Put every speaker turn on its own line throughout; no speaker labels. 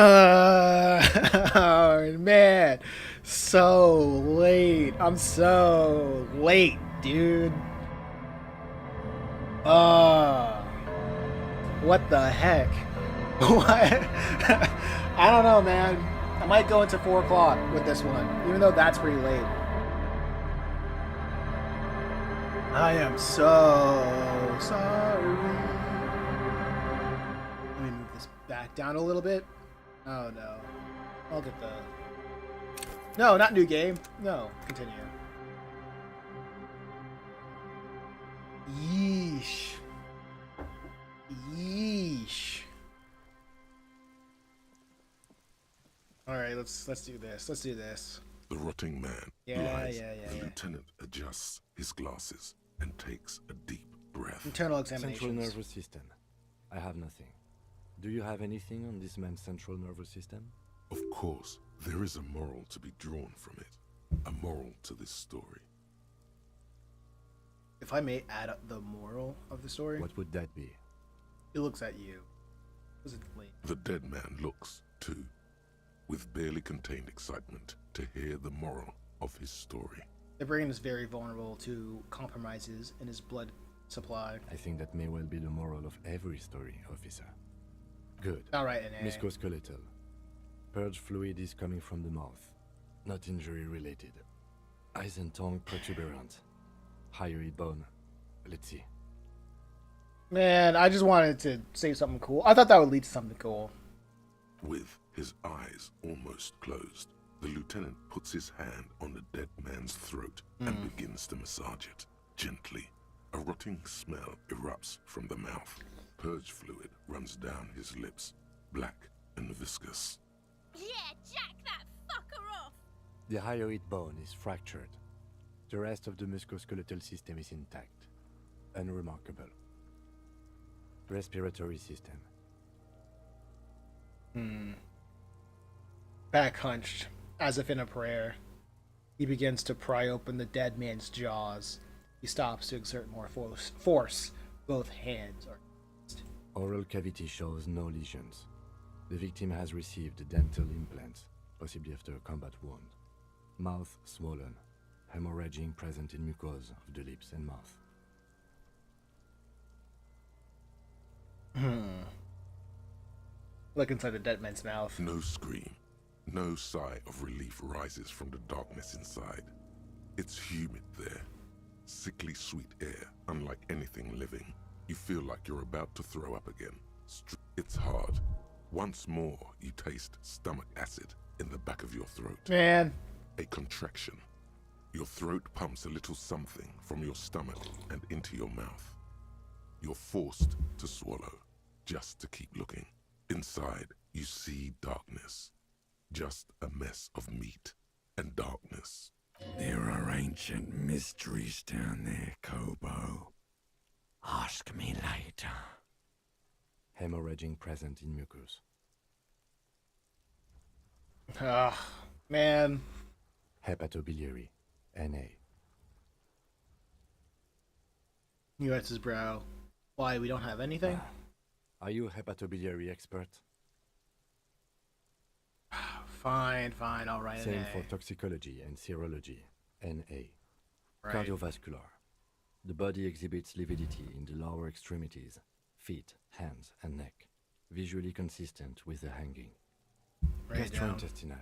Oh, man, so late. I'm so late, dude. Uh, what the heck? What? I don't know, man. I might go into 4 o'clock with this one, even though that's pretty late. I am so sorry. Let me move this back down a little bit. Oh no. I'll get the. No, not new game. No, continue. Yeesh. Yeesh. All right, let's do this. Let's do this.
The rotting man lies. The lieutenant adjusts his glasses and takes a deep breath.
Internal examination.
Central nervous system. I have nothing. Do you have anything on this man's central nervous system?
Of course, there is a moral to be drawn from it. A moral to this story.
If I may add up the moral of the story,
What would that be?
it looks at you. Was it late?
The dead man looks, too, with barely contained excitement to hear the moral of his story.
The brain is very vulnerable to compromises in his blood supply.
I think that may well be the moral of every story, officer. Good.
All right, NA.
Musculoskeletal. Purge fluid is coming from the mouth. Not injury related. Eyes and tongue protuberant. Hyoid bone. Let's see.
Man, I just wanted to say something cool. I thought that would lead to something cool.
With his eyes almost closed, the lieutenant puts his hand on the dead man's throat and begins to massage it gently. A rotting smell erupts from the mouth. Purge fluid runs down his lips, black and viscous.
Yeah, jack that fucker off!
The hyoid bone is fractured. The rest of the musculoskeletal system is intact. Unremarkable. Respiratory system.
Back hunched, as if in a prayer. He begins to pry open the dead man's jaws. He stops to exert more force. Both hands are.
Oral cavity shows no lesions. The victim has received dental implants, possibly after a combat wound. Mouth swollen. Hemorrhaging present in mucosa of the lips and mouth.
Look inside the dead man's mouth.
No scream, no sigh of relief rises from the darkness inside. It's humid there. Sickly sweet air, unlike anything living. You feel like you're about to throw up again. It's hard. Once more, you taste stomach acid in the back of your throat.
Man.
A contraction. Your throat pumps a little something from your stomach and into your mouth. You're forced to swallow, just to keep looking. Inside, you see darkness. Just a mess of meat and darkness.
There are ancient mysteries down there, Kobo. Ask me later.
Hemorrhaging present in mucus.
Man.
Hepatobiliary. NA.
He wets his brow. Why, we don't have anything?
Are you a hepatobiliary expert?
Fine, alright.
Same
NA.
for toxicology and serology. NA.
Right.
Cardiovascular. The body exhibits lividity in the lower extremities, feet, hands, and neck, visually consistent with the hanging.
Write it down.
Gastrointestinal.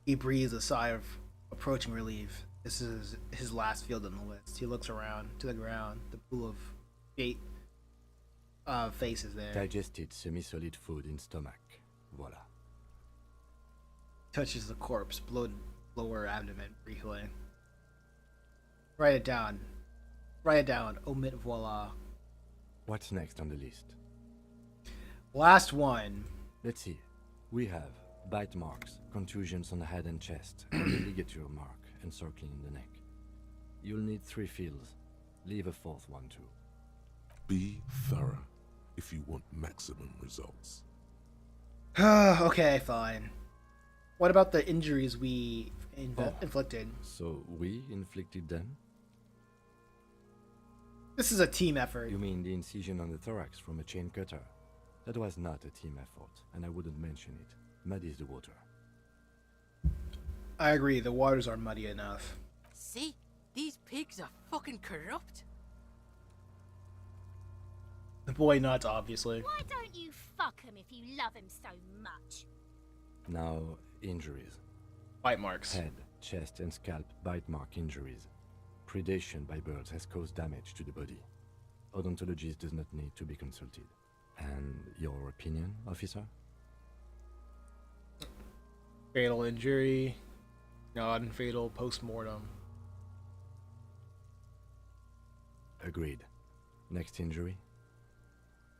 He breathes a sigh of approaching relief. This is his last field on the list. He looks around to the ground. The pool of faces there.
Digested semi-solid food in stomach. Voila.
Touches the corpse, blood, lower abdomen briefly. Write it down. Omit voila.
What's next on the list?
Last one.
Let's see. We have bite marks, contusions on the head and chest, and a ligature mark encircling the neck. You'll need 3 fields. Leave a 4th one too.
Be thorough if you want maximum results.
Okay, fine. What about the injuries we inflicted?
So we inflicted them?
This is a team effort.
You mean the incision on the thorax from a chain cutter? That was not a team effort, and I wouldn't mention it. Muddies the water.
I agree, the waters are muddy enough.
See? These pigs are fucking corrupt.
The boy nuts, obviously.
Why don't you fuck him if you love him so much?
Now, injuries.
Bite marks.
Head, chest, and scalp bite mark injuries. Predation by birds has caused damage to the body. Odontologist does not need to be consulted. And your opinion, officer?
Fatal injury. Non-fatal post-mortem.
Agreed. Next injury?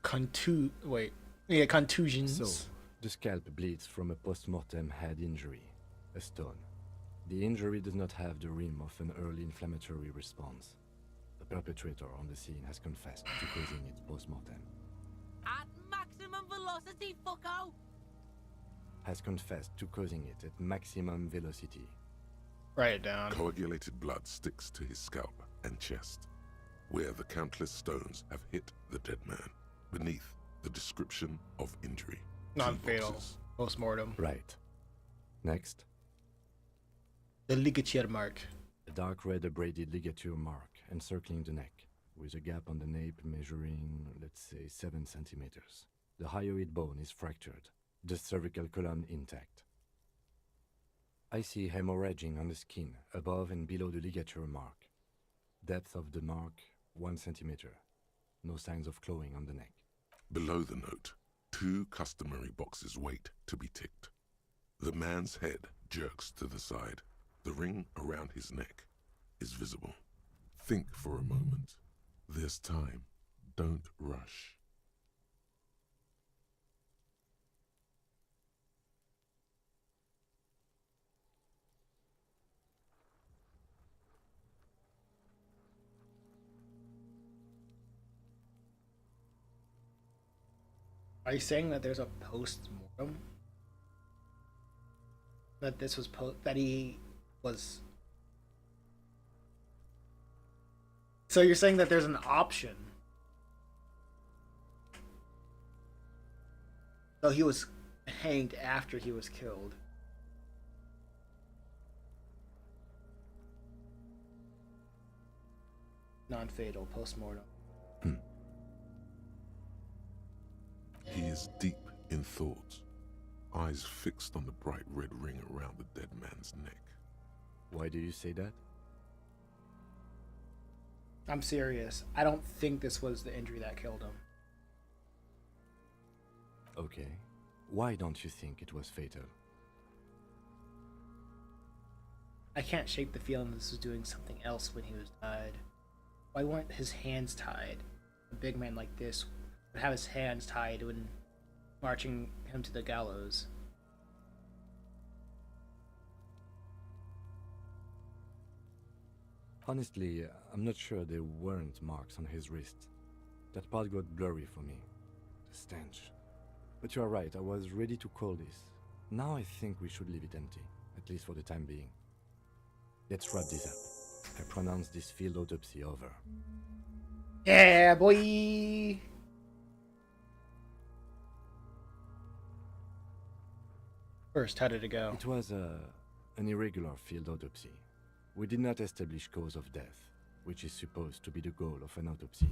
Contusions.
So, the scalp bleeds from a post-mortem head injury, a stone. The injury does not have the rim of an early inflammatory response. The perpetrator on the scene has confessed to causing it post-mortem.
At maximum velocity, fucko!
Has confessed to causing it at maximum velocity.
Write it down.
Coagulated blood sticks to his scalp and chest, where the countless stones have hit the dead man. Beneath the description of injury.
Non-fatal.
2 boxes.
Post-mortem.
Right. Next.
The ligature mark.
A dark red abraded ligature mark encircling the neck, with a gap on the nape measuring, let's say, 7 centimeters. The hyoid bone is fractured, the cervical column intact. I see hemorrhaging on the skin, above and below the ligature mark. Depth of the mark, 1 centimeter. No signs of clawing on the neck.
Below the note, 2 customary boxes wait to be ticked. The man's head jerks to the side. The ring around his neck is visible. Think for a moment. There's time. Don't rush.
Are you saying that there's a post-mortem? That this was that he was... So you're saying that there's an option? So he was hanged after he was killed. Non-fatal, post-mortem.
He is deep in thought, eyes fixed on the bright red ring around the dead man's neck.
Why do you say that?
I'm serious. I don't think this was the injury that killed him.
Okay. Why don't you think it was fatal?
I can't shake the feeling this was doing something else when he was tied. Why weren't his hands tied? A big man like this would have his hands tied when marching him to the gallows.
Honestly, I'm not sure there weren't marks on his wrist. That part got blurry for me. The stench. But you are right, I was ready to call this. Now I think we should leave it empty, at least for the time being. Let's wrap this up. I pronounce this field autopsy over.
Yeah, boy! First, how did it go?
It was an irregular field autopsy. We did not establish cause of death, which is supposed to be the goal of an autopsy.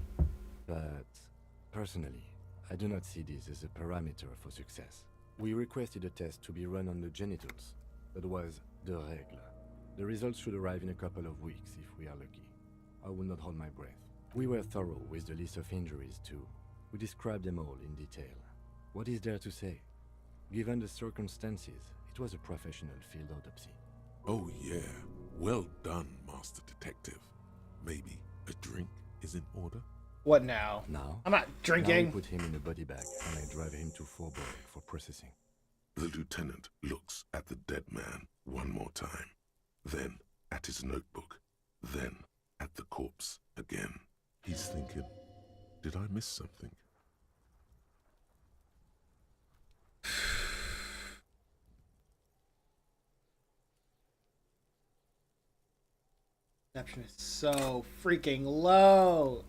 But, personally, I do not see this as a parameter for success. We requested a test to be run on the genitals. That was the règle. The results should arrive in a couple of weeks if we are lucky. I will not hold my breath. We were thorough with the list of injuries too. We described them all in detail. What is there to say? Given the circumstances, it was a professional field autopsy.
Oh yeah, well done, Master Detective. Maybe a drink is in order?
What now?
Now,
I'm not
now we
drinking.
put him in a body bag and I drive him to Fort Boyk for processing.
The lieutenant looks at the dead man one more time, then at his notebook, then at the corpse again. He's thinking, did I miss something?
Perception is so freaking low.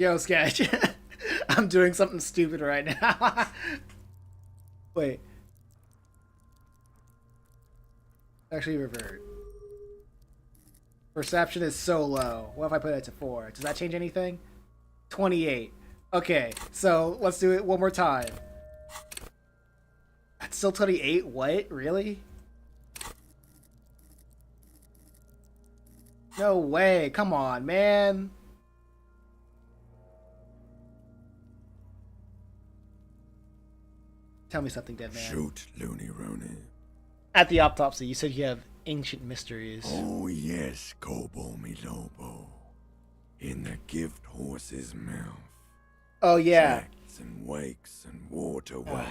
Yo, Sketch. I'm doing something stupid right now. Wait. Actually, revert. Perception is so low. What if I put it to 4? Does that change anything? 28. Okay, so let's do it one more time. That's still 28? What? Really? No way. Come on, man. Tell me something, dead man.
Shoot, Looney Rooney.
At the autopsy, you said you have ancient mysteries.
Oh yes, Kobo mi Lobo. In the gift horse's mouth.
Oh, yeah.
Tracks and wakes and waterways.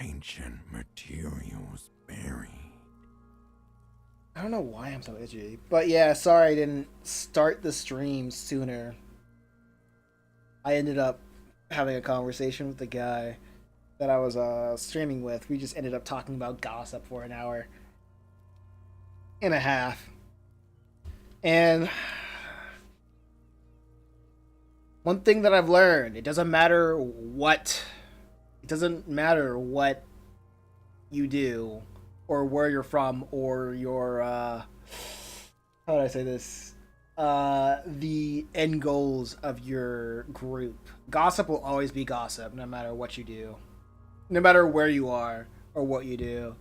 Ancient materials buried.
I don't know why I'm so itchy. But yeah, sorry I didn't start the stream sooner. I ended up having a conversation with the guy that I was streaming with. We just ended up talking about gossip for an hour and a half. And one thing that I've learned, it doesn't matter what you do or where you're from or your how would I say this? The end goals of your group. Gossip will always be gossip no matter what you do. No matter where you are or what you do.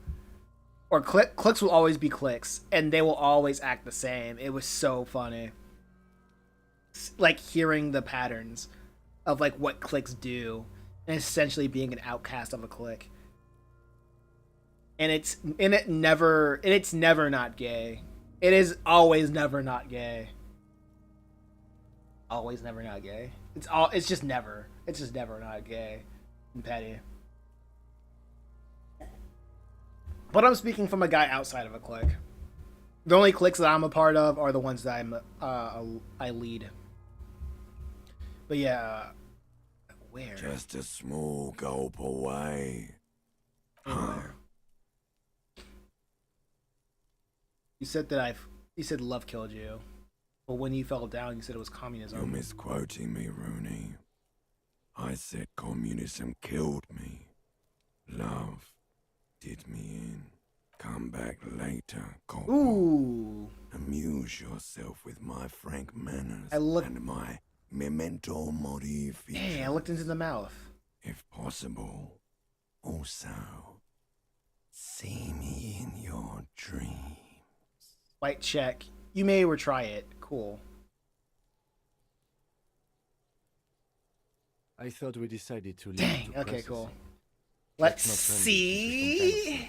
Or clicks will always be clicks and they will always act the same. It was so funny. Like hearing the patterns of like what clicks do and essentially being an outcast of a clique. And it's never not gay. It is always never not gay. Always never not gay. It's just never not gay and petty. But I'm speaking from a guy outside of a clique. The only cliques that I'm a part of are the ones that I lead. But yeah, where?
Just a small gulp away.
Where? You said love killed you. But when you fell down, you said it was communism.
You're misquoting me, Rooney. I said communism killed me. Love did me in. Come back later, Corporal.
Ooh.
Amuse yourself with my frank manners and my memento mori feature.
Hey, I looked into the mouth.
If possible, also see me in your dreams.
White check. You may retry it. Cool.
I thought we decided to leave.
Dang,
to
okay,
process
cool.
it.
Let's
Not friendly
see.
to some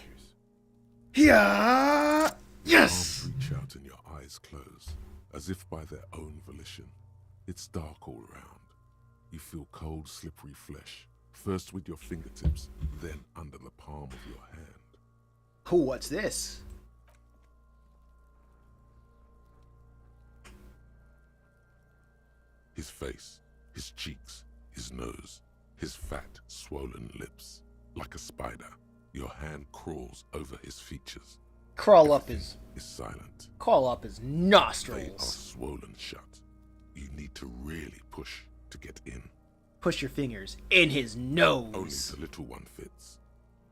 Yeah. Yes.
Arms reach out and your eyes close, as if by their own volition. It's dark all around. You feel cold, slippery flesh, first with your fingertips, then under the palm of your hand.
Oh, what's this?
His face, his cheeks, his nose, his fat, swollen lips. Like a spider, your hand crawls over his features.
Crawl up his
Silent.
his
They are
nostrils.
swollen shut. You need to really push to get in.
Push your fingers in his
Only
nose.
the little one fits.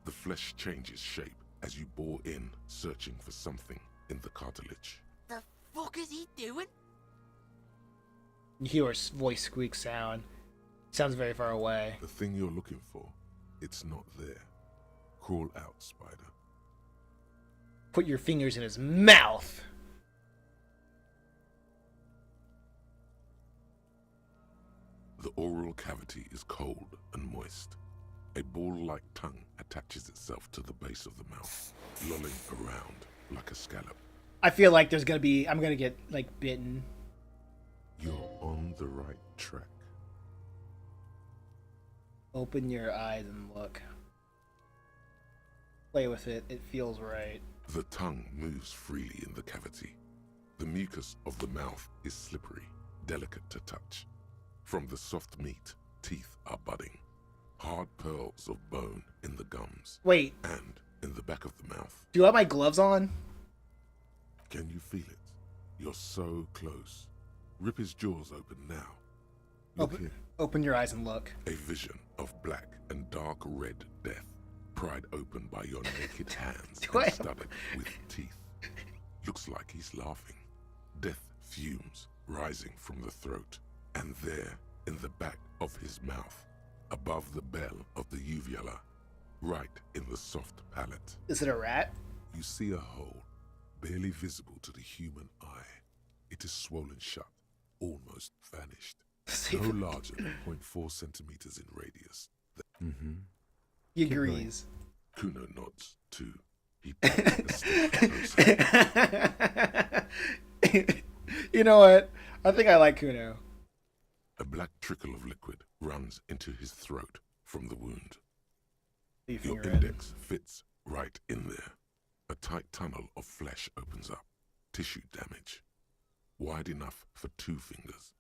The flesh changes shape as you bore in, searching for something in the cartilage.
The fuck is he doing?
You hear his voice squeak sound. Sounds very far away.
The thing you're looking for, it's not there. Crawl out, spider.
Put your fingers in his mouth.
The oral cavity is cold and moist. A ball-like tongue attaches itself to the base of the mouth, lolling around like a scallop.
I feel like I'm gonna get like bitten.
You're on the right track.
Open your eyes and look. Play with it. It feels right.
The tongue moves freely in the cavity. The mucus of the mouth is slippery, delicate to touch. From the soft meat, teeth are budding. Hard pearls of bone in the gums.
Wait,
And in the back of the mouth.
do you have my gloves on?
Can you feel it? You're so close. Rip his jaws open now. Look here.
Open your eyes and look.
A vision of black and dark red death, pried open by your naked hands
Do I-
and studded with teeth. Looks like he's laughing. Death fumes rising from the throat, and there, in the back of his mouth, above the bell of the uvula, right in the soft palate,
Is it a rat?
you see a hole, barely visible to the human eye. It is swollen shut, almost vanished. No larger than 0.4 centimeters in radius.
Mm-hmm.
He
Keep going.
agrees.
Kuno nods too. He takes a step closer.
You know what? I think I like Kuno.
A black trickle of liquid runs into his throat from the wound.
Leave
Your
finger in.
index fits right in there. A tight tunnel of flesh opens up. Tissue damage. Wide enough for 2 fingers.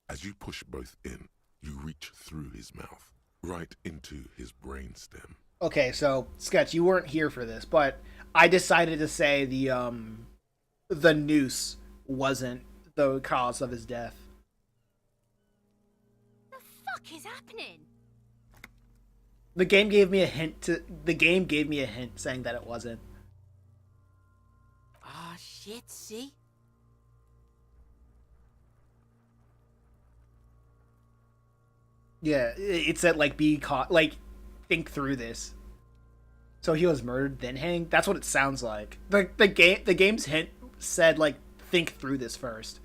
As you push both in, you reach through his mouth, right into his brainstem.
Okay, so Sketch, you weren't here for this, but I decided to say the noose wasn't the cause of his death.
The fuck is happening?
The game gave me a hint saying that it wasn't.
Ah, shit, see?
Yeah, it said like be caught, like think through this. So he was murdered then hanged. That's what it sounds like. The game's hint said like think through this first.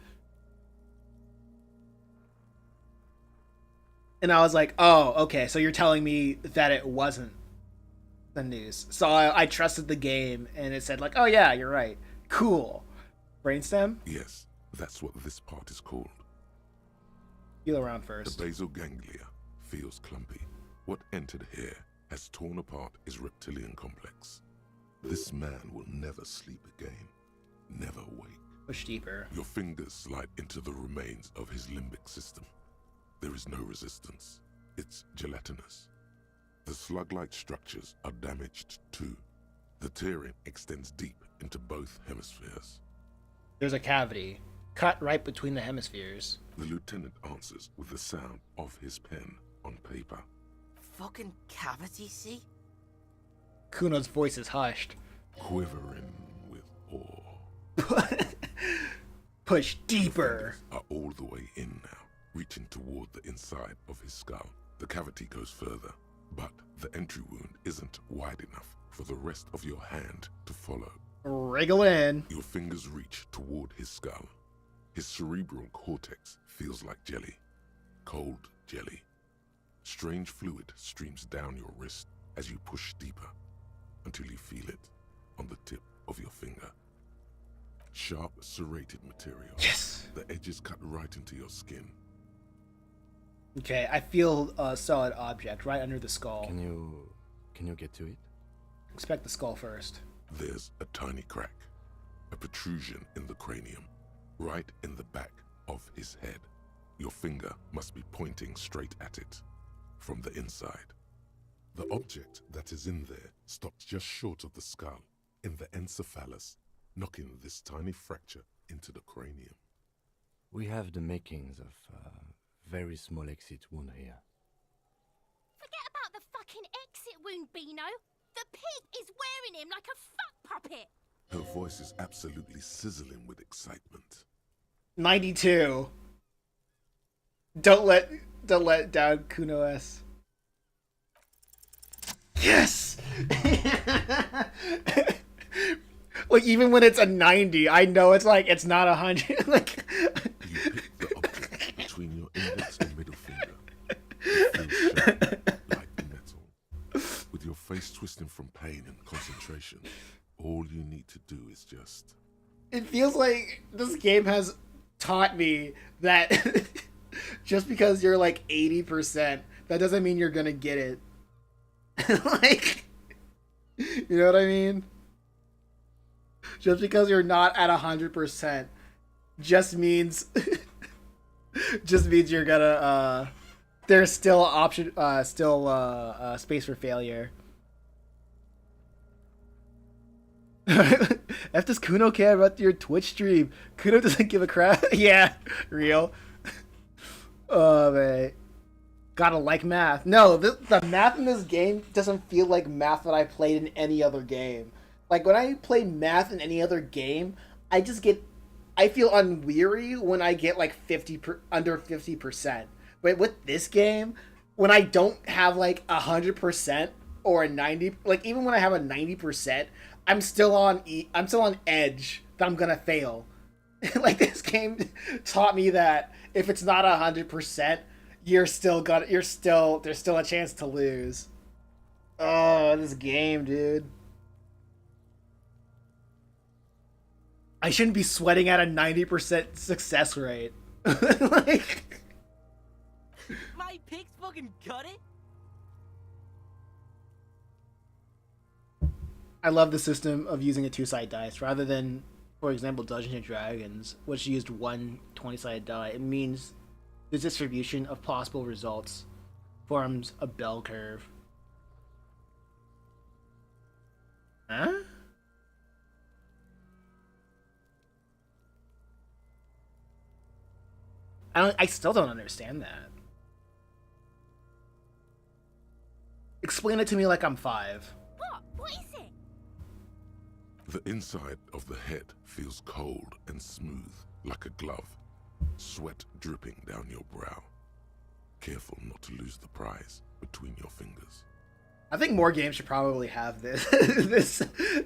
And I was like, oh, okay, so you're telling me that it wasn't the news. So I trusted the game, and it said like, oh yeah, you're right. Cool. Brainstem,
Yes, that's what this part is called.
feel around
The
first.
basal ganglia feels clumpy. What entered here has torn apart his reptilian complex. This man will never sleep again. Never wake.
Push deeper.
Your fingers slide into the remains of his limbic system. There is no resistance. It's gelatinous. The slug-like structures are damaged too. The tearing extends deep into both hemispheres.
There's a cavity cut right between the hemispheres.
The lieutenant answers with the sound of his pen on paper.
Fucking cavity, see?
Kuno's voice is hushed.
Quivering with awe.
Push deeper.
Fingers are all the way in now, reaching toward the inside of his skull. The cavity goes further, but the entry wound isn't wide enough for the rest of your hand to follow.
Wriggle in.
Your fingers reach toward his skull. His cerebral cortex feels like jelly. Cold jelly. Strange fluid streams down your wrist as you push deeper until you feel it on the tip of your finger. Sharp, serrated material.
Yes.
The edges cut right into your skin.
Okay, I feel a solid object right under the skull.
Can you get to it?
Expect the skull first.
There's a tiny crack, a protrusion in the cranium, right in the back of his head. Your finger must be pointing straight at it, from the inside. The object that is in there stops just short of the skull, in the encephalus, knocking this tiny fracture into the cranium.
We have the makings of a very small exit wound here.
Forget about the fucking exit wound, Beano. The pig is wearing him like a fuck puppet.
Her voice is absolutely sizzling with excitement.
92. Don't let down Kuno S. Yes! Like, even when it's a 90, I know it's like, it's not 100. Like,
You pick the object between your index and middle finger. It feels sharp, like metal. With your face twisting from pain and concentration, all you need to do is just...
it feels like this game has taught me that just because you're like 80%, that doesn't mean you're gonna get it. Like, you know what I mean? Just because you're not at 100% just means you're gonna there's still option space for failure. If does Kuno care about your Twitch stream? Kuno doesn't give a crap. Yeah, real. Oh man, gotta like math. No, the math in this game doesn't feel like math that I played in any other game. Like when I play math in any other game, I feel unweary when I get like under 50%. But with this game, when I don't have like 100% or a 90, like even when I have a 90%, I'm still on edge that I'm gonna fail. Like this game taught me that if it's not 100%, there's still a chance to lose. Oh, this game, dude. I shouldn't be sweating at a 90% success rate. Like,
My pig's fucking got it.
I love the system of using a two-sided dice rather than, for example, Dungeons and Dragons, which used one 20-sided die. It means the distribution of possible results forms a bell curve. Huh? I still don't understand that. Explain it to me like I'm 5.
What? What is it?
The inside of the head feels cold and smooth, like a glove. Sweat dripping down your brow. Careful not to lose the prize between your fingers.
I think more games should probably have this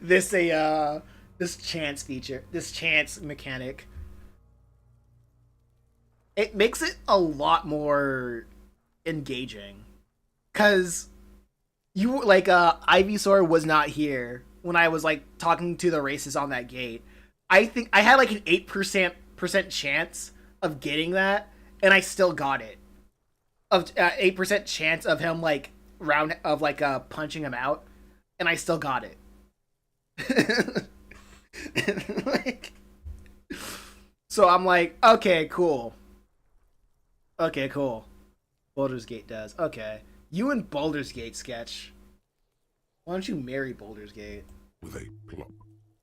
this chance feature, this chance mechanic. It makes it a lot more engaging, cause you like Ivysaur was not here when I was like talking to the races on that gate. I think I had like an 8% chance of getting that, and I still got it. Of 8% chance of him like punching him out, and I still got it. Like, so I'm like, okay, cool. Okay, cool. Baldur's Gate does. Okay. You and Baldur's Gate sketch. Why don't you marry Baldur's Gate?
With a plop,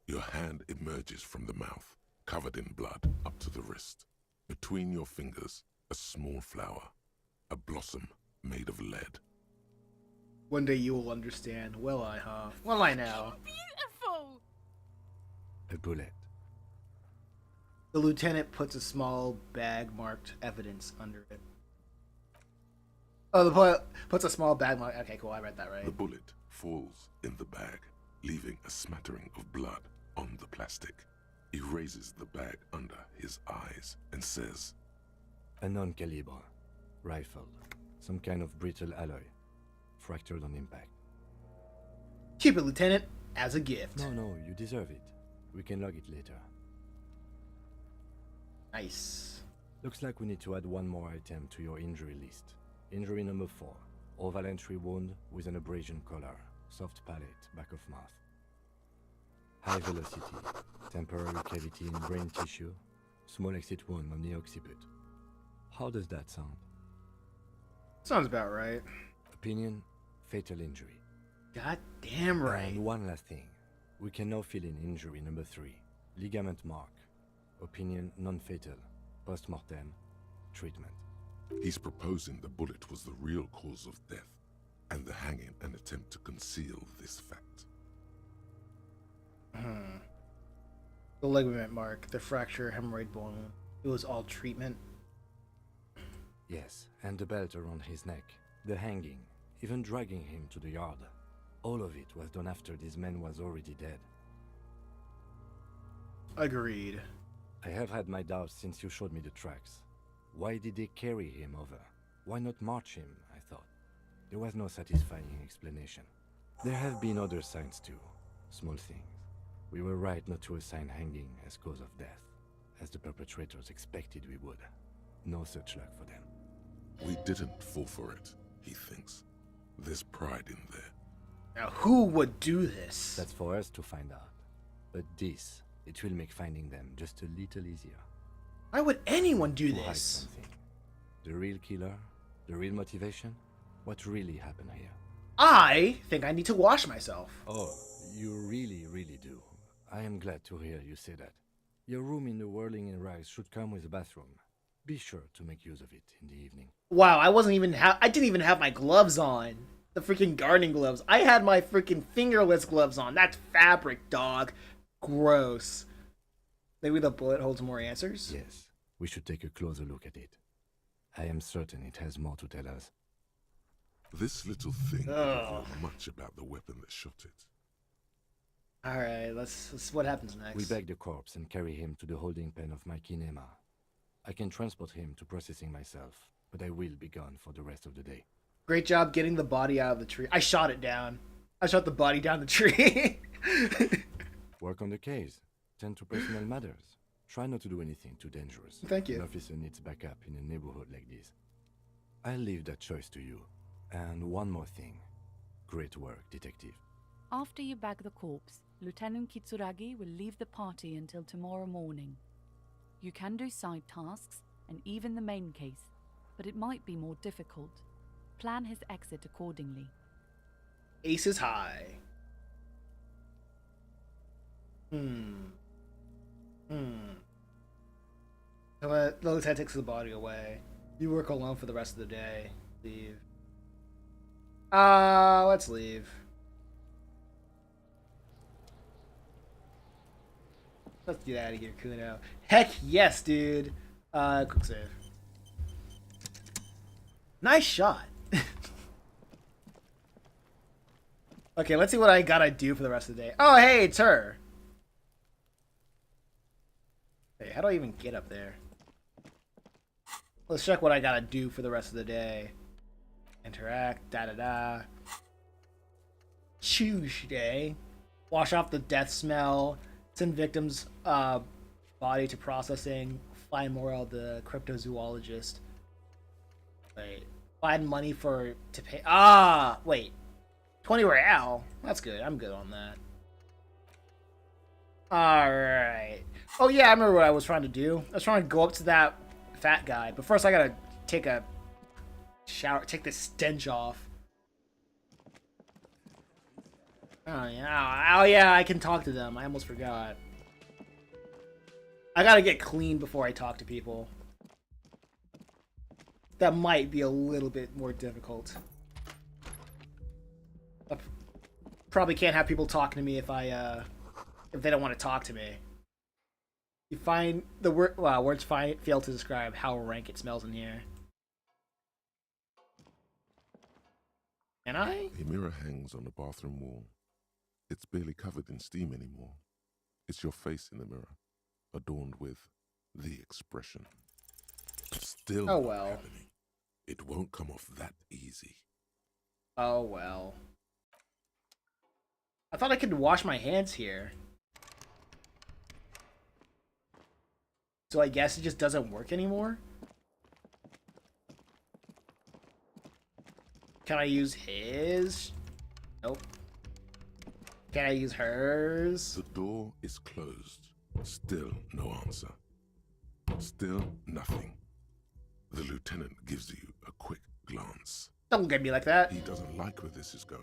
your hand emerges from the mouth, covered in blood up to the wrist. Between your fingers, a small flower, a blossom made of lead.
One day you will understand. Will I, huh? Will I now?
Beautiful.
A bullet.
The lieutenant puts a small bag marked evidence under it. Oh, the pilot puts a small bag marked. Okay, cool. I read that right.
The bullet falls in the bag, leaving a smattering of blood on the plastic. He raises the bag under his eyes and says,
A non-calibre. Rifle. Some kind of brittle alloy. Fractured on impact.
Keep it, Lieutenant, as a gift.
No, you deserve it. We can log it later.
Nice.
Looks like we need to add one more item to your injury list. Injury number 4. Oval entry wound with an abrasion collar. Soft palate, back of mouth. High velocity. Temporary cavity in brain tissue. Small exit wound on the occiput. How does that sound?
Sounds about right.
Opinion, fatal injury.
God damn right.
And one last thing. We can now fill in injury number 3. Ligament mark. Opinion, non-fatal. Post-mortem. Treatment.
he's proposing the bullet was the real cause of death, and the hanging an attempt to conceal this fact.
The ligament mark, the fracture, hemorrhoid bone. It was all treatment.
Yes, and the belt around his neck, the hanging, even dragging him to the yard. All of it was done after this man was already dead.
Agreed.
I have had my doubts since you showed me the tracks. Why did they carry him over? Why not march him, I thought. There was no satisfying explanation. There have been other signs too. Small things. We were right not to assign hanging as cause of death, as the perpetrators expected we would. No such luck for them.
We didn't fall for it, he thinks. There's pride in there.
Now, who would do this?
That's for us to find out. But this, it will make finding them just a little easier.
Why would anyone do
To hide
this?
something. The real killer? The real motivation? What really happened here?
I think I need to wash myself.
Oh, you really, really do. I am glad to hear you say that. Your room in the Whirling in Rags should come with a bathroom. Be sure to make use of it in the evening.
Wow, I didn't even have my gloves on. The freaking gardening gloves. I had my freaking fingerless gloves on. That's fabric, dog. Gross. Maybe the bullet holds more answers?
Yes, we should take a closer look at it. I am certain it has more to tell us.
This little thing
Ugh.
doesn't know much about the weapon that shot it.
Alright, let's what happens next.
We bag the corpse and carry him to the holding pen of my kinema. I can transport him to processing myself, but I will be gone for the rest of the day.
Great job getting the body out of the tree. I shot it down. I shot the body down the tree.
Work on the case. Tend to personal matters. Try not to do anything too dangerous.
Thank you.
An officer needs backup in a neighborhood like this. I'll leave that choice to you. And one more thing. Great work, detective.
After you bag the corpse, Lieutenant Kitsuragi will leave the party until tomorrow morning. You can do side tasks and even the main case, but it might be more difficult. Plan his exit accordingly.
Ace is high. The lieutenant takes the body away. You work alone for the rest of the day. Leave. Let's leave. Let's get out of here, Kuno. Heck yes, dude. Quick save. Nice shot. Okay, let's see what I gotta do for the rest of the day. Oh, hey, it's her. Hey, how do I even get up there? Let's check what I gotta do for the rest of the day. Interact, da-da-da. Choose day. Wash off the death smell. Send victims' body to processing. Find Morel, the cryptozoologist. Wait. Find money to pay. Wait. 20 real. That's good. I'm good on that. Alright. Oh yeah, I remember what I was trying to do. I was trying to go up to that fat guy. But first I gotta take a shower. Take the stench off. Oh yeah. Oh yeah, I can talk to them. I almost forgot. I gotta get clean before I talk to people. That might be a little bit more difficult. I probably can't have people talking to me if they don't want to talk to me. You find the words fail to describe how rank it smells in here. Can I?
A mirror hangs on the bathroom wall. It's barely covered in steam anymore. It's your face in the mirror, adorned with the expression. Still
Oh
not
well.
happening. It won't come off that easy.
Oh well. I thought I could wash my hands here. So I guess it just doesn't work anymore? Can I use his? Nope. Can I use hers?
The door is closed. Still no answer. Still nothing. The lieutenant gives you a quick glance.
Don't look at me like that.
He doesn't like where this is going.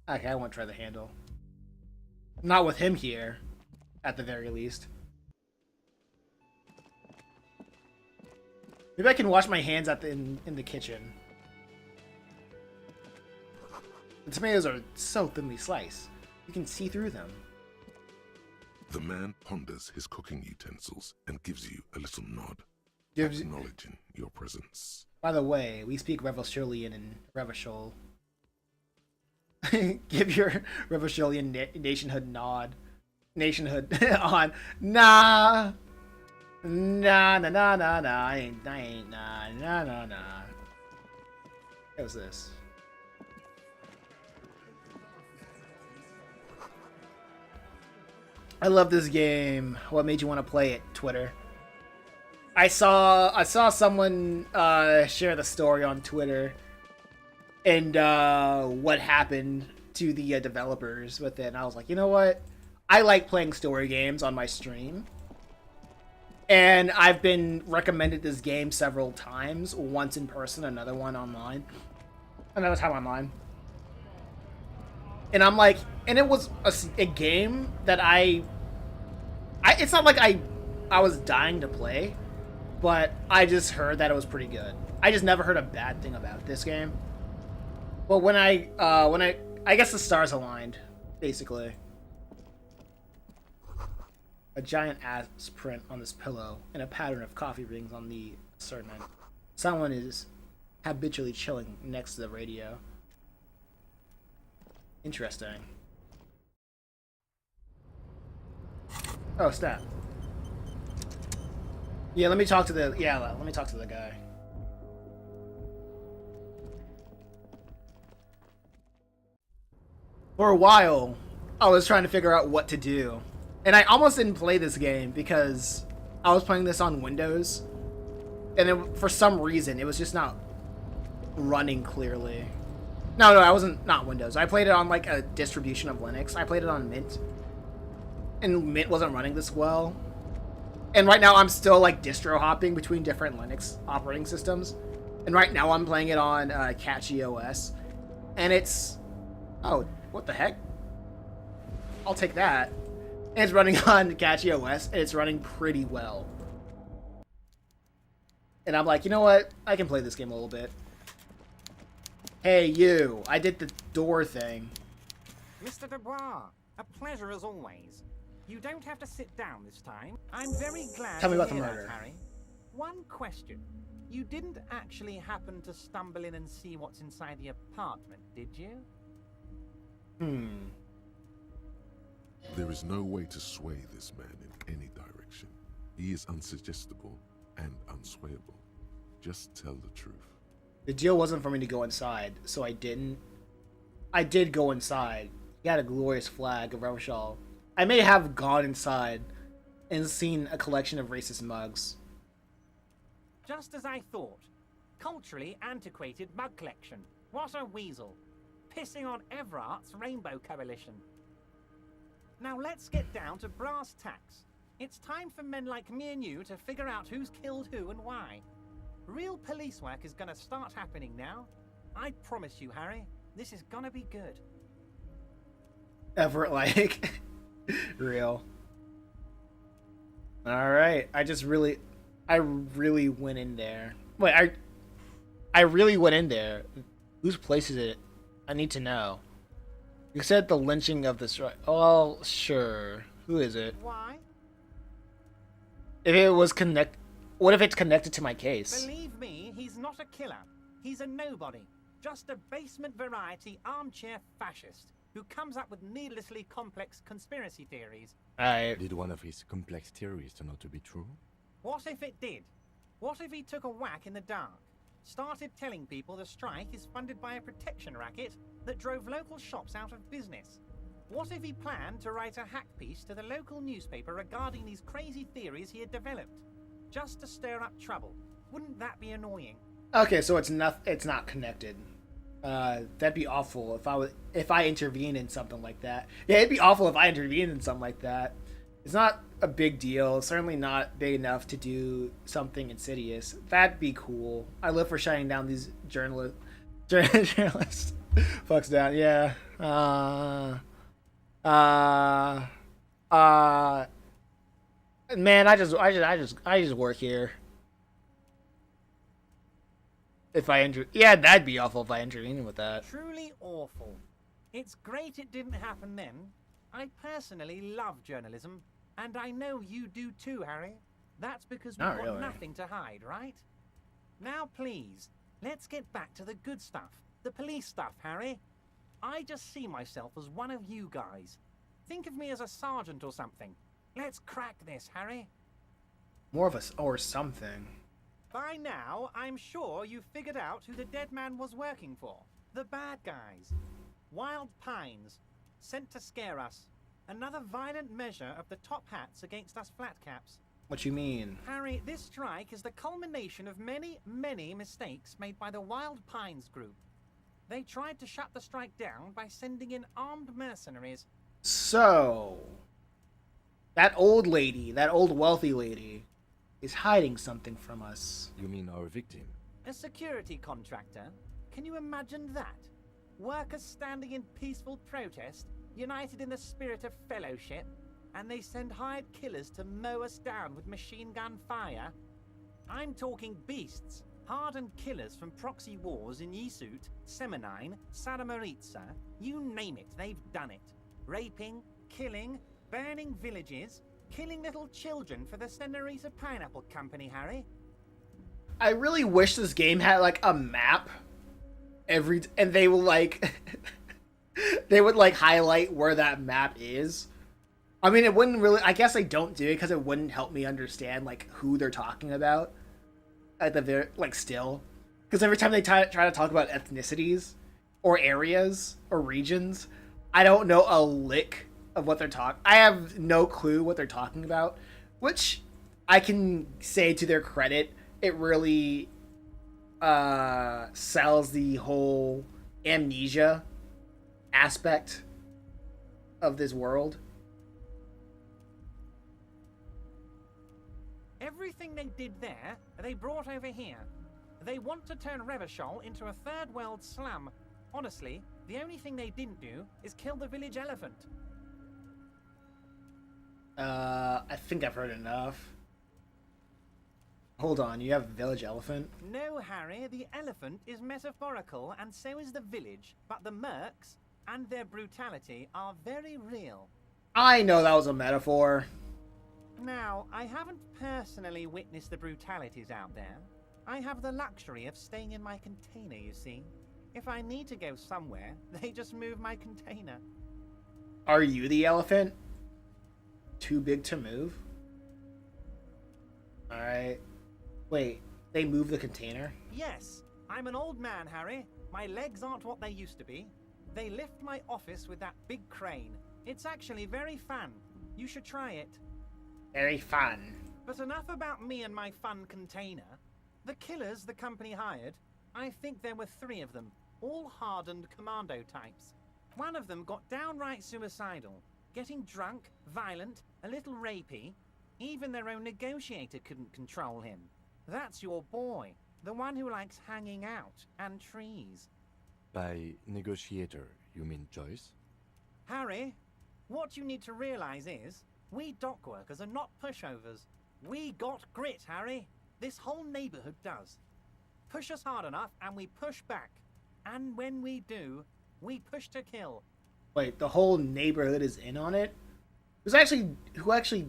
Okay, I won't try the handle. Not with him here, at the very least. Maybe I can wash my hands in the kitchen. The tomatoes are so thinly sliced. You can see through them.
The man ponders his cooking utensils and gives you a little nod,
Gives-
acknowledging your presence.
By the way, we speak Revacholian and Revachol. Give your Revacholian nationhood nod. Nationhood on. Nah. Nah, nah, nah, nah, nah. I ain't nah, nah, nah, nah. What was this? I love this game. What made you want to play it, Twitter? I saw someone share the story on Twitter and what happened to the developers with it. And I was like, you know what? I like playing story games on my stream. And I've been recommended this game several times, once in person, another time online. And I'm like, and it was a game that it's not like I was dying to play. but I just heard that it was pretty good. I just never heard a bad thing about this game. Well, when I guess the stars aligned, basically. A giant ass print on this pillow and a pattern of coffee rings on the certain end. Someone is habitually chilling next to the radio. Interesting. Oh, snap. Yeah, let me talk to the guy. For a while, I was trying to figure out what to do. And I almost didn't play this game because I was playing this on Windows. And for some reason, it was just not running clearly. No, I wasn't, not Windows. I played it on like a distribution of Linux. I played it on Mint. And Mint wasn't running this well. And right now I'm still like distro hopping between different Linux operating systems. And right now I'm playing it on Catchy OS. And it's... Oh, what the heck? I'll take that. And it's running on Catchy OS, and it's running pretty well. And I'm like, you know what? I can play this game a little bit. Hey, you. I did the door thing.
Mr. Dubois, a pleasure as always. You don't have to sit down this time. I'm very glad
Tell me
to
about the
hear
murder.
that, Harry. One question. You didn't actually happen to stumble in and see what's inside the apartment, did you?
There is no way to sway this man in any direction. He is unsuggestible and unswayable. Just tell the truth.
The deal wasn't for me to go inside, so I didn't. I did go inside. He had a glorious flag of Revachol. I may have gone inside and seen a collection of racist mugs.
Just as I thought. Culturally antiquated mug collection. What a weasel. Pissing on Everart's Rainbow Coalition. Now let's get down to brass tacks. It's time for men like me and you to figure out who's killed who and why. Real police work is gonna start happening now. I promise you, Harry, this is gonna be good.
Everett, like, real. Alright, I really went in there. Wait, I really went in there. Whose place is it? I need to know. You said the lynching of the strike. Oh, sure. Who is it?
Why?
If it was what if it's connected to my case?
Believe me, he's not a killer. He's a nobody. Just a basement variety armchair fascist who comes up with needlessly complex conspiracy theories.
Did one of his complex theories turn out to be true?
What if it did? What if he took a whack in the dark? Started telling people the strike is funded by a protection racket that drove local shops out of business? What if he planned to write a hack piece to the local newspaper regarding these crazy theories he had developed? Just to stir up trouble. Wouldn't that be annoying?
Okay, so it's not connected. That'd be awful if I intervened in something like that. Yeah, it'd be awful if I intervened in something like that. It's not a big deal. Certainly not big enough to do something insidious. That'd be cool. I live for shutting down these journalists. Fucks down. Yeah. Man, I just work here. If I yeah, that'd be awful if I intervened with that.
Truly awful. It's great it didn't happen then. I personally love journalism, and I know you do too, Harry. That's because we've
Not
got
really.
nothing to hide, right? Now, please, let's get back to the good stuff. The police stuff, Harry. I just see myself as one of you guys. Think of me as a sergeant or something. Let's crack this, Harry.
More of us or something.
By now, I'm sure you've figured out who the dead man was working for. The bad guys. Wild Pines. Sent to scare us. Another violent measure of the top hats against us flatcaps.
What you mean?
Harry, this strike is the culmination of many, many mistakes made by the Wild Pines group. They tried to shut the strike down by sending in armed mercenaries.
So, that old wealthy lady, is hiding something from us.
You mean our victim?
A security contractor? Can you imagine that? Workers standing in peaceful protest, united in the spirit of fellowship, and they send hired killers to mow us down with machine gun fire? I'm talking beasts, hardened killers from proxy wars in Yisut, Semenine, Saramaritsa, you name it, they've done it. Raping, killing, burning villages, killing little children for the Senorita Pineapple Company, Harry.
I really wish this game had like a map and they will like they would like highlight where that map is. I mean, it wouldn't really, I guess I don't do it because it wouldn't help me understand like who they're talking about at the very, like, still, because every time they try to talk about ethnicities or areas or regions, I don't know a lick of what they're talking. I have no clue what they're talking about, which I can say to their credit, it really sells the whole amnesia aspect of this world.
Everything they did there, they brought over here. They want to turn Revachol into a third world slum. Honestly, the only thing they didn't do is kill the village elephant.
I think I've heard enough. Hold on, you have a village elephant?
No, Harry, the elephant is metaphorical and so is the village, but the mercs and their brutality are very real.
I know that was a metaphor.
Now, I haven't personally witnessed the brutalities out there. I have the luxury of staying in my container, you see. If I need to go somewhere, they just move my container.
Are you the elephant? Too big to move? Alright. Wait, they move the container?
Yes, I'm an old man, Harry. My legs aren't what they used to be. They lift my office with that big crane. It's actually very fun. You should try it.
Very fun.
But enough about me and my fun container. The killers the company hired, I think there were 3 of them, all hardened commando types. One of them got downright suicidal, getting drunk, violent, a little rapey. Even their own negotiator couldn't control him. That's your boy, the one who likes hanging out and trees.
By negotiator, you mean Joyce?
Harry, what you need to realize is, we dock workers are not pushovers. We got grit, Harry. This whole neighborhood does. Push us hard enough and we push back. And when we do, we push to kill.
Wait, the whole neighborhood is in on it? Who actually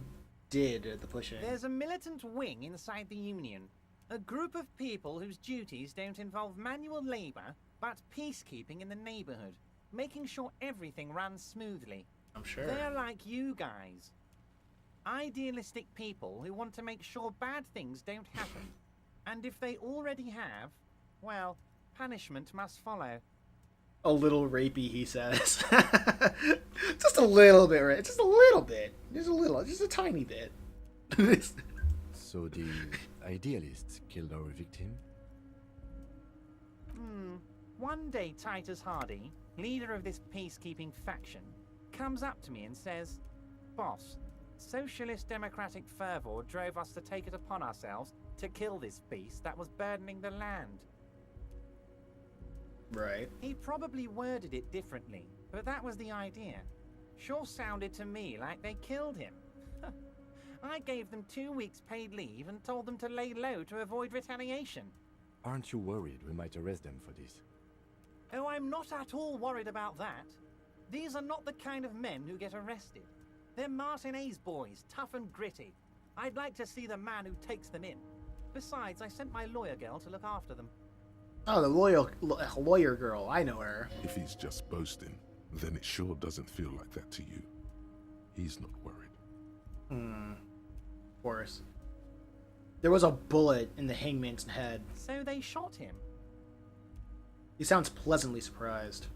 did the pushing?
There's a militant wing inside the Union. A group of people whose duties don't involve manual labor, but peacekeeping in the neighborhood. Making sure everything runs smoothly.
I'm sure.
They're like you guys. Idealistic people who want to make sure bad things don't happen. And if they already have, well, punishment must follow.
A little rapey, he says. Just a little bit, right? Just a little bit. Just a tiny bit.
So the idealists killed our victim?
One day Titus Hardy, leader of this peacekeeping faction, comes up to me and says, "Boss, socialist democratic fervor drove us to take it upon ourselves to kill this beast that was burdening the land."
Right.
He probably worded it differently, but that was the idea. Sure sounded to me like they killed him. I gave them 2 weeks paid leave and told them to lay low to avoid retaliation.
Aren't you worried we might arrest them for this?
Oh, I'm not at all worried about that. These are not the kind of men who get arrested. They're Martinez boys, tough and gritty. I'd like to see the man who takes them in. Besides, I sent my lawyer girl to look after them.
Oh, the lawyer girl. I know her.
If he's just boasting, then it sure doesn't feel like that to you. He's not worried.
Of course. There was a bullet in the hangman's head.
So they shot him.
He sounds pleasantly surprised.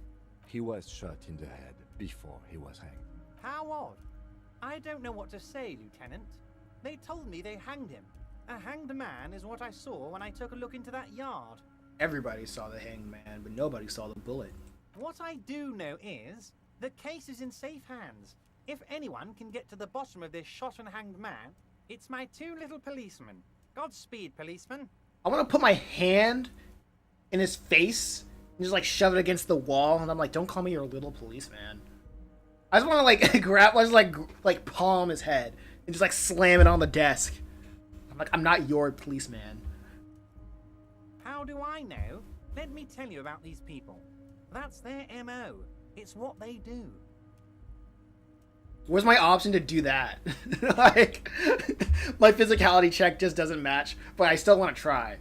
He was shot in the head before he was hanged.
How odd. I don't know what to say, Lieutenant. They told me they hanged him. A hanged man is what I saw when I took a look into that yard.
Everybody saw the hangman, but nobody saw the bullet.
What I do know is, the case is in safe hands. If anyone can get to the bottom of this shot and hanged man, it's my 2 little policemen. Godspeed, policeman.
I want to put my hand in his face and just like shove it against the wall, and I'm like, "Don't call me your little policeman." I just want to like grab, palm his head and just like slam it on the desk. I'm not your policeman.
How do I know? Let me tell you about these people. That's their MO. It's what they do.
Where's my option to do that? Like, my physicality check just doesn't match, but I still want to try.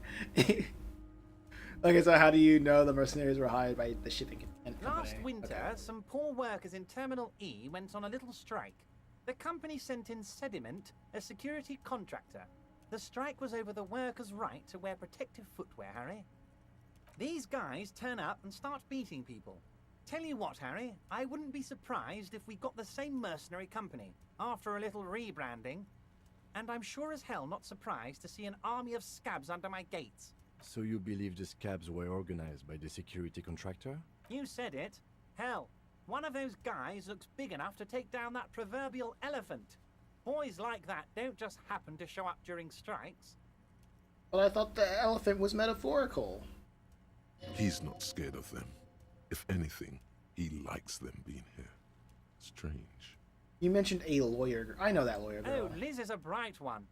Okay, so how do you know the mercenaries were hired by the shipping company?
Last winter,
Okay.
some poor workers in Terminal E went on a little strike. The company sent in Sediment, a security contractor. The strike was over the workers' right to wear protective footwear, Harry. These guys turn up and start beating people. Tell you what, Harry, I wouldn't be surprised if we got the same mercenary company after a little rebranding. And I'm sure as hell not surprised to see an army of scabs under my gates.
So you believe the scabs were organized by the security contractor?
You said it. Hell, one of those guys looks big enough to take down that proverbial elephant. Boys like that don't just happen to show up during strikes.
But I thought the elephant was metaphorical.
He's not scared of them. If anything, he likes them being here. Strange.
You mentioned a lawyer. I know that lawyer girl.
Oh, Liz is a bright one.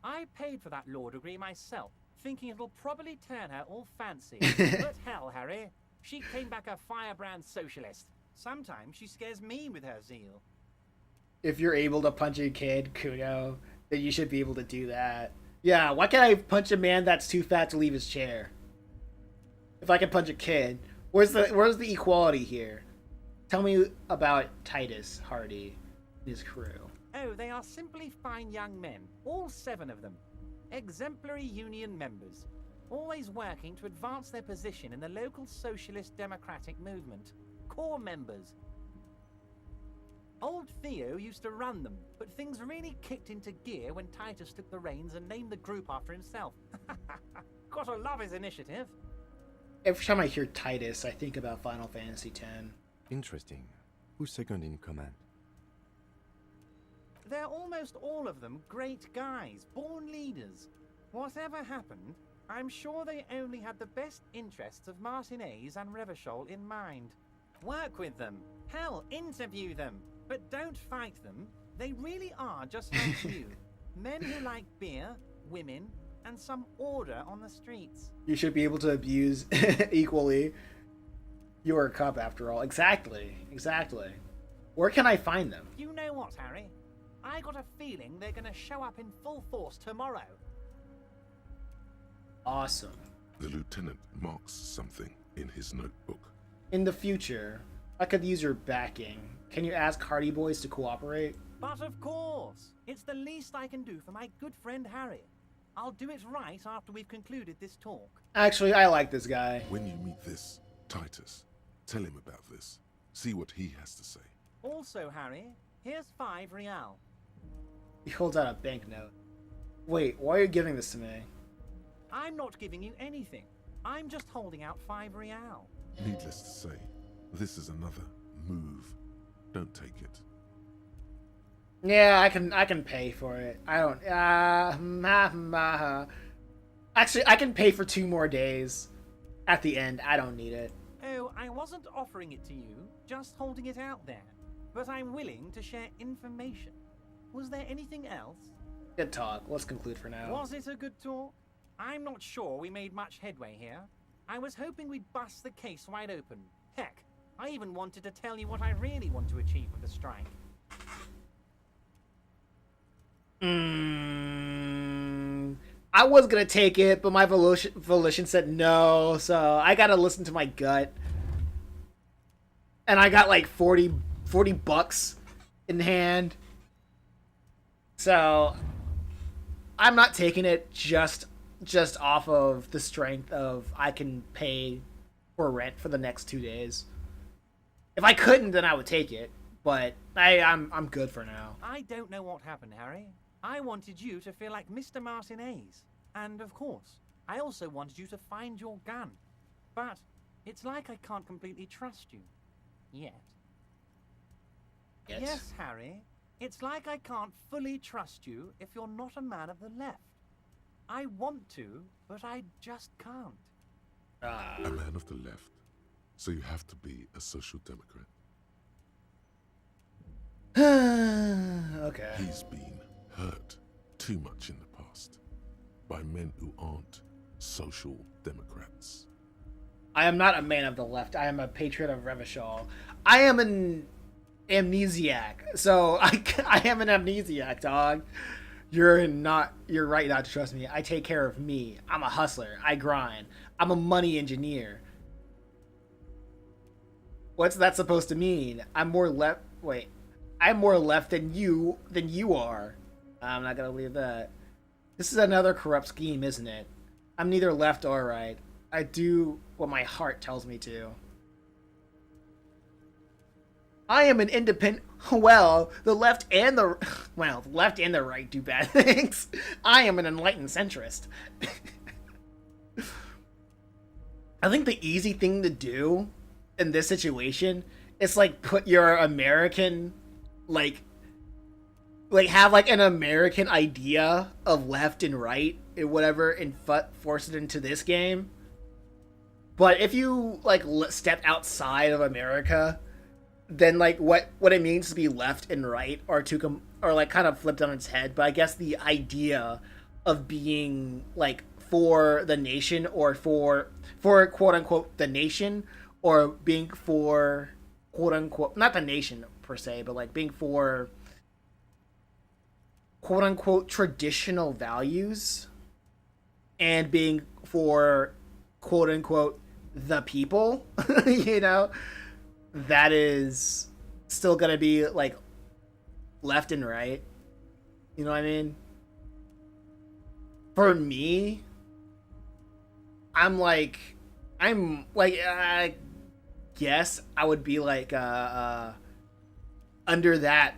I paid for that law degree myself, thinking it'll probably turn her all fancy. But hell, Harry, she came back a firebrand socialist. Sometimes she scares me with her zeal.
If you're able to punch a kid, Kuno, then you should be able to do that. Yeah, why can't I punch a man that's too fat to leave his chair? If I can punch a kid, where's the equality here? Tell me about Titus Hardy and his crew.
Oh, they are simply fine young men, all 7 of them. Exemplary union members, always working to advance their position in the local socialist democratic movement. Core members. Old Theo used to run them, but things really kicked into gear when Titus took the reins and named the group after himself. Gotta love his initiative.
Every time I hear Titus, I think about Final Fantasy X.
Interesting. Who's second in command?
They're almost all of them great guys, born leaders. Whatever happened, I'm sure they only had the best interests of Martinez and Revachol in mind. Work with them. Hell, interview them. But don't fight them. They really are just like you. Men who like beer, women, and some order on the streets.
You should be able to abuse equally. You are a cop after all. Exactly. Exactly. Where can I find them?
You know what, Harry? I got a feeling they're gonna show up in full force tomorrow.
Awesome.
The lieutenant marks something in his notebook.
In the future, I could use your backing. Can you ask Hardy Boys to cooperate?
But of course, it's the least I can do for my good friend Harry. I'll do it right after we've concluded this talk.
Actually, I like this guy.
When you meet this Titus, tell him about this. See what he has to say.
Also, Harry, here's 5 real.
He holds out a banknote. Wait, why are you giving this to me?
I'm not giving you anything. I'm just holding out 5 real.
Needless to say, this is another move. Don't take it.
Yeah, I can pay for it. I don't. Actually, I can pay for 2 more days. At the end, I don't need it.
Oh, I wasn't offering it to you, just holding it out there. But I'm willing to share information. Was there anything else?
Good talk. Let's conclude for now.
Was it a good talk? I'm not sure we made much headway here. I was hoping we'd bust the case wide open. Heck, I even wanted to tell you what I really want to achieve with the strike.
I was gonna take it, but my volition said no, so I gotta listen to my gut. And I got like 40 bucks in hand. So I'm not taking it just off of the strength of I can pay for rent for the next 2 days. If I couldn't, then I would take it. But I'm good for now.
I don't know what happened, Harry. I wanted you to feel like Mr. Martinez. And of course, I also wanted you to find your gun. But it's like I can't completely trust you. Yet. Yes, Harry. It's like I can't fully trust you if you're not a man of the left. I want to, but I just can't.
A man of the left. So you have to be a social democrat.
Okay.
He's been hurt too much in the past. by men who aren't social democrats.
I am not a man of the left. I am a patriot of Revachol. I am an amnesiac. So I am an amnesiac, dog. You're right not to trust me. I take care of me. I'm a hustler. I grind. I'm a money engineer. What's that supposed to mean? I'm more left than you are. I'm not gonna believe that. This is another corrupt scheme, isn't it? I'm neither left or right. I do what my heart tells me to. I am an independent. Well, the left and the right do bad things. I am an enlightened centrist. I think the easy thing to do in this situation is like put your American, like have like an American idea of left and right and whatever, and force it into this game. But if you like step outside of America, then like what it means to be left and right are like kind of flipped on its head. But I guess the idea of being like for the nation, or for quote unquote the nation, or being for quote unquote not the nation per se, but like being for quote unquote traditional values, and being for quote unquote the people, you know, that is still gonna be like left and right. You know what I mean? For me, I guess I would be like under that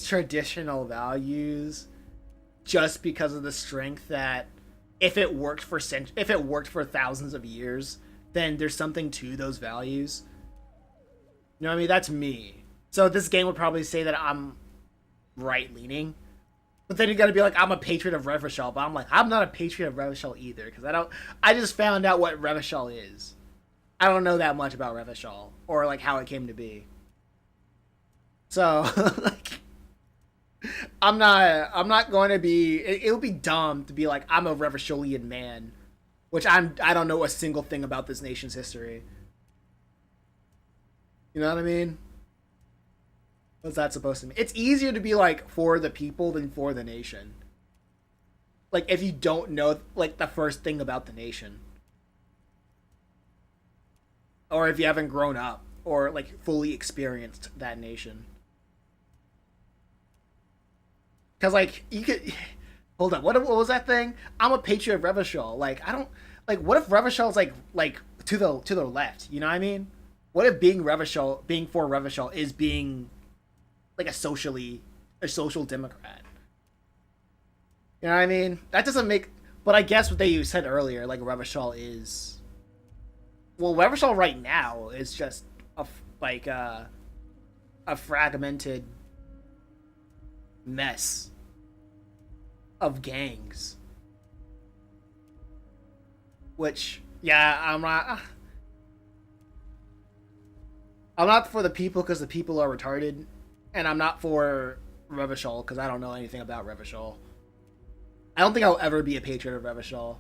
traditional values, just because of the strength that if it worked for thousands of years, then there's something to those values. You know what I mean? That's me. So this game would probably say that I'm right-leaning. But then you gotta be like, I'm a patriot of Revachol. But I'm like, I'm not a patriot of Revachol either. Because I just found out what Revachol is. I don't know that much about Revachol. Or like how it came to be. So, like, I'm not going to be, it would be dumb to be like, I'm a Revacholian man. Which I don't know a single thing about this nation's history. You know what I mean? What's that supposed to mean? It's easier to be like for the people than for the nation. Like if you don't know like the first thing about the nation. Or if you haven't grown up or like fully experienced that nation. Cause like you could hold up, what was that thing? I'm a patriot of Revachol. Like I don't like what if Revachol's like to the left, you know what I mean? What if being for Revachol is being like a social democrat? You know what I mean? That doesn't make. But I guess what you said earlier, like Revachol is. Well, Revachol right now is just a fragmented mess of gangs. Which, yeah, I'm not for the people because the people are retarded, and I'm not for Revachol because I don't know anything about Revachol. I don't think I'll ever be a patriot of Revachol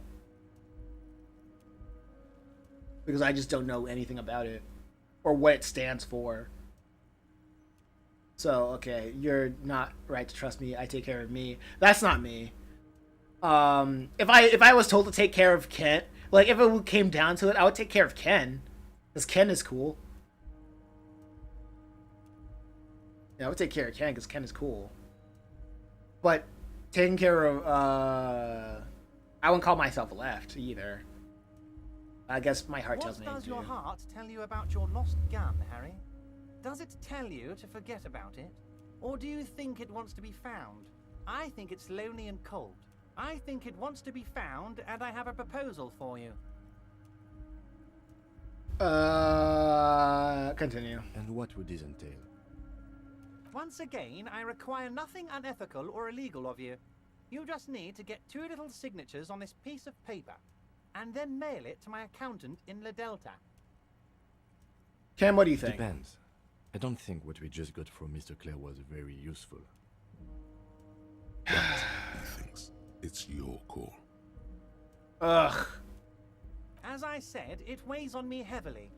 because I just don't know anything about it or what it stands for. So, okay, you're not right to trust me. I take care of me. That's not me. If I was told to take care of Kent, like if it came down to it, I would take care of Ken because Ken is cool. Yeah, I would take care of Ken because Ken is cool. But taking care of, I wouldn't call myself left either. I guess my heart tells me.
What does your heart tell you about your lost gun, Harry? Does it tell you to forget about it? Or do you think it wants to be found? I think it's lonely and cold. I think it wants to be found, and I have a proposal for you.
Continue.
And what would this entail?
Once again, I require nothing unethical or illegal of you. You just need to get 2 little signatures on this piece of paper, and then mail it to my accountant in La Delta.
Cam, what do you think?
Depends. I don't think what we just got from Mr. Clare was very useful.
He thinks it's your call.
Ugh.
As I said, it weighs on me heavily.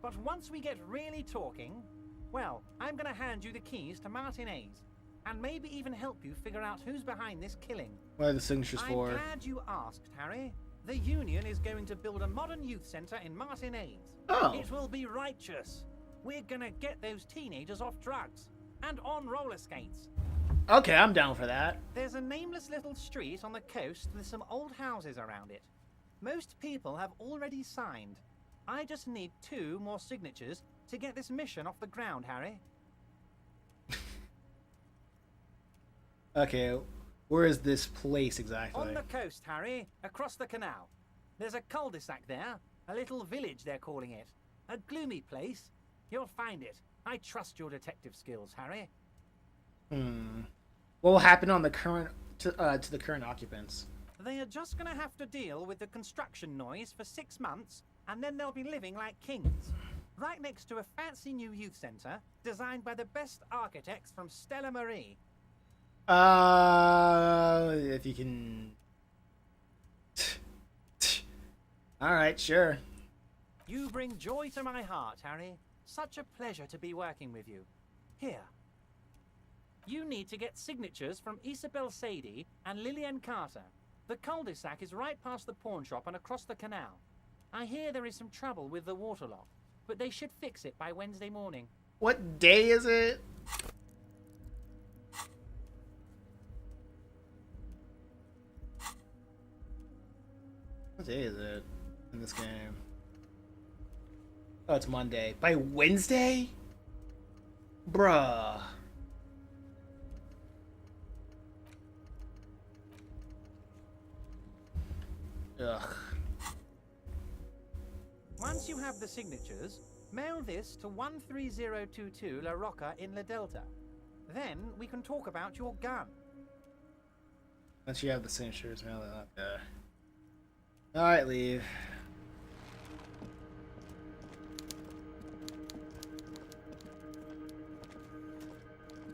But once we get really talking, well, I'm gonna hand you the keys to Martinez, and maybe even help you figure out who's behind this killing.
What are the signatures
I'm
for?
glad you asked, Harry. The Union is going to build a modern youth centre in Martinez.
Oh.
It will be righteous. We're gonna get those teenagers off drugs and on roller skates.
Okay, I'm down for that.
There's a nameless little street on the coast with some old houses around it. Most people have already signed. I just need 2 more signatures to get this mission off the ground, Harry.
Okay, where is this place exactly?
On the coast, Harry, across the canal. There's a cul-de-sac there, a little village they're calling it. A gloomy place. You'll find it. I trust your detective skills, Harry.
What will happen on the current to the current occupants?
They are just gonna have to deal with the construction noise for 6 months, and then they'll be living like kings. Right next to a fancy new youth centre, designed by the best architects from Stella Marie.
If you can... Alright, sure.
You bring joy to my heart, Harry. Such a pleasure to be working with you. Here. You need to get signatures from Isabel Sadie and Lillian Carter. The cul-de-sac is right past the pawn shop and across the canal. I hear there is some trouble with the waterlock, but they should fix it by Wednesday morning.
What day is it? What day is it in this game? Oh, it's Monday. By Wednesday? Bruh. Ugh.
Once you have the signatures, mail this to 13022 La Rocca in La Delta. Then we can talk about your gun.
Once you have the signatures, mail it up there. Alright, leave.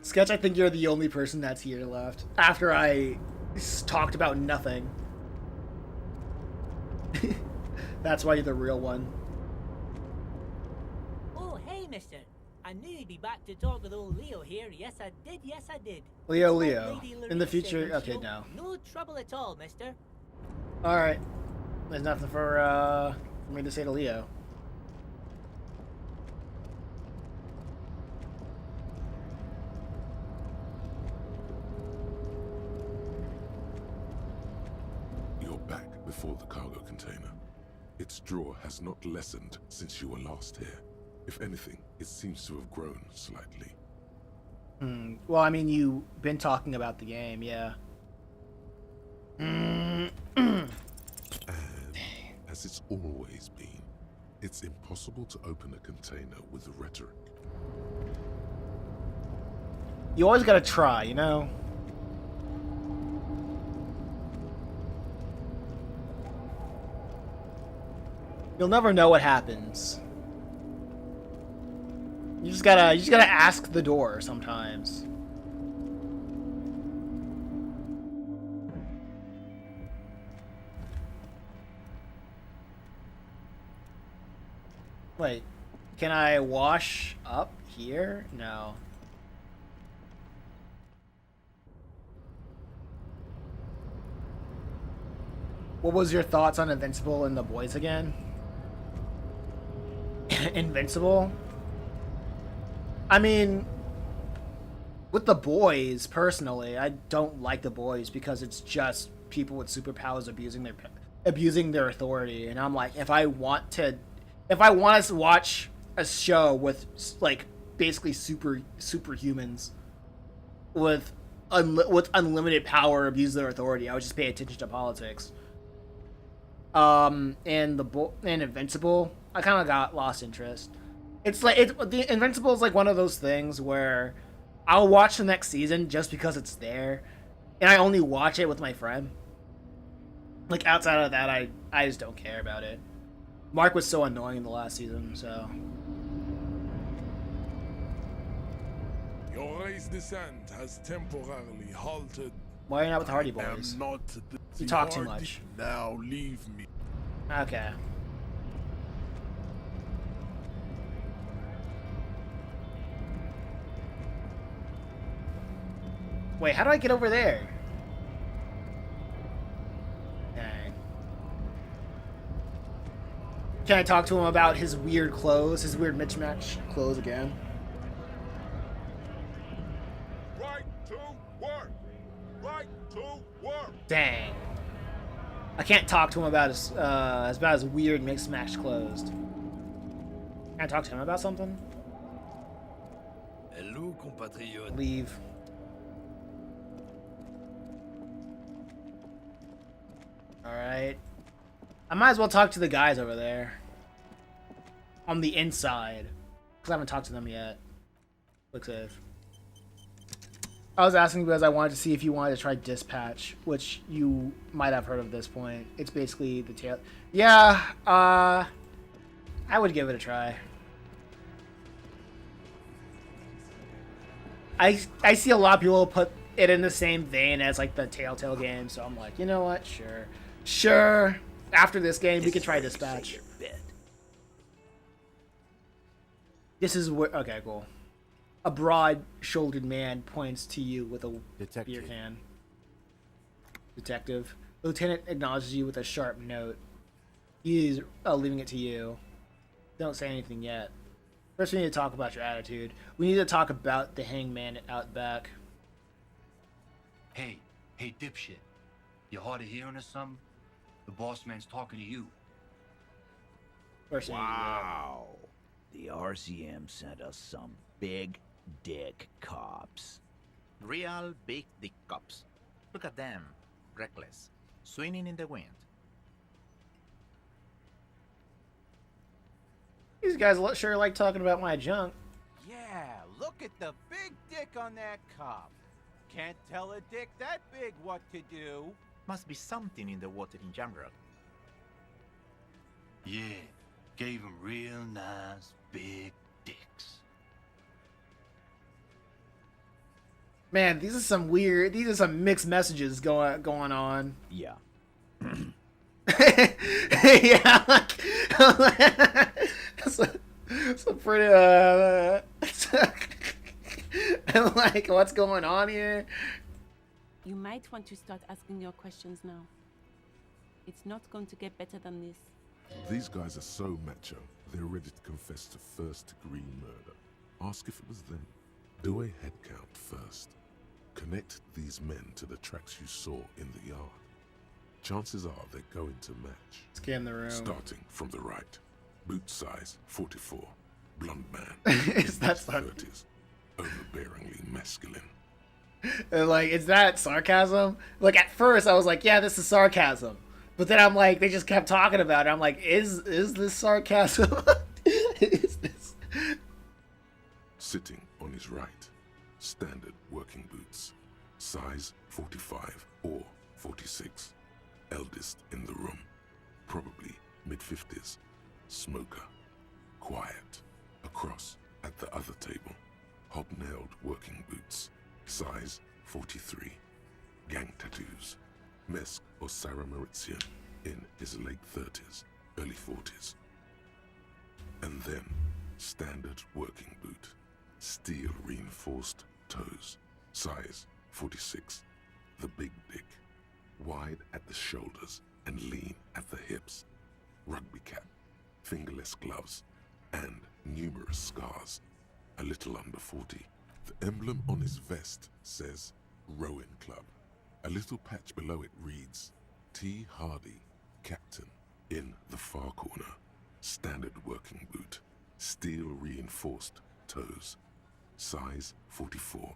Sketch, I think you're the only person that's here left. After I talked about nothing. That's why you're the real one.
Oh, hey, mister. I knew you'd be back to talk with old Leo here. Yes, I did. Yes, I did.
Leo.
Lady
In the
Lorena
future...
said
Okay,
she'll-
no.
No trouble at all, mister.
Alright. There's nothing for me to say to Leo.
You're back before the cargo container. Its draw has not lessened since you were last here. If anything, it seems to have grown slightly.
Well, I mean, you've been talking about the game, yeah.
And as it's always been, it's impossible to open a container with rhetoric.
You always gotta try, you know? You'll never know what happens. You just gotta ask the door sometimes. Wait, can I wash up here? No. What was your thoughts on Invincible and the boys again? Invincible? I mean, with the boys, personally, I don't like the boys because it's just people with superpowers abusing their authority, and I'm like, if I want to watch a show with like basically superhumans with unlimited power abuse their authority, I would just pay attention to politics. And Invincible, I kind of got lost interest. It's like the Invincible is like one of those things where I'll watch the next season just because it's there, and I only watch it with my friend. Like outside of that, I just don't care about it. Mark was so annoying in the last season, so.
Your race descent has temporarily halted
Why are you not with the Hardy
I am
Boys?
not the
You talk too
Hardy.
much.
Now leave me.
Okay. Wait, how do I get over there? Dang. Can I talk to him about his weird clothes, his weird mismatch clothes again?
Right to work. Right to work.
Dang. I can't talk to him about his weird mixed match clothes. Can I talk to him about something?
Hello, compatriote.
Leave. Alright. I might as well talk to the guys over there. On the inside. Because I haven't talked to them yet. Looks safe. I was asking because I wanted to see if you wanted to try Dispatch, which you might have heard of at this point. It's basically the tail. Yeah, I would give it a try. I see a lot of people put it in the same vein as like the Telltale game, so I'm like, you know what? Sure. After this game, we can try Dispatch. This is where. Okay, cool. A broad-shouldered man points to you with a beer can. Detective. Lieutenant acknowledges you with a sharp note. He is leaving it to you. Don't say anything yet. First, we need to talk about your attitude. We need to talk about the hangman out back.
Hey, dipshit. You hard of hearing or something? The boss man's talking to you.
First, we need to do that.
Wow. The RCM sent us some big dick cops.
Real big dick cops. Look at them. Reckless. Swinging in the wind.
These guys sure like talking about my junk.
Yeah, look at the big dick on that cop. Can't tell a dick that big what to do.
Must be something in the water in general.
Yeah, gave him real nice big dicks.
Man, these are some mixed messages going on.
Yeah.
Yeah, some pretty like what's going on here?
You might want to start asking your questions now. It's not going to get better than this.
These guys are so macho, they're ready to confess to first-degree murder. Ask if it was them. Do a head count first. Connect these men to the tracks you saw in the yard. Chances are they're going to match.
Scan the room.
Starting from the right. Boot size 44. Blonde man.
Is that
30s. Overbearingly masculine.
Like, is that sarcasm? Like, at first I was like, yeah, this is sarcasm. But then I'm like, they just kept talking about it. I'm like, is this sarcasm? Is this?
Sitting on his right. Standard working boots. Size 45 or 46. Eldest in the room. Probably mid-50s. Smoker. Quiet. Across at the other table. Hobnailed working boots. Size 43. Gang tattoos. Mesk or Sarah Mauritian in his late 30s, early 40s. And then, standard working boot. Steel reinforced toes. Size 46. The big dick. Wide at the shoulders and lean at the hips. Rugby cap. Fingerless gloves. And numerous scars. A little under 40. The emblem on his vest says Rowing Club. A little patch below it reads T. Hardy, Captain, in the far corner. Standard working boot. Steel reinforced toes. Size 44.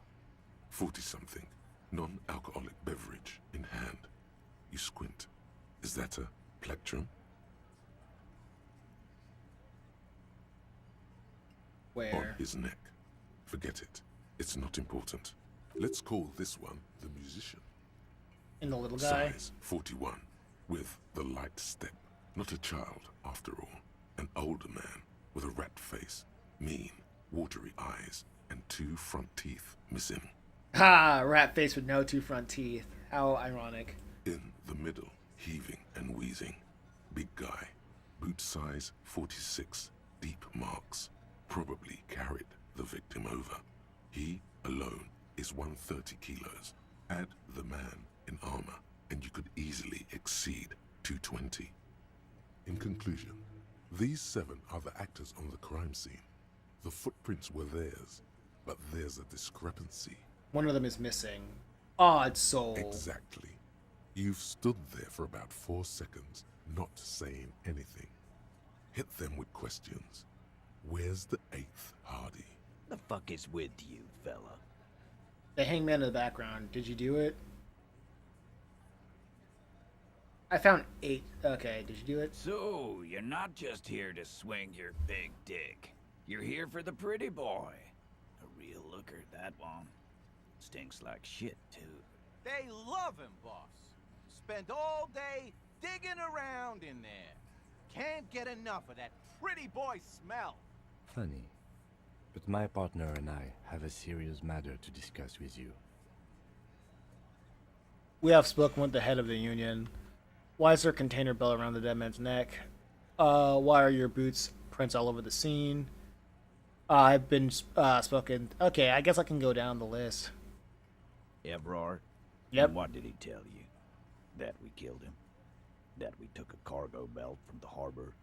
40-something. Non-alcoholic beverage in hand. You squint. Is that a plectrum?
Where?
On his neck. Forget it. It's not important. Let's call this one the musician.
And the little guy?
Size 41, with the light step. Not a child, after all. An older man with a rat face, mean, watery eyes, and 2 front teeth missing.
Ha! Rat face with no 2 front teeth. How ironic.
In the middle, heaving and wheezing. Big guy. Boot size 46. Deep marks. Probably carried the victim over. He alone is 130 kilos. Add the man in armor, and you could easily exceed 220. In conclusion, these 7 are the actors on the crime scene. The footprints were theirs, but there's a discrepancy.
One of them is missing. Odd soul.
Exactly. You've stood there for about 4 seconds, not saying anything. Hit them with questions. Where's the 8th Hardy?
The fuck is with you, fella?
The hangman in the background. Did you do it? I found 8. Okay, did you do it?
So, you're not just here to swing your big dick. You're here for the pretty boy. A real looker, that one. Stinks like shit, too.
They love him, boss. Spend all day digging around in there. Can't get enough of that pretty boy smell.
Funny. But my partner and I have a serious matter to discuss with you.
We have spoken with the head of the union. Why is there a container belt around the dead man's neck? Why are your boots prints all over the scene? I've been spoken. Okay, I guess I can go down the list.
Evrard?
Yep.
And what did he tell you? That we killed him? That we took a cargo belt from the harbor,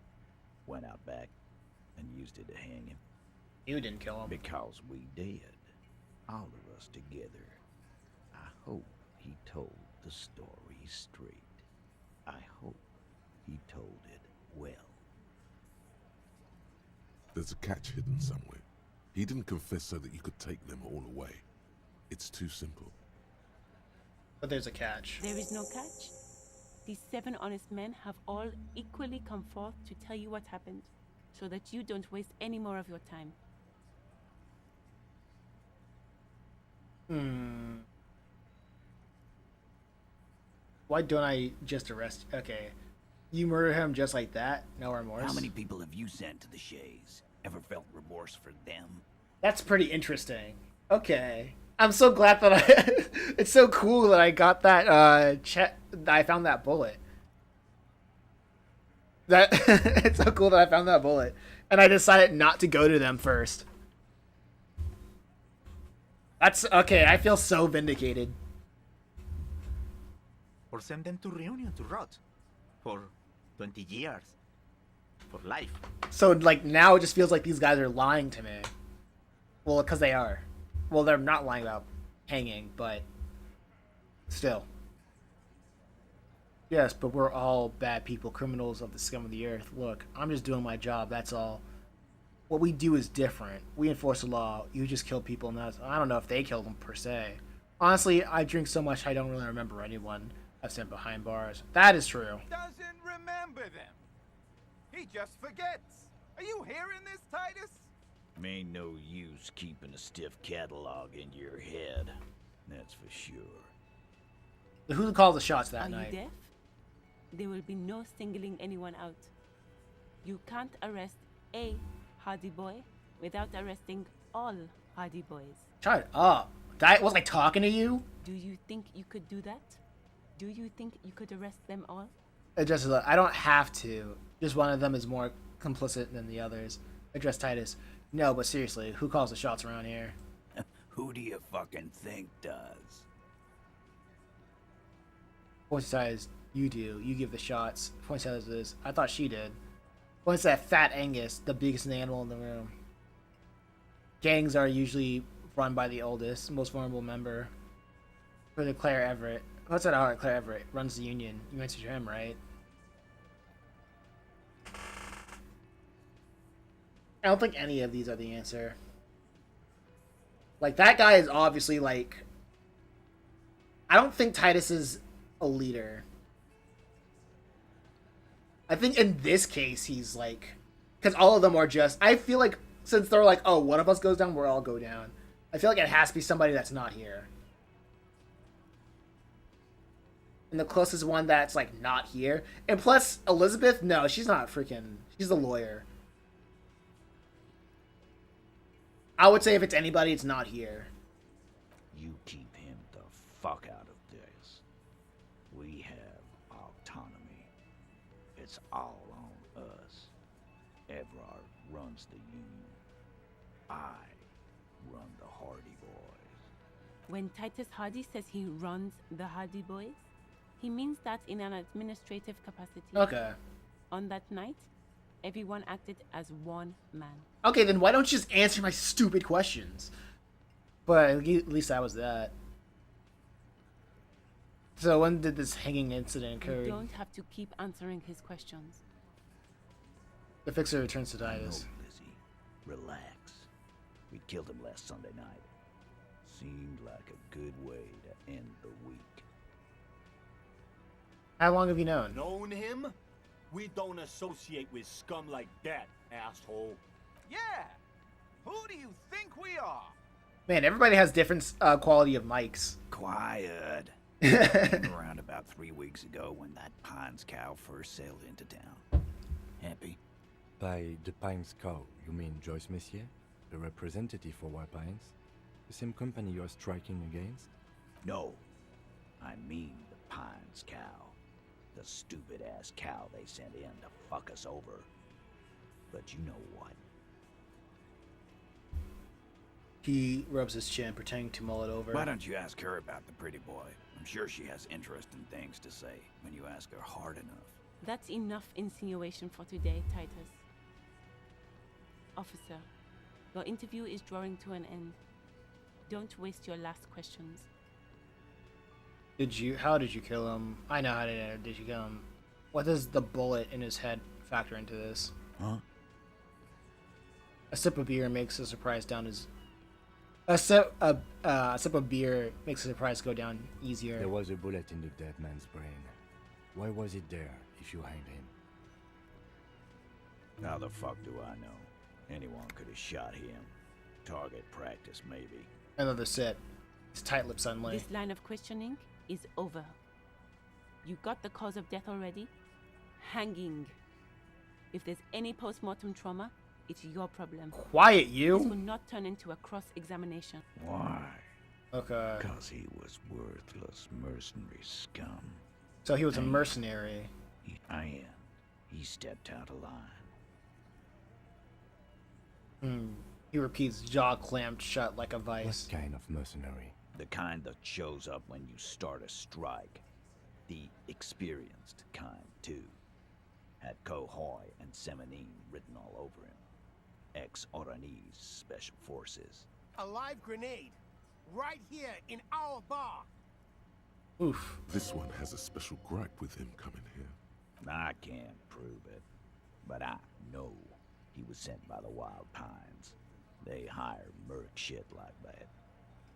went out back, and used it to hang him?
You didn't kill him.
Because we did. All of us together. I hope he told the story straight. I hope he told it well.
There's a catch hidden somewhere. He didn't confess so that you could take them all away. It's too simple.
But there's a catch.
There is no catch. These 7 honest men have all equally come forth to tell you what happened, so that you don't waste any more of your time.
Why don't I just arrest? Okay. You murder him just like that? No remorse?
How many people have you sent to the Shays? Ever felt remorse for them?
That's pretty interesting. Okay. I'm so glad that I... It's so cool that I got that, I found that bullet. It's so cool that I found that bullet. And I decided not to go to them first. That's... Okay, I feel so vindicated.
Or send them to Reunion to rot. For 20 years. For life.
So, like, now it just feels like these guys are lying to me. Well, because they are. Well, they're not lying about hanging, but still. Yes, but we're all bad people, criminals of the scum of the earth. Look, I'm just doing my job, that's all. What we do is different. We enforce the law. You just kill people, and that's... I don't know if they killed them, per se. Honestly, I drink so much I don't really remember anyone I've sent behind bars. That is true.
Doesn't remember them. He just forgets. Are you hearing this, Titus?
Ain't no use keeping a stiff catalog in your head. That's for sure.
Who called the shots that
Are
night?
you deaf? There will be no singling anyone out. You can't arrest a Hardy boy without arresting all Hardy boys.
Shut up. Was I talking to you?
Do you think you could do that? Do you think you could arrest them all?
Just I don't have to. Just one of them is more complicit than the others. Address Titus. No, but seriously, who calls the shots around here?
Who do you fucking think does?
Points to Titus, you do. You give the shots. Points to Titus is, I thought she did. Points to that fat Angus, the biggest animal in the room. Gangs are usually run by the oldest, most vulnerable member. For the Claire Everett. What's that? All right, Claire Everett runs the union. You answer to him, right? I don't think any of these are the answer. Like, that guy is obviously, like... I don't think Titus is a leader. I think in this case, he's, like... Because all of them are just... I feel like, since they're like, oh, one of us goes down, we'll all go down. I feel like it has to be somebody that's not here. And the closest one that's, like, not here. And plus, Elizabeth, no, she's not freaking... She's a lawyer. I would say if it's anybody, it's not here.
You keep him the fuck out of this. it's all on us. Evrard runs the Union. I run the Hardy Boys.
When Titus Hardy says he runs the Hardy Boys, he means that in an administrative capacity.
Okay.
On that night, everyone acted as one man.
Okay, then why don't you just answer my stupid questions? But at least that was that. So when did this hanging incident occur?
You don't have to keep answering his questions.
The Fixer returns to Titus.
No, Lizzie. Relax. We killed him last Sunday night. Seemed like a good way to end the week.
How long have you known?
Known him? We don't associate with scum like that, asshole.
Yeah! Who do you think we are?
Man, everybody has different quality of mics.
Quiet. Came around about 3 weeks ago when that Pines cow first sailed into town. Happy?
By the Pines cow, you mean Joyce Messier? The representative for White Pines? The same company you're striking against?
No. I mean the Pines cow. The stupid-ass cow they sent in to fuck us over. But you know what?
He rubs his chin, pretending to mull it over.
Why don't you ask her about the pretty boy? I'm sure she has interesting things to say when you ask her hard enough.
That's enough insinuation for today, Titus. Officer, your interview is drawing to an end. Don't waste your last questions.
How did you kill him? I know how did you kill him. What does the bullet in his head factor into this?
Huh?
A sip of beer makes a surprise down his... A sip of beer makes a surprise go down easier.
There was a bullet in the dead man's brain. Why was it there if you hanged him?
How the fuck do I know? Anyone could have shot him. Target practice, maybe.
Another sip. His tight lips suddenly.
This line of questioning is over. You got the cause of death already? Hanging. If there's any post-mortem trauma, it's your problem.
Quiet, you!
This will not turn into a cross-examination.
Why?
Okay.
Because he was worthless mercenary scum.
So he was a mercenary.
He stepped out of line.
He repeats, jaw clamped shut like a vice.
What kind of mercenary?
The kind that shows up when you start a strike. The experienced kind, too. Had Cohoy and Semenine written all over him. Ex-Oranese Special Forces.
A live grenade. Right here in our bar.
Oof.
This one has a special gripe with him coming here.
I can't prove it, but I know he was sent by the Wild Pines. They hire merc shit like that.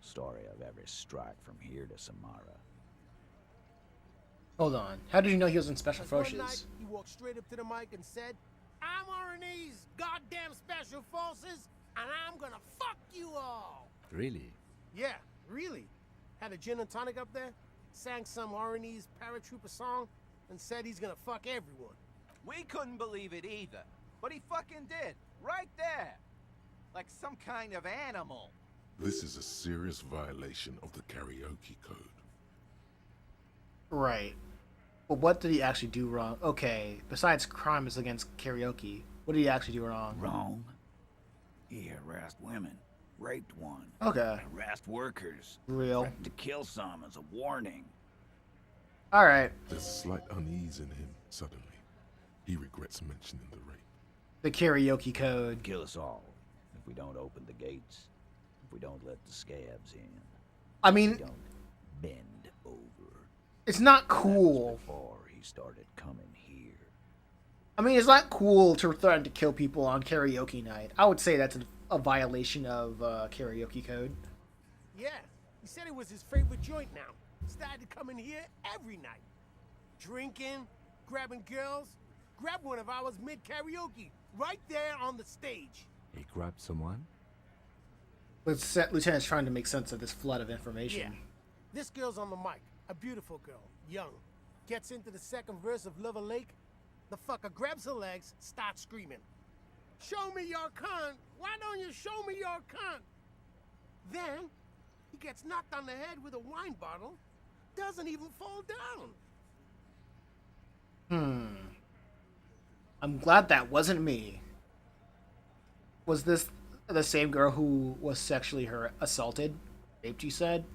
Story of every strike from here to Samara.
Hold on. How did you know he was in Special
One
Forces?
night, he walked straight up to the mic and said, "I'm RNE's goddamn Special Forces, and I'm gonna fuck you all."
Really?
Yeah, really. Had a gin and tonic up there, sang some RNE's paratrooper song, and said he's gonna fuck everyone.
We couldn't believe it either, but he fucking did, right there. Like some kind of animal.
This is a serious violation of the karaoke code.
Right. But what did he actually do wrong? Okay, besides crimes against karaoke, what did he actually do wrong?
Wrong? He harassed women, raped one.
Okay.
Harassed workers.
Real.
Threatened to kill some as a warning.
Alright.
There's slight unease in him, suddenly. He regrets mentioning the rape.
The karaoke code.
Kill us all if we don't open the gates. If we don't let the scabs in.
I mean,
if we don't bend over.
It's not cool.
Before he started coming here.
I mean, it's not cool to threaten to kill people on karaoke night. I would say that's a violation of karaoke code.
Yeah, he said it was his favorite joint now. Started coming here every night. Drinking, grabbing girls. Grabbed one of ours mid-karaoke, right there on the stage.
He grabbed someone?
Lieutenant's trying to make sense of this flood of information.
Yeah. This girl's on the mic. A beautiful girl, young. Gets into the second verse of Lover Lake. The fucker grabs her legs, starts screaming. "Show me your cunt! Why don't you show me your cunt?" Then, he gets knocked on the head with a wine bottle. Doesn't even fall down.
I'm glad that wasn't me. Was this the same girl who was sexually assaulted? Raped, you said?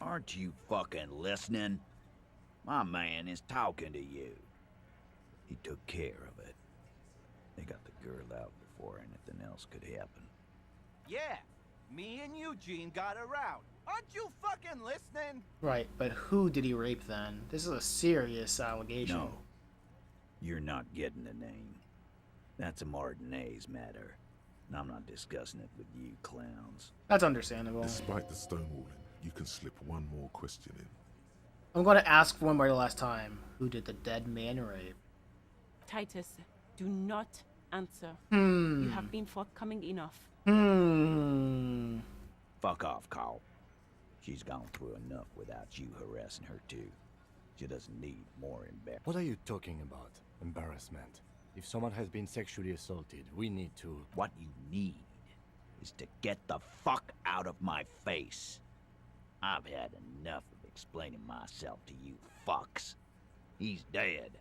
Aren't you fucking listening? My man is talking to you. He took care of it. They got the girl out before anything else could happen.
Yeah, me and Eugene got her out. Aren't you fucking listening?
Right, but who did he rape then? This is a serious allegation.
No. You're not getting the name. That's a Martinez matter. And I'm not discussing it with you clowns.
That's understandable.
Despite the stonewalling, you can slip one more question in.
I'm going to ask for one more last time. Who did the dead man rape?
Titus, do not answer.
Hmm.
You have been forthcoming enough.
Fuck off, Carl. She's gone through enough without you harassing her too. She doesn't need more embarrassment.
What are you talking about? Embarrassment. If someone has been sexually assaulted, we need to...
What you need is to get the fuck out of my face. I've had enough of explaining myself to you fucks. He's dead.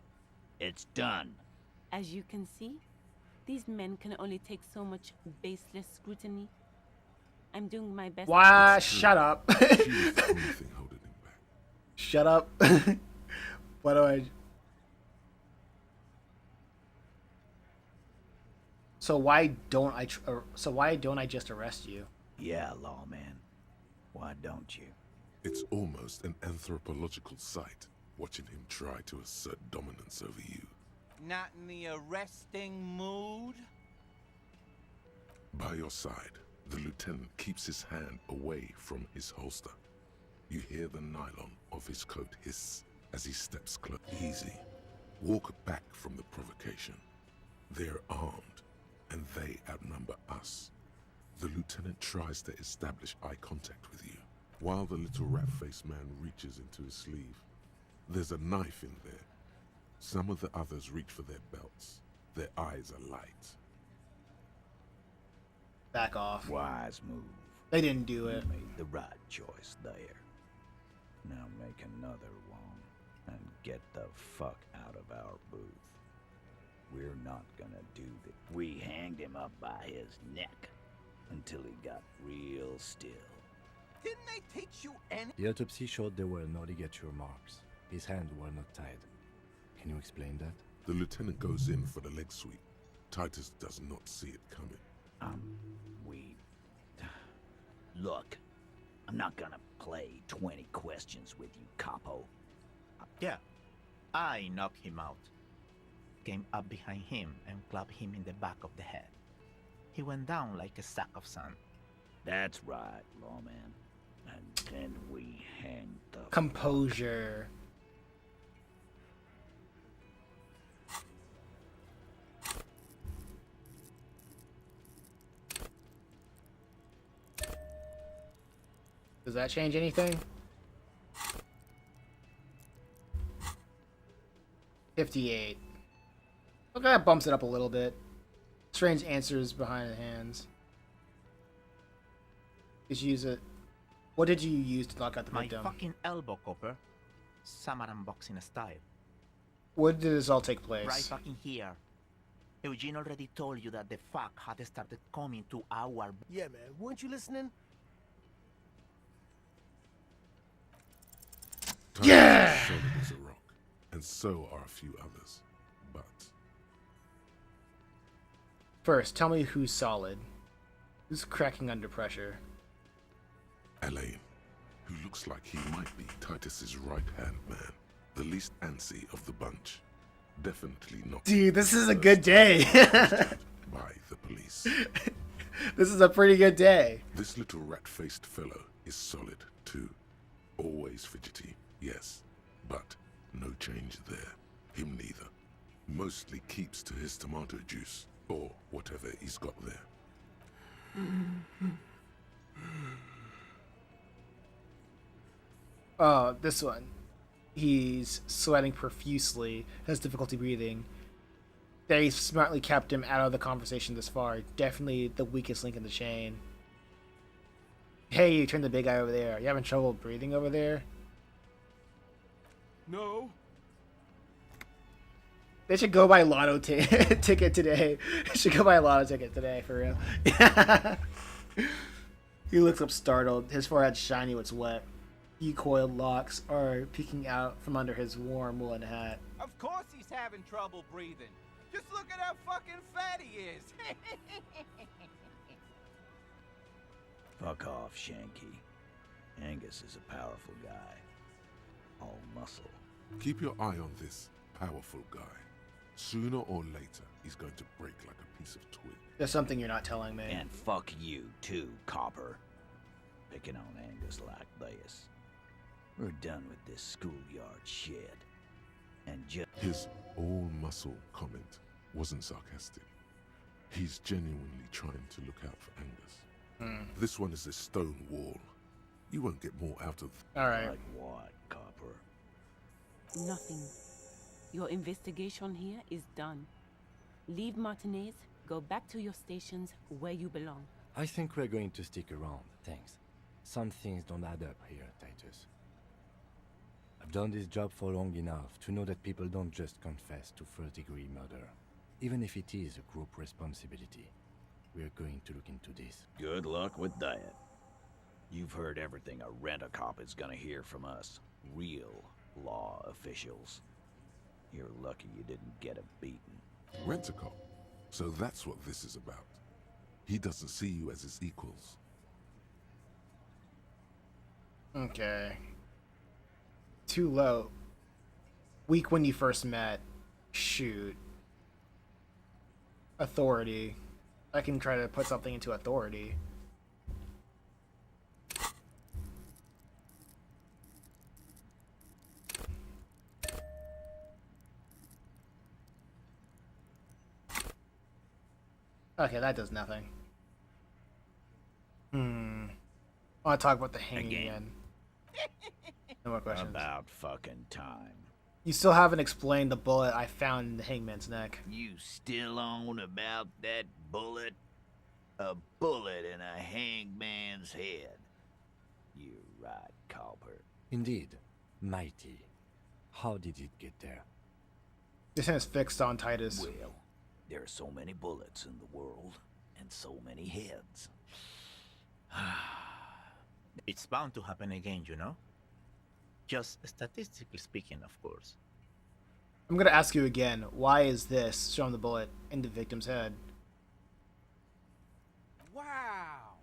It's done.
As you can see, these men can only take so much baseless scrutiny. I'm doing my best.
Why? Shut up. Shut up. What do I... So why don't I just arrest you?
Yeah, lawman. Why don't you?
It's almost an anthropological sight, watching him try to assert dominance over you.
Not in the arresting mood?
By your side, the lieutenant keeps his hand away from his holster. You hear the nylon of his coat hiss as he steps close. Easy. Walk back from the provocation. They're armed, and they outnumber us. The lieutenant tries to establish eye contact with you, while the little rat-faced man reaches into his sleeve. There's a knife in there. Some of the others reach for their belts. Their eyes are light.
Back off.
Wise move.
They didn't do it.
You made the right choice there. Now make another one and get the fuck out of our booth. We're not gonna do that. We hanged him up by his neck until he got real still.
Didn't they teach you any?
The autopsy showed there were no ligature marks. His hands were not tied. Can you explain that?
The lieutenant goes in for the leg sweep. Titus does not see it coming.
Look, I'm not gonna play 20 questions with you, capo.
Yeah, I knocked him out. Came up behind him and clubbed him in the back of the head. He went down like a sack of sand.
That's right, lawman. And then we hanged the...
Composure. Does that change anything? 58. Okay, that bumps it up a little bit. Strange answers behind the hands. Just use it. What did you use to knock out the
My
victim?
fucking elbow, Copper. Samaran boxing style.
Where did this all take place?
Right fucking here. Eugene already told you that the fuck had started coming to our...
Yeah, man. Weren't you listening?
Titus
Yeah!
is solid as a rock, and so are a few others. But
First, tell me who's solid. Who's cracking under pressure?
Alain, who looks like he might be Titus's right-hand man, the least antsy of the bunch. Definitely not.
Dude, this is a good day.
by the police.
This is a pretty good day.
This little rat-faced fellow is solid too. Always fidgety, yes, but no change there. Him neither. Mostly keeps to his tomato juice, or whatever he's got there.
This one. He's sweating profusely, has difficulty breathing. They smartly kept him out of the conversation this far. Definitely the weakest link in the chain. Hey, you turned the big guy over there. You having trouble breathing over there?
No.
They should go buy lotto ticket today. They should go buy a lotto ticket today, for real. He looks up startled. His forehead's shiny with sweat. Coiled locks are peeking out from under his warm woolen hat.
Of course he's having trouble breathing. Just look at how fucking fat he is.
Fuck off, Shanky. Angus is a powerful guy. All muscle.
Keep your eye on this powerful guy. Sooner or later, he's going to break like a piece of twig.
There's something you're not telling me.
And fuck you, too, Copper. Picking on Angus like this. We're done with this schoolyard shit. And just...
His all-muscle comment wasn't sarcastic. He's genuinely trying to look out for Angus. This one is a stone wall. You won't get more out of...
Alright.
Like what, Copper?
Nothing. Your investigation here is done. Leave Martinez, go back to your stations where you belong.
I think we're going to stick around, thanks. Some things don't add up here, Titus. I've done this job for long enough to know that people don't just confess to first-degree murder, even if it is a group responsibility. We're going to look into this.
Good luck with that. You've heard everything a rent-a-cop is gonna hear from us. Real law officials. You're lucky you didn't get a beating.
Rent-a-cop? So that's what this is about. He doesn't see you as his equals.
Okay. Too low. Weak when you first met. Shoot. Authority. I can try to put something into authority. Okay, that does nothing. I want to talk about the hanging again. No more questions.
About fucking time.
You still haven't explained the bullet I found in the hangman's neck.
You still on about that bullet? A bullet in a hangman's head. You're right, Copper.
Indeed. Mighty. How did it get there?
This thing is fixed on Titus.
Well, there are so many bullets in the world, and so many heads.
It's bound to happen again, you know? Just statistically speaking, of course.
I'm gonna ask you again, why is this showing the bullet in the victim's head?
Wow!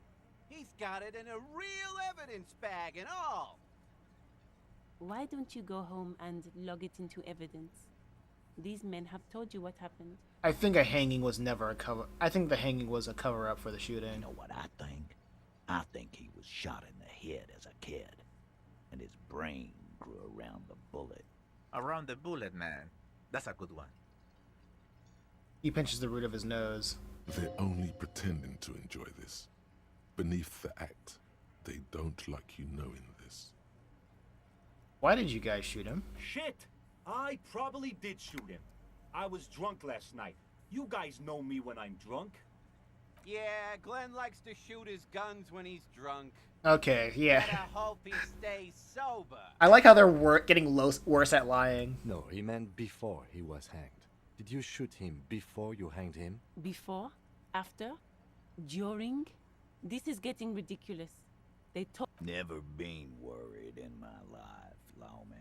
He's got it in a real evidence bag and all!
Why don't you go home and log it into evidence? These men have told you what happened.
I think a hanging was never a cover. I think the hanging was a cover-up for the shooting.
You know what I think? I think he was shot in the head as a kid, and his brain grew around the bullet.
Around the bullet, man. That's a good one.
He pinches the root of his nose.
They're only pretending to enjoy this. Beneath the act, they don't like you knowing this.
Why did you guys shoot him?
Shit! I probably did shoot him. I was drunk last night. You guys know me when I'm drunk.
Yeah, Glenn likes to shoot his guns when he's drunk.
Okay, yeah.
Better hope he stays sober.
I like how they're getting worse at lying.
No, he meant before he was hanged. Did you shoot him before you hanged him?
Before? After? During? This is getting ridiculous. They told...
Never been worried in my life, lawman.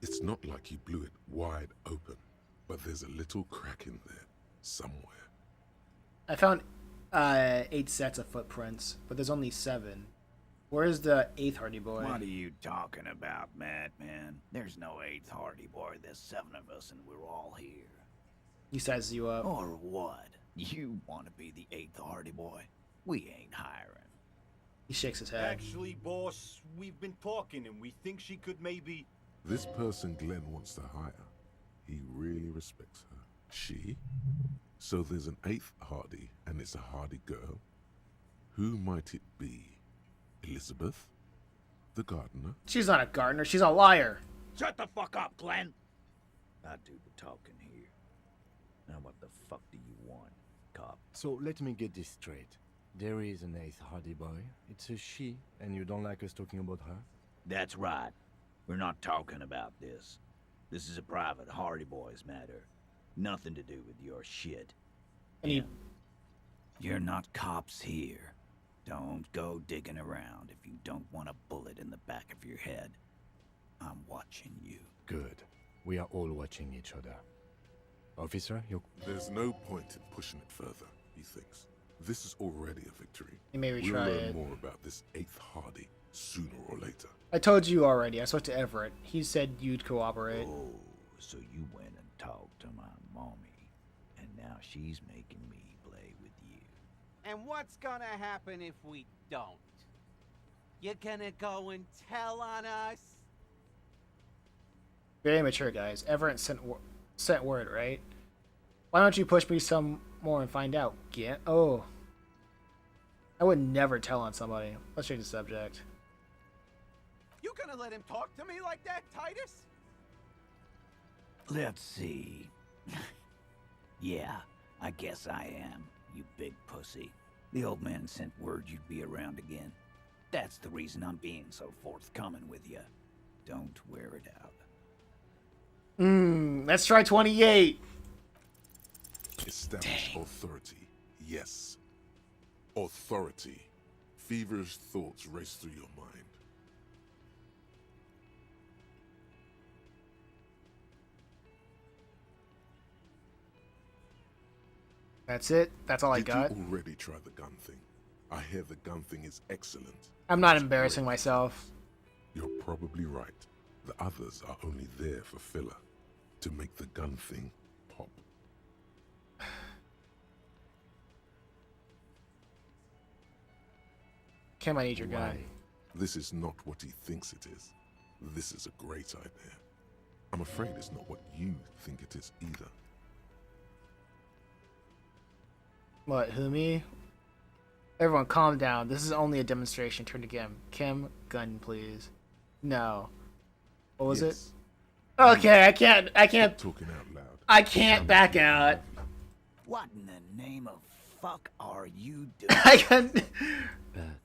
It's not like you blew it wide open, but there's a little crack in there, somewhere.
I found 8 sets of footprints, but there's only 7. Where's the 8th Hardy Boy?
What are you talking about, madman? There's no 8th Hardy Boy. There's 7 of us, and we're all here.
He sizes you up.
Or what? You want to be the 8th Hardy Boy? We ain't hiring.
He shakes his head.
Actually, boss, we've been talking, and we think she could maybe...
This person Glenn wants to hire, he really respects her. She? So there's an 8th Hardy, and it's a Hardy girl. Who might it be? Elizabeth? The gardener?
She's not a gardener, she's a liar.
Shut the fuck up, Glenn! I do the talking here. Now what the fuck do you want, cop?
So let me get this straight. There is an 8th Hardy Boy. It's a she, and you don't like us talking about her?
That's right. We're not talking about this. This is a private Hardy Boys matter. Nothing to do with your shit.
And
You're not cops here. Don't go digging around if you don't want a bullet in the back of your head. I'm watching you.
Good. We are all watching each other. Officer, you...
There's no point in pushing it further, he thinks. This is already a victory.
You may
We'll
retry
learn
it.
more about this 8th Hardy sooner or later.
I told you already. I spoke to Everett. He said you'd cooperate.
Oh, so you went and talked to my mommy, and now she's making me play with you.
And what's gonna happen if we don't? You're gonna go and tell on us?
Very mature, guys. Everett sent word, right? Why don't you push me some more and find out? Oh. I would never tell on somebody. Let's change the subject.
You gonna let him talk to me like that, Titus?
Let's see. Yeah, I guess I am, you big pussy. The old man sent word you'd be around again. That's the reason I'm being so forthcoming with you. Don't wear it out.
Let's try 28.
Establish authority. Yes. Authority. Feverish thoughts race through your mind.
That's it. That's all I got.
Did you already try the gun thing? I hear the gun thing is excellent.
I'm not embarrassing myself.
You're probably right. The others are only there for filler. To make the gun thing pop.
Kim, I need your
Why?
gun.
This is not what he thinks it is. This is a great idea. I'm afraid it's not what you think it is either.
What, who, me? Everyone, calm down. This is only a demonstration. Turn to Kim. Kim, gun, please. No. What was it? Okay, I can't.
Talking out loud.
I can't back out.
What in the name of fuck are you doing?
I can't.
Beth,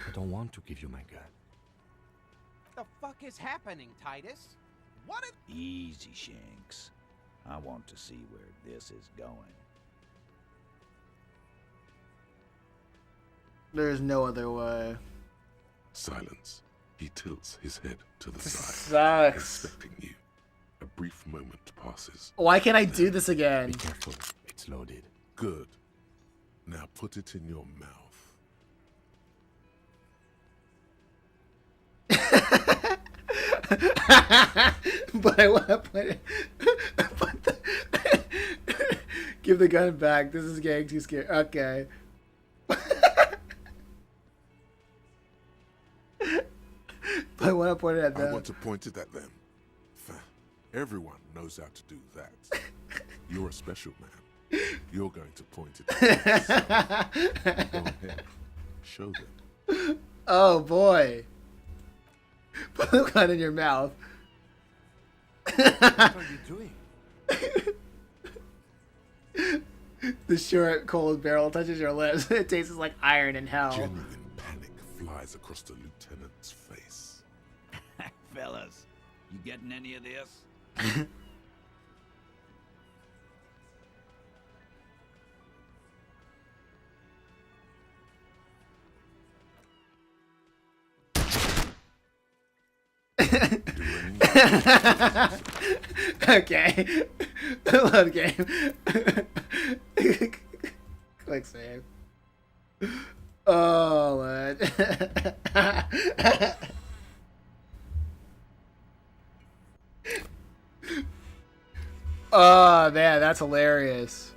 I don't want to give you my gun.
The fuck is happening, Titus? What a...
Easy, Shanks. I want to see where this is going.
There's no other way.
Silence. He tilts his head to the side,
Sucks.
expecting you. A brief moment passes.
Why can't I do this again?
Be careful. It's loaded.
Good. Now put it in your mouth.
But I want to put it. Give the gun back. This is getting too scary. Okay. But I want to point it at them.
I want to point it at them. Everyone knows how to do that. You're a special man. You're going to point it at them. Go ahead. Show them.
Oh boy. Put the gun in your mouth.
What are you doing?
The short, cold barrel touches your lips. It tastes like iron in hell.
Genuine panic flies across the lieutenant's face.
Fellas, you getting any of this?
Okay. Load game. Click save. Oh, man. Oh, man, that's hilarious.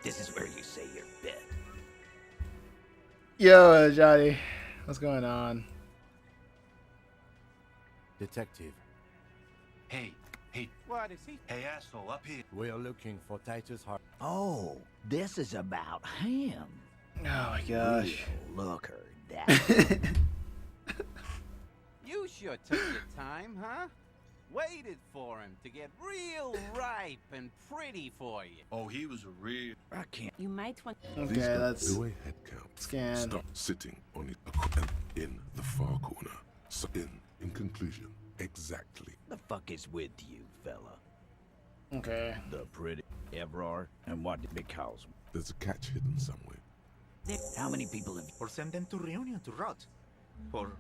This is where you say your bit.
Yo, Johnny. What's going on?
Detective,
Hey,
What is he?
hey, asshole, up here.
we are looking for Titus Hart.
Oh, this is about him.
Oh my gosh.
Real looker, that.
You sure took your time, huh? Waited for him to get real ripe and pretty for you.
Oh, he was a real...
I can't.
You might want.
Okay,
These guys
let's
do a head count.
scan.
Stop sitting on it in the far corner. So in conclusion, exactly.
The fuck is with you, fella?
Okay.
The pretty Evrard? And what because?
There's a catch hidden somewhere.
How many people have...
Or send them to Reunion to rot. For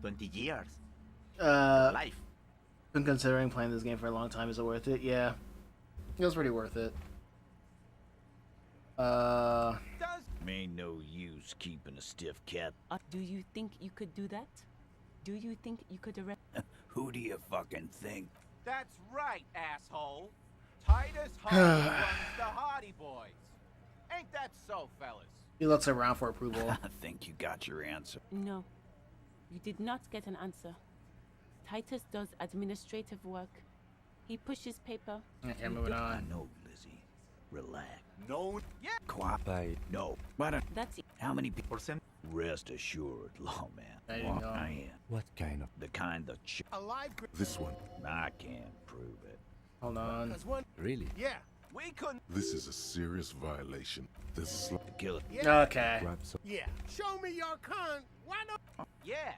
20 years.
Life. Been considering playing this game for a long time. Is it worth it? Yeah. It was pretty worth it.
Ain't no use keeping a stiff cat.
Do you think you could do that? Do you think you could arrest?
Who do you fucking think?
That's right, asshole. Titus Hardy runs the Hardy Boys. Ain't that so, fellas?
He looks around for approval.
I think you got your answer.
No. You did not get an answer. Titus does administrative work. He pushes paper.
Okay, moving on.
I know, Lizzie. Relax.
No.
Yeah.
Quiet. No. But
That's it.
how many people? Rest assured, lawman.
There you go.
I am.
What kind of...
The kind that
Alive.
This one.
I can't prove it.
Hold on.
Really?
Yeah.
We couldn't.
This is a serious violation. There's a slight...
Kill it.
Yeah.
Okay.
Grab some...
Yeah. Show me your con. Why not?
Yeah.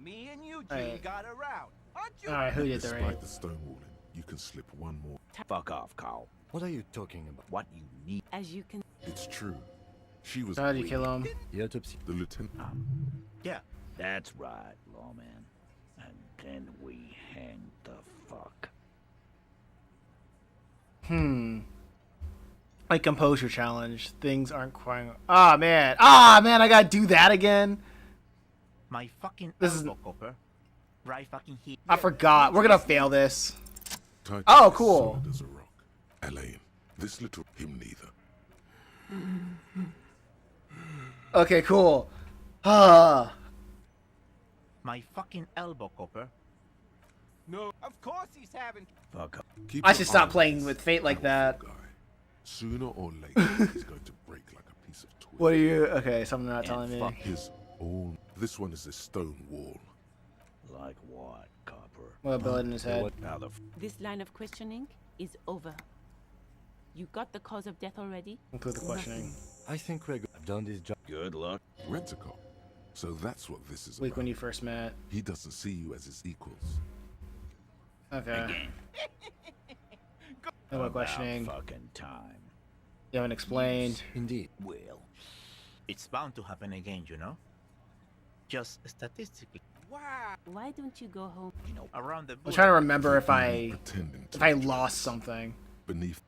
Me and Eugene
Alright.
got around. Aren't you?
Alright, who did the
Despite
raid?
the stonewalling, you can slip one more.
Fuck off, Carl.
What are you talking about?
What you need.
As you can...
It's true. She was...
How did you kill him?
The autopsy...
The lieutenant...
Yeah. That's right, lawman. And then we hang the fuck.
Like composure challenge. Things aren't quite... Ah, man. Ah, man, I gotta do that again?
My fucking
This is...
elbow, Copper. Right fucking here.
I forgot. We're gonna fail this.
Titus
Oh,
is
cool.
solid as a rock. Elaine, this little... Him neither.
Okay, cool. Ah.
My fucking elbow, Copper.
No. Of course he's having.
Fuck up.
Keep
I
your
should stop
eye
playing
on
with
this
fate like that.
guy. Sooner or later, he's going to break like a piece of twig.
What are you... Okay, something you're not telling me.
Fuck his all... This one is a stone wall.
Like what, Copper?
What a bullet in his head.
How the
This line of questioning is over. You got the cause of death already?
Include the questioning.
I think we're good. I've done this job.
Good luck.
Rent-a-cop. So that's what this is
Week
about.
when you first met.
He doesn't see you as his equals.
Okay. No more questioning.
Fucking time.
You haven't explained.
Indeed.
Well,
It's bound to happen again, you know? Just statistically.
Wow.
Why don't you go home?
You know, around the
I'm
bush.
trying to remember if
Pretending to
I
be
lost something.
beneath.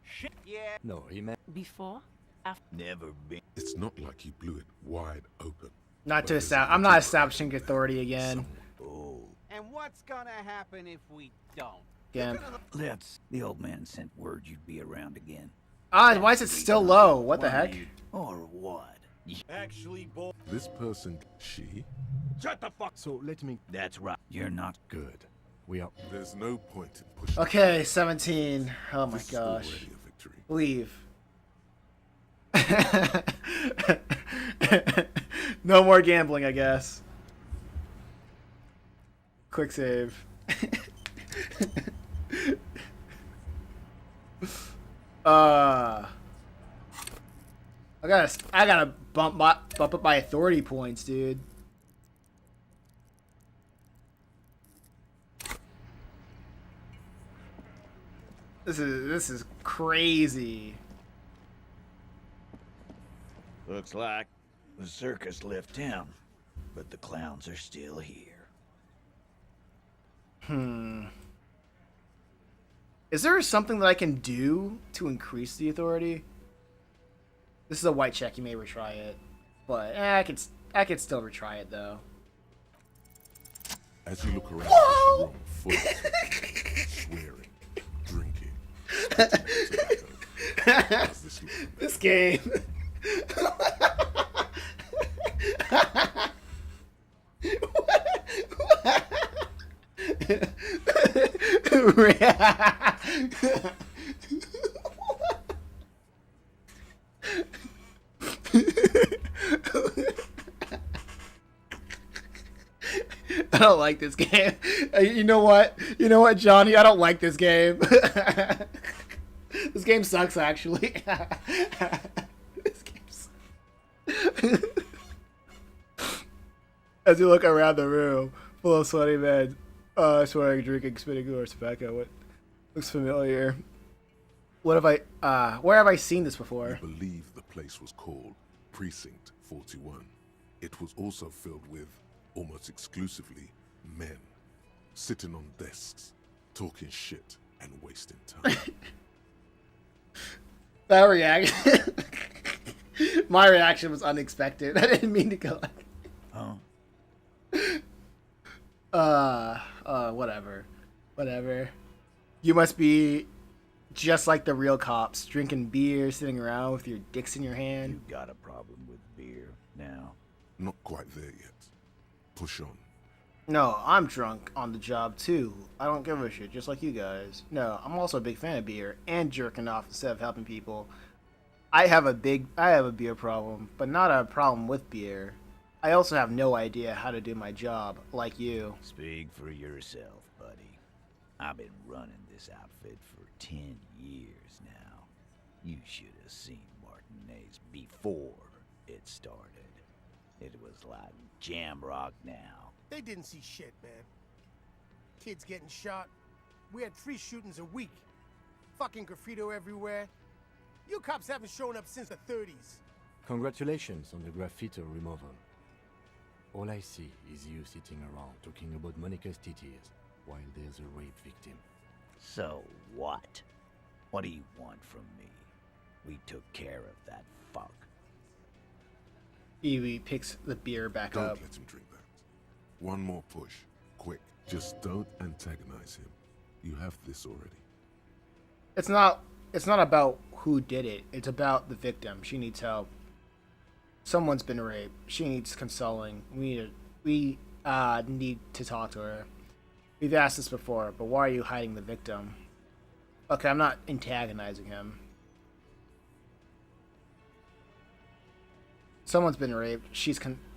Yeah.
No, he meant...
Before? After?
never been.
It's not like he blew it wide open.
Not to
But there's
establish. I'm not establishing authority again.
Oh.
And what's gonna happen if we don't?
Again.
Let's. The old man sent word you'd be around again.
Ah, why is it still low? What the heck?
Or what?
Actually, boy.
This person, she,
Shut the fuck.
So let me...
That's right. You're not
Good. We are...
there's no point in pushing.
Okay, 17. Oh my
This is
gosh.
already a victory.
Leave. No more gambling, I guess. Quick save. I gotta bump up my authority points, dude. This is crazy.
Looks like the circus left town, but the clowns are still here.
Is there something that I can do to increase the authority? This is a white check. You may retry it, but I could still retry it though.
As you look around
Whoa!
this room full of swearing, drinking, spitting out tobacco, how's this look?
This game. I don't like this game. You know what? You know what, Johnny? I don't like this game. This game sucks, actually. This game sucks. As you look around the room full of sweaty men, Swearing, drinking, spitting, or tobacco. What looks familiar? What have I? Where have I seen this before?
You believe the place was called Precinct 41. It was also filled with, almost exclusively, men. Sitting on desks, talking shit, and wasting time.
That reaction. My reaction was unexpected. I didn't mean to go like... Whatever. Whatever. You must be just like the real cops, drinking beer, sitting around with your dicks in your hand.
You got a problem with beer now?
Not quite there yet. Push on.
No, I'm drunk on the job too. I don't give a shit, just like you guys. No, I'm also a big fan of beer and jerking off instead of helping people. I have a beer problem, but not a problem with beer. I also have no idea how to do my job, like you.
Speak for yourself, buddy. I've been running this outfit for 10 years now. You should have seen Martinez before it started. It was like jam rock now.
They didn't see shit, man. Kids getting shot. We had 3 shootings a week. Fucking graffito everywhere. You cops haven't shown up since the 30s.
Congratulations on the graffiti removal. All I see is you sitting around talking about Monica's titties while there's a rape victim.
So what? What do you want from me? We took care of that fuck.
Evie picks the beer back
Don't
up.
let him drink that. One more push. Quick. Just don't antagonize him. You have this already.
It's not about who did it. It's about the victim. She needs help. Someone's been raped. She needs consoling. We need to talk to her. We've asked this before, but why are you hiding the victim? Okay, I'm not antagonizing him. Someone's been raped. She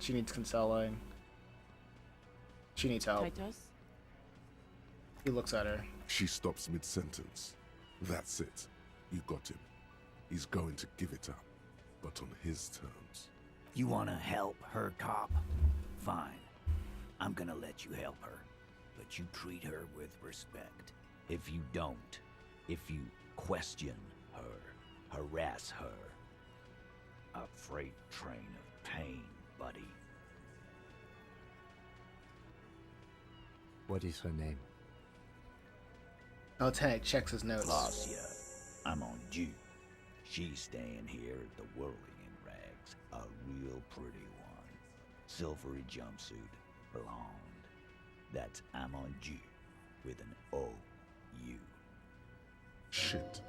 needs consoling. She needs help.
Titus?
He looks at her.
She stops mid-sentence. That's it. You got him. He's going to give it up, but on his terms.
You wanna help her, cop? Fine. I'm gonna let you help her. But you treat her with respect. If you don't, if you question her, harass her, a freight train of pain, buddy.
What is her name?
Lieutenant checks his notes.
Glacia. I'm on due. She's staying here at the Whirling in Rags. A real pretty one. Silvery jumpsuit. Blonde. That's I'm on due. With an O-U.
Shit.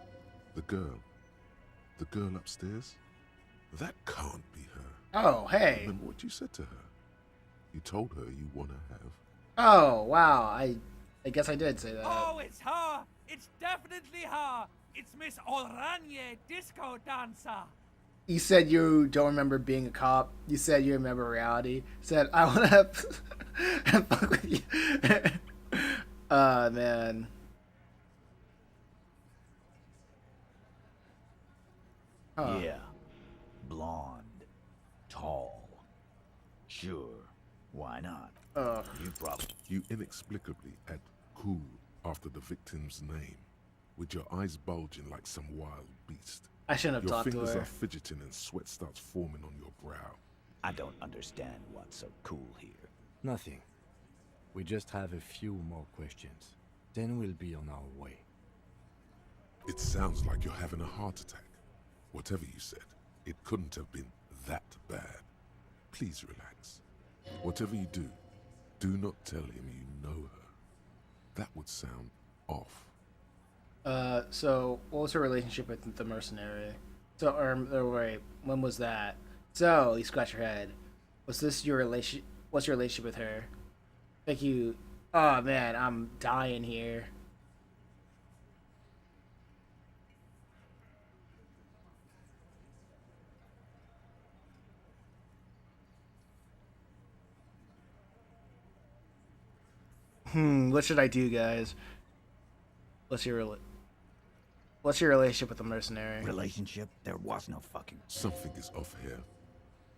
The girl. The girl upstairs? That can't be her.
Oh, hey.
Remember what you said to her? You told her you want to have.
Oh, wow. I guess I did say that.
Oh, it's her! It's definitely her! It's Miss Oranje, disco dancer!
You said you don't remember being a cop. You said you remember reality. You said, I want to have fuck with you. Man. Huh.
Yeah. Blonde. Tall. Sure. Why not? You probably...
You inexplicably add cool after the victim's name, with your eyes bulging like some wild beast.
I shouldn't have talked to
Your fingers
her.
are fidgeting and sweat starts forming on your brow.
I don't understand what's so cool here.
Nothing. We just have a few more questions. Then we'll be on our way.
It sounds like you're having a heart attack. Whatever you said, it couldn't have been that bad. Please relax. Whatever you do, do not tell him you know her. That would sound off.
So what was her relationship with the mercenary? So, or wait, when was that? So, you scratch your head. Was this your relation? What's your relationship with her? Thank you. Oh man, I'm dying here. What should I do, guys? What's your relationship with the mercenary?
Relationship? There was no fucking...
Something is off here.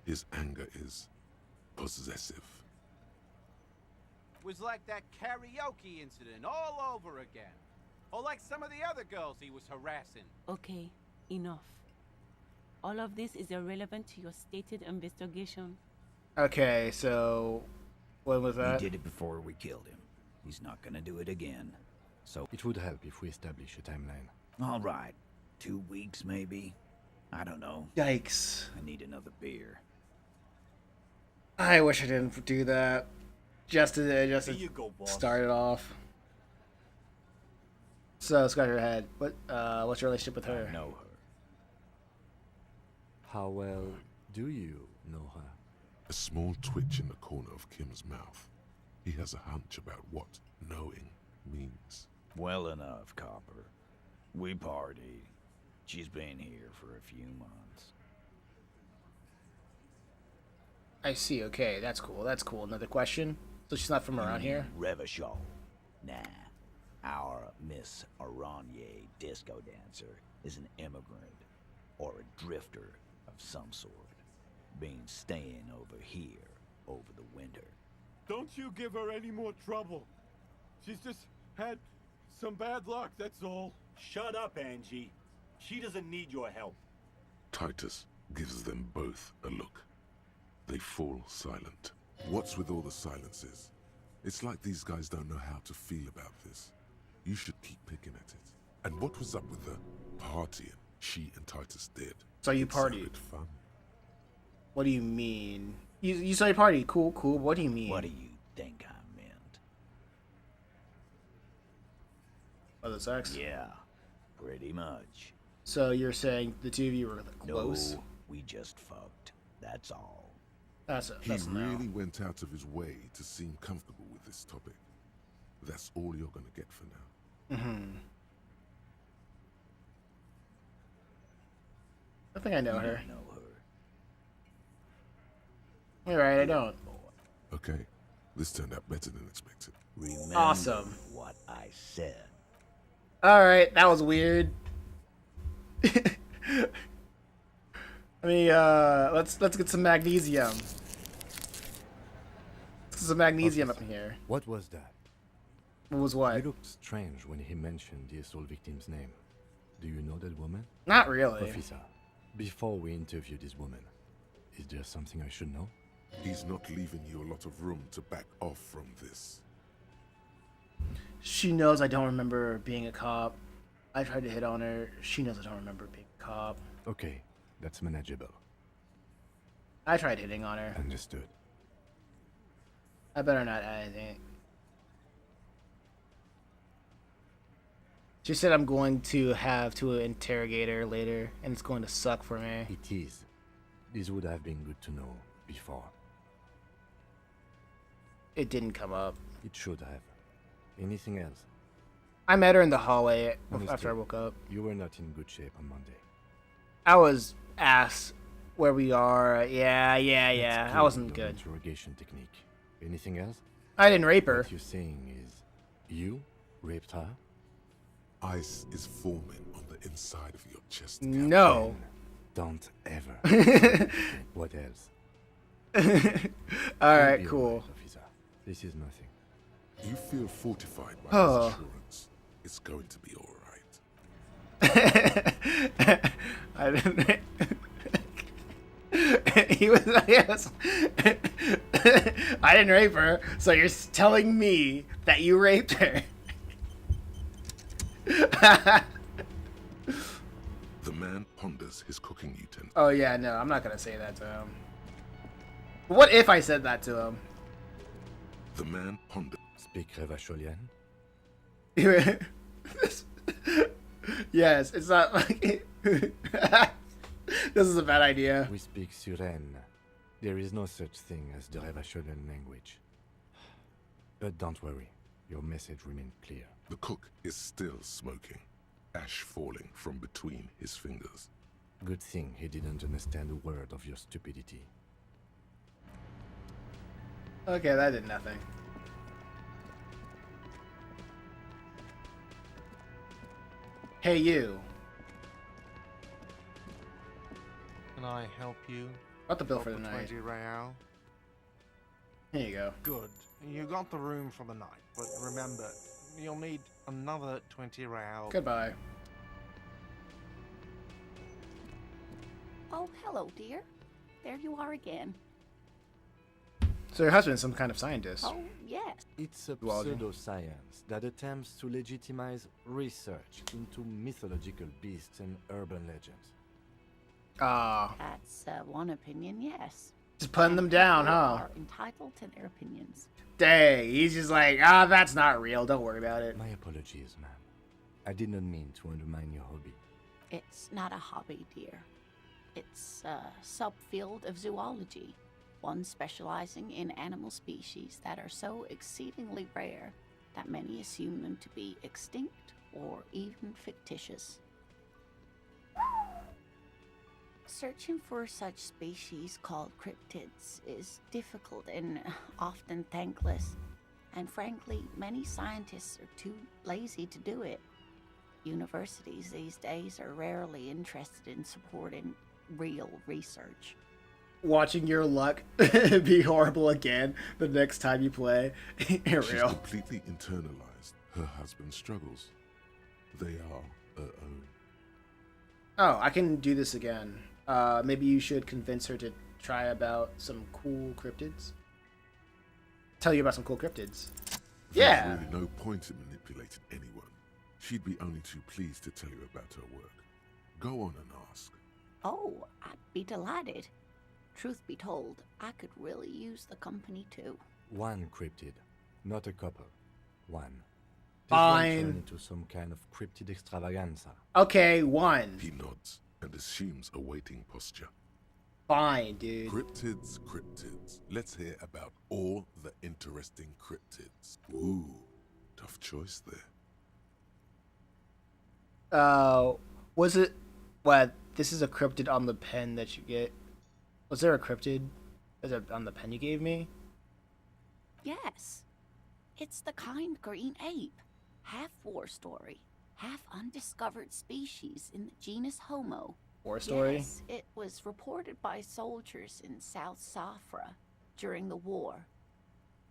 His anger is possessive.
was like that karaoke incident all over again. Or like some of the other girls he was harassing.
Okay, enough. All of this is irrelevant to your stated investigation.
Okay, so when was that?
He did it before we killed him. He's not gonna do it again. So
it would help if we establish a timeline.
all right, 2 weeks maybe. I don't know.
Yikes!
I need another beer.
I wish I didn't do that. Just to
Here you go, boss.
start it off. So scratch your head. What's your relationship with her?
I know her.
How well do you know her?
A small twitch in the corner of Kim's mouth. He has a hunch about what knowing means.
Well enough, Copper. We partied. She's been here for a few months.
I see. Okay, that's cool. That's cool. Another question. So she's not from around here?
Revachol. Nah. Our Miss Aranye disco dancer is an immigrant or a drifter of some sort. Been staying over here over the winter.
Don't you give her any more trouble. She's just had some bad luck, that's all.
Shut up, Angie. She doesn't need your help.
Titus gives them both a look. They fall silent. What's with all the silences? It's like these guys don't know how to feel about this. You should keep picking at it. And what was up with the partying she and Titus did?
So you
It
partied.
sounded fun.
What do you mean? You saw your party. Cool, cool. What do you mean?
What do you think I meant?
Oh, the sex?
Yeah, pretty much.
So you're saying the two of you were close?
No, we just fucked. That's all.
That's
He really went out of his way to seem comfortable with this topic. That's all you're gonna get for now.
Mm-hmm. I think I know her.
You know her.
You're right, I don't.
Okay, this turned out better than expected.
Remember
Awesome.
what I said.
Alright, that was weird. I mean, let's get some magnesium. Let's get some magnesium up in here.
What was that?
What was what?
He looked strange when he mentioned the assault victim's name. Do you know that woman?
Not really.
Officer, before we interview this woman, is there something I should know?
He's not leaving you a lot of room to back off from this.
She knows I don't remember being a cop. I tried to hit on her. She knows I don't remember being a cop.
Okay, that's manageable.
I tried hitting on her.
Understood.
I better not add anything. She said I'm going to have to interrogate her later, and it's going to suck for me.
It is. This would have been good to know before.
It didn't come up.
It should have. Anything else?
I met her in the hallway
Understood.
after I woke up.
You were not in good shape on Monday.
I was asked where we are. Yeah.
That's
I
clear
wasn't
with your
good.
Interrogation technique. Anything else?
I didn't rape her.
What you're saying is, you raped her?
Ice is forming on the inside of your chest.
No.
Don't ever. What else?
All right,
You'll be
cool.
alright, officer. This is nothing.
You feel fortified by
Oh.
his assurance. It's going to be all right.
I didn't. He was. Yes. I didn't rape her, so you're telling me that you raped her.
The man ponders his cooking utensil.
Oh yeah, no, I'm not gonna say that to him. What if I said that to him?
The man ponders.
Speak Revacholian?
Yes, it's not like. This is a bad idea.
We speak Suren. There is no such thing as the Revacholian language. But don't worry, your message remained clear.
The cook is still smoking, ash falling from between his fingers.
Good thing he didn't understand a word of your stupidity.
Okay, that did nothing. Hey, you.
Can I help you?
What the bill for the
Over
night?
20 real.
There you go.
Good. You got the room for the night, but remember, you'll need another 20 real.
Goodbye.
Oh, hello, dear. There you are again.
So your husband's some kind of scientist.
Oh, yes.
It's a
Zoology.
pseudoscience that attempts to legitimize research into mythological beasts and urban legends.
Ah.
That's one opinion, yes.
Just putting them down,
People
huh?
are entitled to their opinions.
Dang, he's just like, that's not real. Don't worry about it.
My apologies, ma'am. I did not mean to undermine your hobby.
It's not a hobby, dear. It's a subfield of zoology, one specializing in animal species that are so exceedingly rare that many assume them to be extinct or even fictitious. Searching for such species called cryptids is difficult and often thankless, and frankly, many scientists are too lazy to do it. Universities these days are rarely interested in supporting real research.
Watching your luck be horrible again the next time you play.
She's
Real.
completely internalized her husband's struggles. They are her own.
Oh, I can do this again. Maybe you should convince her to try about some cool cryptids. Tell you about some cool cryptids. Yeah.
There's really no point in manipulating anyone. She'd be only too pleased to tell you about her work. Go on and ask.
Oh, I'd be delighted. Truth be told, I could really use the company too.
One cryptid, not a couple. One. This
Fine.
won't turn into some kind of cryptid extravaganza.
Okay, one.
He nods and assumes a waiting posture.
Fine, dude.
Cryptids, cryptids. Let's hear about all the interesting cryptids. Ooh, tough choice there.
Was it... What? This is a cryptid on the pen that you get. Was there a cryptid on the pen you gave me?
Yes. It's the kind green ape. Half war story, half undiscovered species in the genus Homo.
War story?
Yes, it was reported by soldiers in South Safra during the war.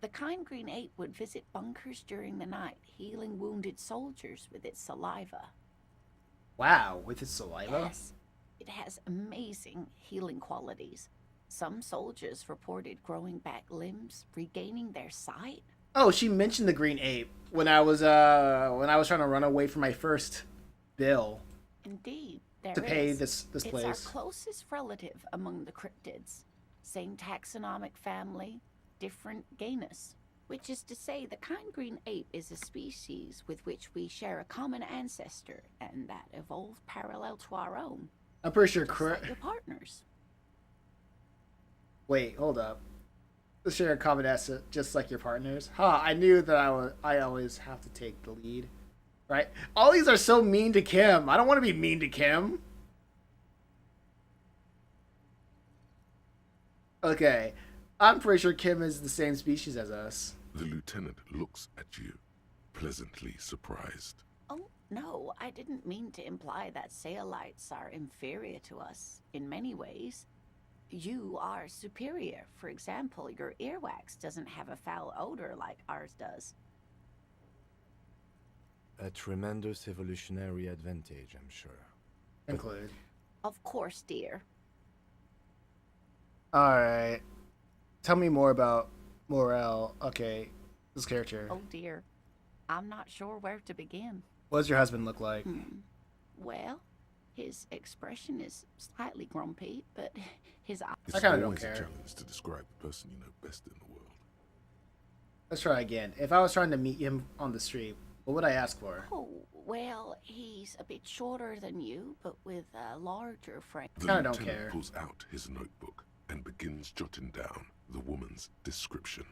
The kind green ape would visit bunkers during the night, healing wounded soldiers with its saliva.
Wow, with its saliva?
Yes, it has amazing healing qualities. Some soldiers reported growing back limbs, regaining their sight.
Oh, she mentioned the green ape when I was trying to run away from my first bill.
Indeed, there
To pay
is.
this
It's
place.
our closest relative among the cryptids. Same taxonomic family, different genus. Which is to say, the kind green ape is a species with which we share a common ancestor, and that evolved parallel to our own.
I'm pretty sure
Just like your partners.
Wait, hold up. Share a common asset just like your partners. Huh, I knew that I always have to take the lead. Right? All these are so mean to Kim. I don't want to be mean to Kim. Okay. I'm pretty sure Kim is the same species as us.
The lieutenant looks at you, pleasantly surprised.
Oh, no, I didn't mean to imply that Saolites are inferior to us in many ways. You are superior. For example, your earwax doesn't have a foul odor like ours does.
A tremendous evolutionary advantage, I'm sure.
Include.
Of course, dear.
Alright. Tell me more about Morel. Okay, this character.
Oh, dear. I'm not sure where to begin.
What does your husband look like?
Well, his expression is slightly grumpy, but his eyes...
It's always a challenge to describe the person you know best in the world.
Let's try again. If I was trying to meet him on the street, what would I ask for?
Oh, well, he's a bit shorter than you, but with a larger frame.
The lieutenant pulls out his notebook and begins jotting down the woman's description.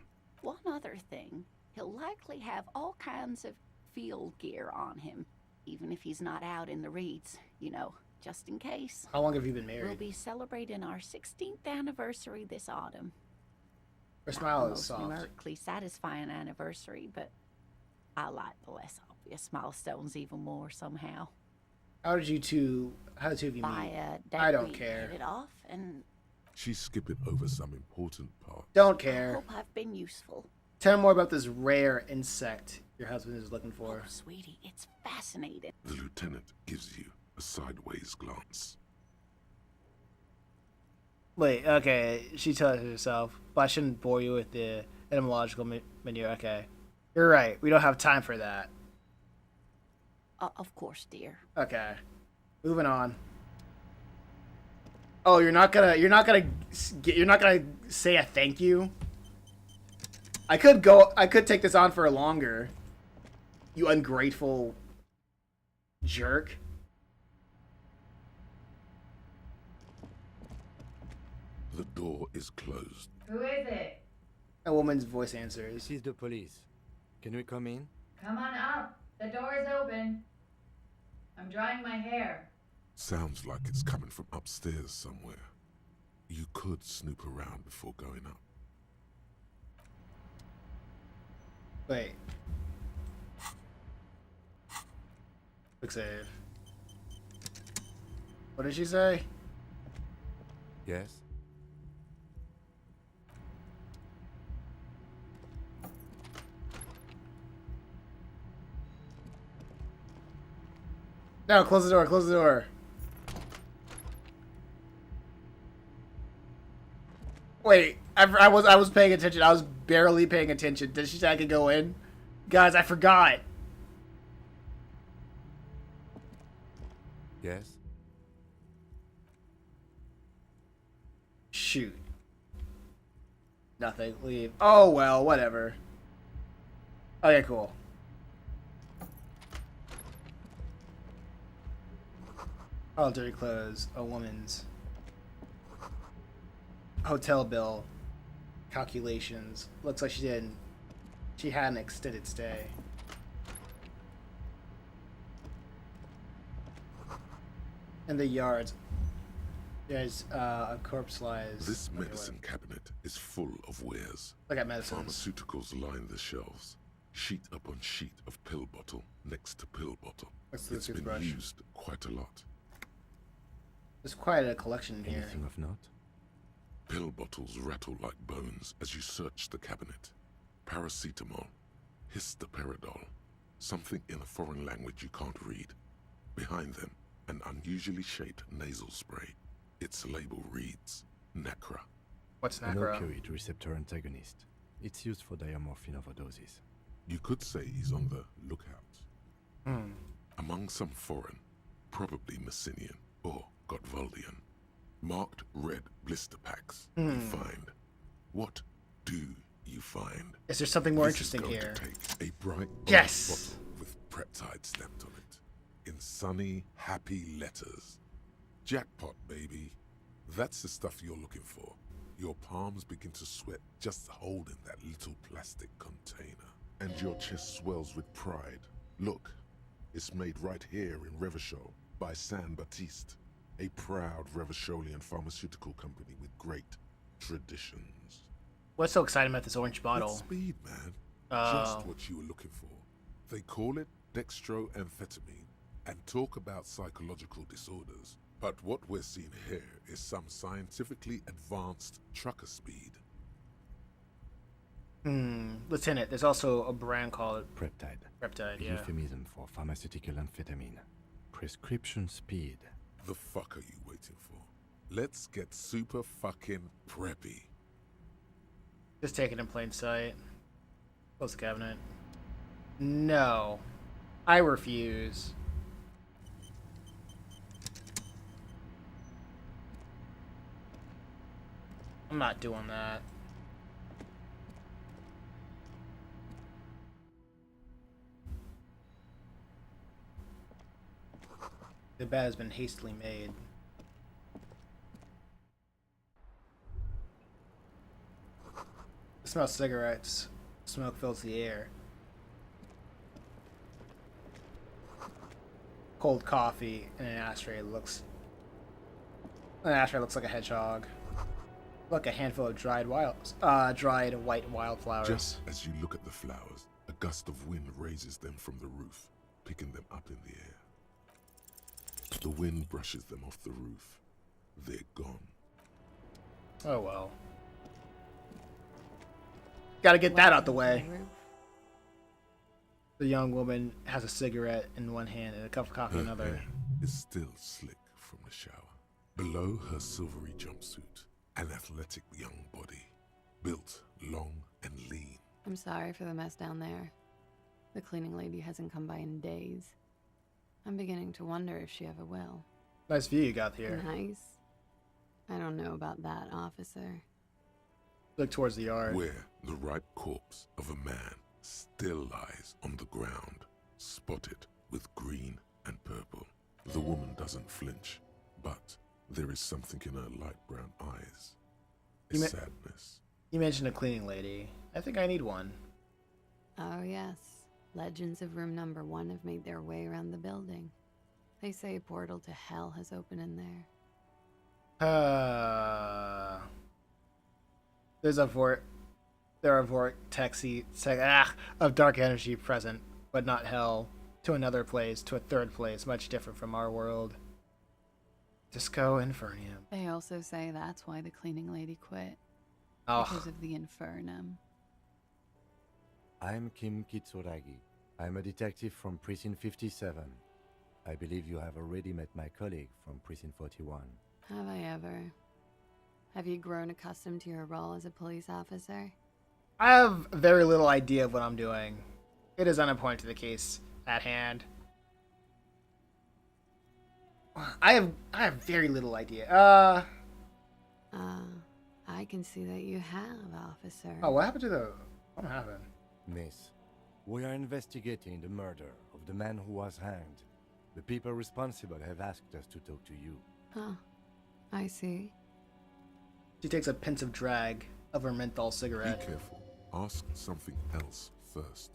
One other thing, he'll likely have all kinds of field gear on him, even if he's not out in the reeds, you know, just in case.
How long have you been married?
We'll be celebrating our 16th anniversary this autumn.
Her smile
Not
is
the most
soft.
numerically satisfying anniversary, but I like the less obvious milestones even more somehow.
How did the two of you
By
meet?
a date
I don't
we
care.
hit it off, and
She's skipping over some important part.
Don't
I
care.
hope I've been useful.
Tell me more about this rare insect your husband is looking for.
Oh, sweetie, it's fascinating.
The lieutenant gives you a sideways glance.
Wait, okay, she tells herself, but I shouldn't bore you with the etymological menu. Okay, you're right. We don't have time for that.
Of course, dear.
Okay, moving on. Oh, you're not gonna say a thank you. I could take this on for longer. You ungrateful jerk.
The door is closed.
Who is it?
A woman's voice answers.
This is the police. Can we come in?
Come on up. The door is open. I'm drying my hair.
Sounds like it's coming from upstairs somewhere. You could snoop around before going up.
Wait. Quick save. What did she say?
Yes?
No, close the door, close the door. Wait, I was paying attention. I was barely paying attention. Did she say I could go in? Guys, I forgot.
Yes?
Shoot. Nothing. Leave. Oh, well, whatever. Okay, cool. All dirty clothes. A woman's. Hotel bill. Calculations. Looks like she had an extended stay. In the yards, there's a corpse lies.
This medicine cabinet is full of wares.
Look at medicines.
Pharmaceuticals line the shelves. Sheet upon sheet of pill bottle next to pill bottle.
What's the
It's been
toothbrush?
used quite a lot.
There's quite a collection here.
Anything of note?
Pill bottles rattle like bones as you search the cabinet. Paracetamol, histoparidol, something in a foreign language you can't read. Behind them, an unusually shaped nasal spray. Its label reads Nacra.
What's
An
Nacra?
opioid receptor antagonist. It's used for diamorphine overdoses.
You could say he's on the lookout.
Hmm.
Among some foreign, probably Messinian or Gotvaldian, marked red blister packs you find. What do you find?
Is there something more
This
interesting
is going
here?
To take a bright
Yes!
bottle with Preptide stamped on it, in sunny, happy letters. Jackpot, baby. That's the stuff you're looking for. Your palms begin to sweat just holding that little plastic container. And your chest swells with pride. Look, it's made right here in Revachol by San Baptiste, a proud Revacholian pharmaceutical company with great traditions.
What's so exciting about this orange
It's
bottle?
speed, man.
Oh.
Just what you were looking for. They call it dextroamphetamine and talk about psychological disorders. But what we're seeing here is some scientifically advanced trucker speed.
Lieutenant, there's also a brand called
Preptide.
Preptide,
A
yeah.
euphemism for pharmaceutical amphetamine. Prescription speed.
The fuck are you waiting for? Let's get super fucking preppy.
Just take it in plain sight. Close the cabinet. No. I refuse. I'm not doing that. The bed has been hastily made. I smell cigarettes. Smoke fills the air. Cold coffee and an ashtray looks like a hedgehog. Like a handful of dried white wildflowers.
Just as you look at the flowers, a gust of wind raises them from the roof, picking them up in the air. The wind brushes them off the roof. They're gone.
Oh well. Gotta get that out the way. The young woman has a cigarette in one hand and a cup of coffee in
Her
another.
hair is still slick from the shower. Below her silvery jumpsuit, an athletic young body, built long and lean.
I'm sorry for the mess down there. The cleaning lady hasn't come by in days. I'm beginning to wonder if she ever will.
Nice view you got here.
Nice? I don't know about that, officer.
Look towards the yard.
Where the ripe corpse of a man still lies on the ground, spotted with green and purple. The woman doesn't flinch, but there is something in her light brown eyes. A sadness.
You mentioned a cleaning lady. I think I need one.
Oh, yes. Legends of room number 1 have made their way around the building. They say a portal to hell has opened in there.
There are vortexy of dark energy present, but not hell. To another place, to a third place, much different from our world. Disco Infernum.
They also say that's why the cleaning lady quit.
Oh.
Because of the Infernum.
I'm Kim Kitsuragi. I'm a detective from Precinct 57. I believe you have already met my colleague from Precinct 41.
Have I ever? Have you grown accustomed to your role as a police officer?
I have very little idea of what I'm doing. It is unimportant to the case at hand. I have very little idea.
I can see that you have, officer.
Oh, what happened to the... What happened?
Miss, we are investigating the murder of the man who was hanged. The people responsible have asked us to talk to you.
Huh. I see.
She takes a pensive drag of her menthol cigarette.
Be careful. Ask something else first.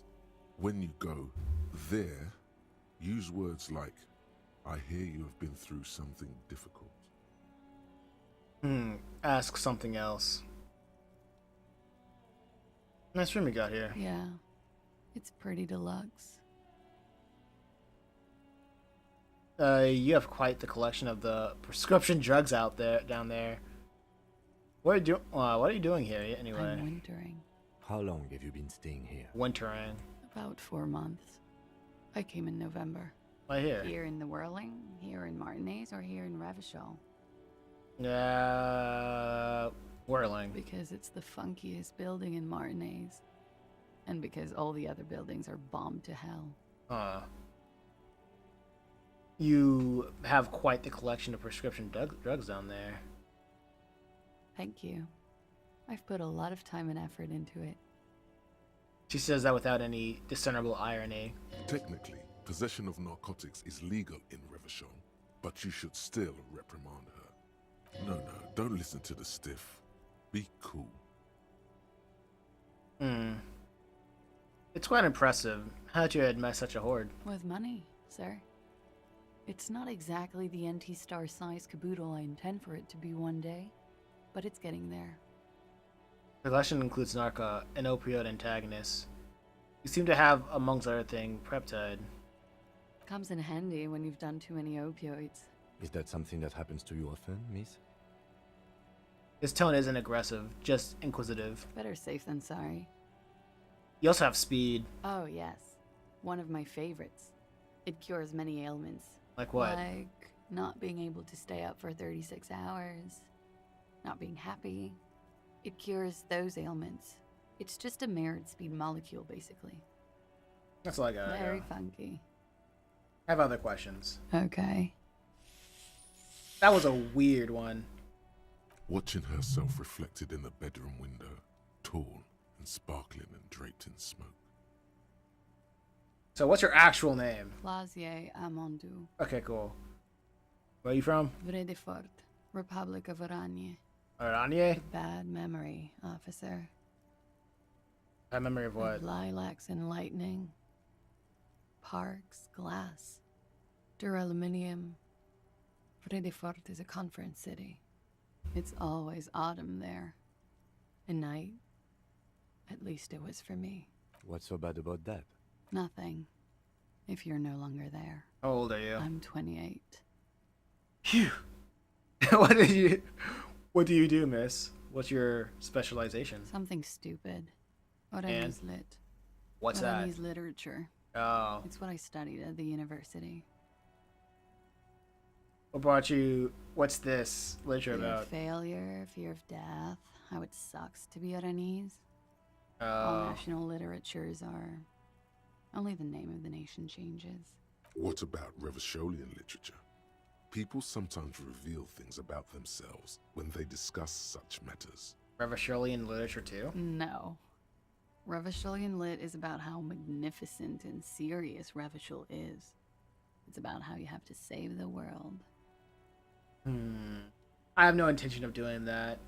When you go there, use words like, I hear you have been through something difficult.
Ask something else. Nice room you got here.
Yeah. It's pretty deluxe.
You have quite the collection of the prescription drugs down there. What are you doing here anyway?
I'm wintering.
How long have you been staying here?
Wintering.
About 4 months. I came in November.
Why here?
Here in the Whirling, here in Martinez, or here in Revachol?
Whirling.
Because it's the funkiest building in Martinez. And because all the other buildings are bombed to hell.
You have quite the collection of prescription drugs down there.
Thank you. I've put a lot of time and effort into it.
She says that without any discernible irony.
Technically, possession of narcotics is legal in Revachol, but you should still reprimand her. No, don't listen to the stiff. Be cool.
It's quite impressive. How'd you amass such a hoard?
With money, sir. It's not exactly the NT-star size caboodle I intend for it to be one day, but it's getting there.
The collection includes narca and opioid antagonists. You seem to have, amongst other things, Preptide.
Comes in handy when you've done too many opioids.
Is that something that happens to you often, miss?
His tone isn't aggressive, just inquisitive.
Better safe than sorry.
You also have speed.
Oh, yes. One of my favorites. It cures many ailments.
Like what?
Like not being able to stay up for 36 hours. Not being happy. It cures those ailments. It's just a mirrored speed molecule, basically.
That's all I got.
Very funky.
I have other questions.
Okay.
That was a weird one.
Watching herself reflected in the bedroom window, tall and sparkling and draped in smoke.
So what's your actual name?
Lazier Amondou.
Okay, cool. Where are you from?
Vredefort, Republic of Oranje.
Oranje?
Bad memory, officer.
Bad memory of what?
Of lilacs and lightning. Parks, glass. Duraluminium. Vredefort is a conference city. It's always autumn there. A night. At least it was for me.
What's so bad about that?
Nothing. If you're no longer there.
How old are you?
I'm 28.
Phew. What do you do, miss? What's your specialization?
Something stupid.
And?
Oranese lit.
What's that?
Oranese literature.
Oh.
It's what I studied at the university.
What brought you? What's this literature
Fear
about?
of failure, fear of death, how it sucks to be Oranese.
Oh.
All national literatures are. Only the name of the nation changes.
What about Revacholian literature? People sometimes reveal things about themselves when they discuss such matters.
Revacholian literature too?
No. Revacholian lit is about how magnificent and serious Revachol is. It's about how you have to save the world.
I have no intention of doing that.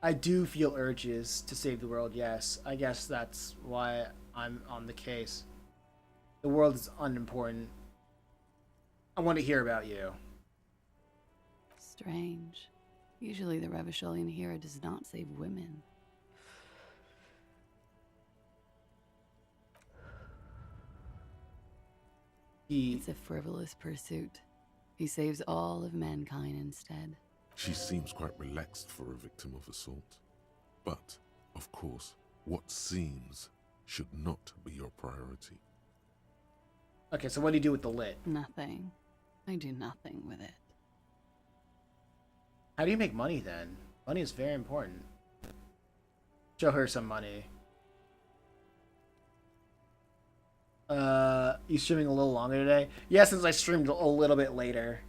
I do feel urges to save the world, yes. I guess that's why I'm on the case. The world is unimportant. I want to hear about you.
Strange. Usually the Revacholian hero does not save women. It's a frivolous pursuit. He saves all of mankind instead.
She seems quite relaxed for a victim of assault. But, of course, what seems should not be your priority.
Okay, so what do you do with the lit?
Nothing. I do nothing with it.
How do you make money then? Money is very important. Show her some money. You streaming a little longer today? Yeah, since I streamed a little bit later.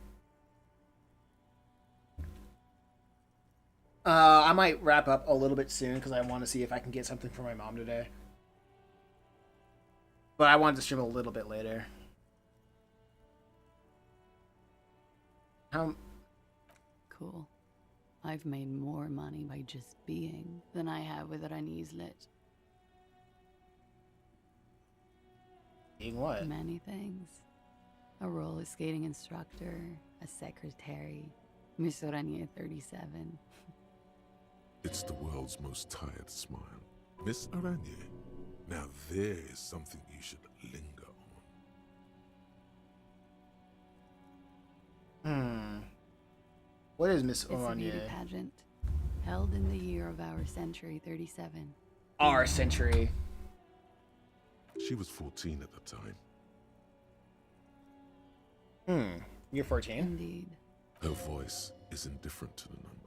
I might wrap up a little bit soon because I want to see if I can get something for my mom today. But I wanted to stream a little bit later.
Cool. I've made more money by just being than I have with Oranese lit.
Being what?
Many things. A roller skating instructor, a secretary, Miss Oranje 37.
It's the world's most tired smile. Miss Aranye, now there is something you should linger
on. What is Miss
It's a beauty
Oranje?
pageant held in the year of our century 37.
Our century.
She was 14 at the time.
You're 14?
Indeed.
Her voice is indifferent to the number.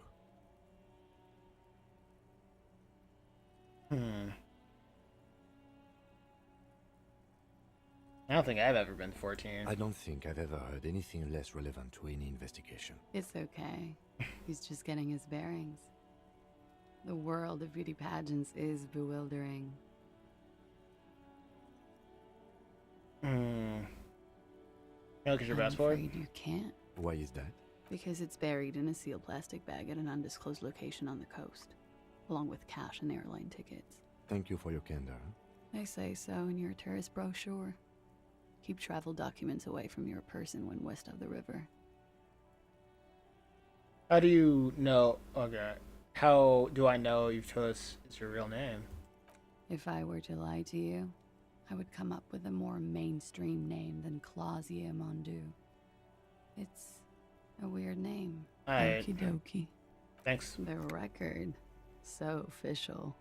I don't think I've ever been 14.
I don't think I've ever heard anything less relevant to any investigation.
It's okay. He's just getting his bearings. The world of beauty pageants is bewildering.
Can I look at your
I'm
passport?
afraid you can't.
Why is that?
Because it's buried in a sealed plastic bag at an undisclosed location on the coast, along with cash and airline tickets.
Thank you for your candor.
They say so in your tourist brochure. Keep travel documents away from your person when west of the river.
How do you know? Okay. How do I know you've told us it's your real name?
If I were to lie to you, I would come up with a more mainstream name than Clausia Mondu. It's a weird name.
Alright.
Okie dokie.
Thanks.
The record. So official.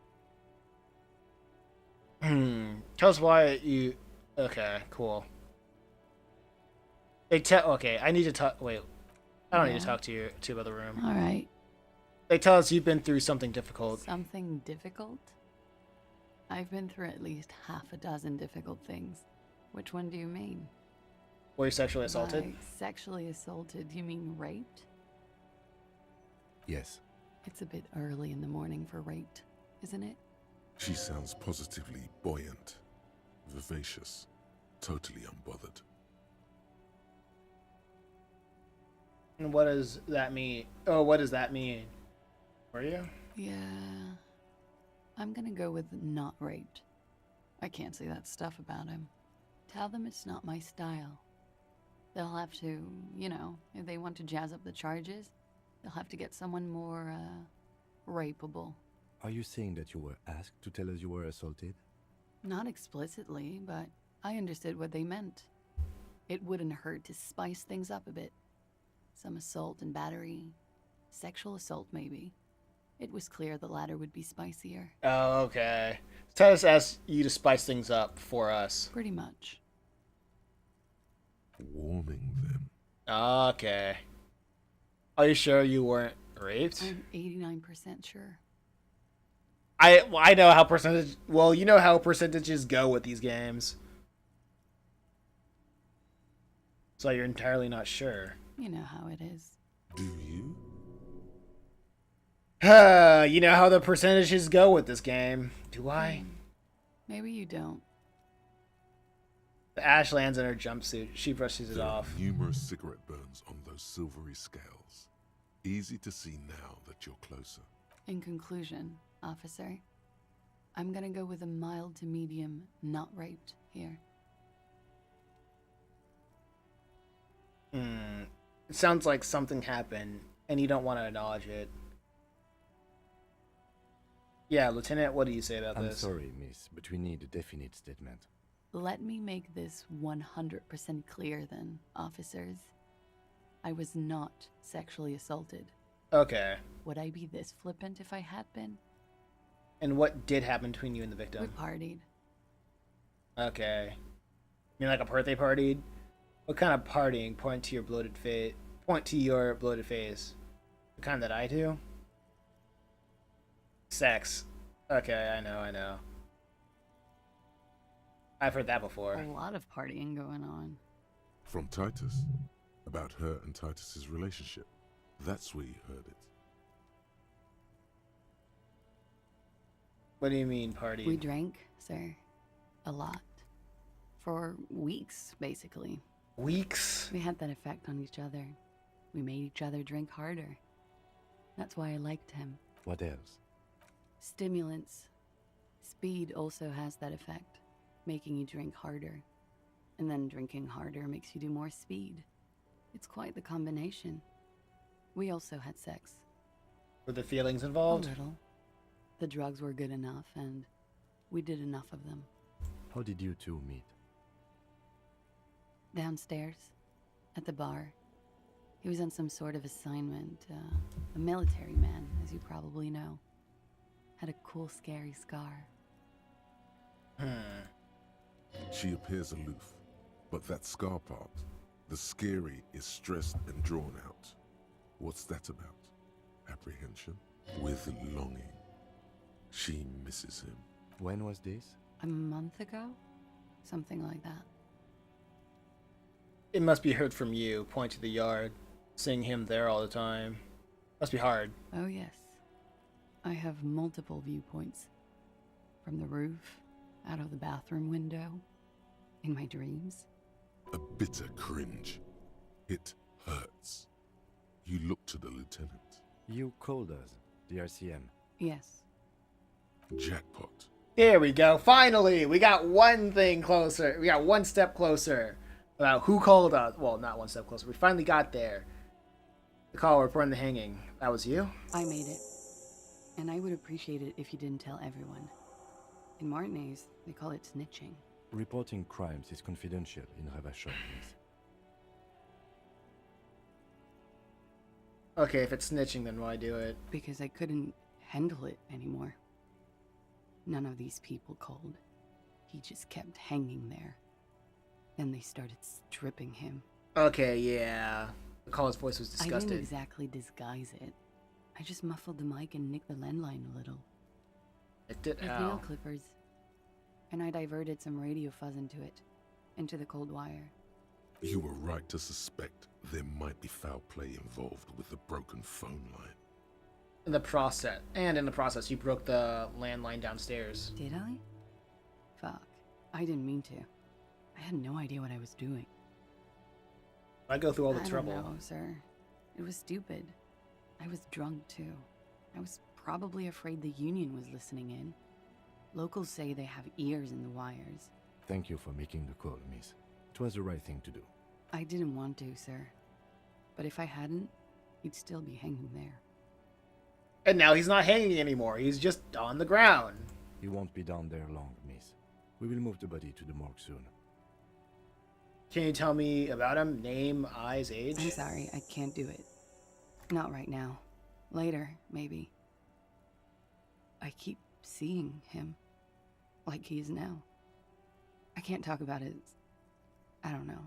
Tell us why you... Okay, cool. Okay, I need to talk... Wait. I don't need to
Yeah.
talk to you about the room.
Alright.
They tell us you've been through something difficult.
Something difficult? I've been through at least half a dozen difficult things. Which one do you mean?
Were you sexually assaulted?
By sexually assaulted, you mean raped?
Yes.
It's a bit early in the morning for raped, isn't it?
She sounds positively buoyant, vivacious, totally unbothered.
And what does that mean? Oh, what does that mean? Were you?
Yeah. I'm gonna go with not raped. I can't say that stuff about him. Tell them it's not my style. They'll have to, you know, if they want to jazz up the charges, they'll have to get someone more, rapeable.
Are you saying that you were asked to tell us you were assaulted?
Not explicitly, but I understood what they meant. It wouldn't hurt to spice things up a bit. Some assault and battery. Sexual assault, maybe. It was clear the latter would be spicier.
Oh, okay. Titus asked you to spice things up for us.
Pretty much.
Warming them.
Okay. Are you sure you weren't raped?
I'm 89% sure.
I know how percentage. Well, you know how percentages go with these games. So you're entirely not sure.
You know how it is.
Do you?
You know how the percentages go with this game. Do I?
Maybe you don't.
The ash lands in her jumpsuit. She brushes it
There are
off.
numerous cigarette burns on those silvery scales. Easy to see now that you're closer.
In conclusion, officer, I'm gonna go with a mild to medium not raped here.
It sounds like something happened, and you don't want to acknowledge it. Yeah, Lieutenant, what do you say about
I'm
this?
sorry, miss, but we need a definite statement.
Let me make this 100% clear then, officers. I was not sexually assaulted.
Okay.
Would I be this flippant if I had been?
And what did happen between you and the
We
victim?
partied.
Okay. You mean like a birthday party? What kind of partying? Point to your bloated face. Point to your bloated face. The kind that I do? Sex. Okay, I know. I've heard that before.
A lot of partying going on.
From Titus. About her and Titus's relationship. That's where you heard it.
What do you mean, party?
We drank, sir. A lot. For weeks, basically.
Weeks?
We had that effect on each other. We made each other drink harder. That's why I liked him.
What else?
Stimulants. Speed also has that effect, making you drink harder. And then drinking harder makes you do more speed. It's quite the combination. We also had sex.
Were the feelings involved?
A little. The drugs were good enough, and we did enough of them.
How did you two meet?
Downstairs, at the bar. He was on some sort of assignment. A military man, as you probably know. Had a cool, scary scar.
She appears aloof, but that scar part, the scary, is stressed and drawn out. What's that about? Apprehension? With longing. She misses him.
When was this?
A month ago? Something like that.
It must be heard from you. Point to the yard. Seeing him there all the time. Must be hard.
Oh, yes. I have multiple viewpoints. From the roof, out of the bathroom window, in my dreams.
A bitter cringe. It hurts. You look to the lieutenant.
You called us, the RCM.
Yes.
Jackpot.
There we go. Finally, we got one thing closer. We got one step closer about who called us. Well, not one step closer. We finally got there. The call reporting the hanging. That was you?
I made it. And I would appreciate it if you didn't tell everyone. In Martinez, they call it snitching.
Reporting crimes is confidential in Ravachol, miss.
Okay, if it's snitching, then why do it?
Because I couldn't handle it anymore. None of these people called. He just kept hanging there. Then they started stripping him.
Okay, yeah. The caller's voice was
I
disgusted.
didn't exactly disguise it. I just muffled the mic and nicked the landline a little.
It did.
With nail clippers. And I diverted some radio fuzz into it. Into the cold wire.
You were right to suspect there might be foul play involved with the broken phone line.
In the process, you broke the landline downstairs.
Did I? Fuck. I didn't mean to. I had no idea what I was doing.
I go through all the
I
trouble.
don't know, sir. It was stupid. I was drunk, too. I was probably afraid the Union was listening in. Locals say they have ears in the wires.
Thank you for making the call, miss. It was the right thing to do.
I didn't want to, sir. But if I hadn't, he'd still be hanging there.
And now he's not hanging anymore. He's just on the ground.
He won't be down there long, miss. We will move the body to the morgue soon.
Can you tell me about him? Name, eyes, age?
I'm sorry, I can't do it. Not right now. Later, maybe. I keep seeing him. Like he is now. I can't talk about it. I don't know.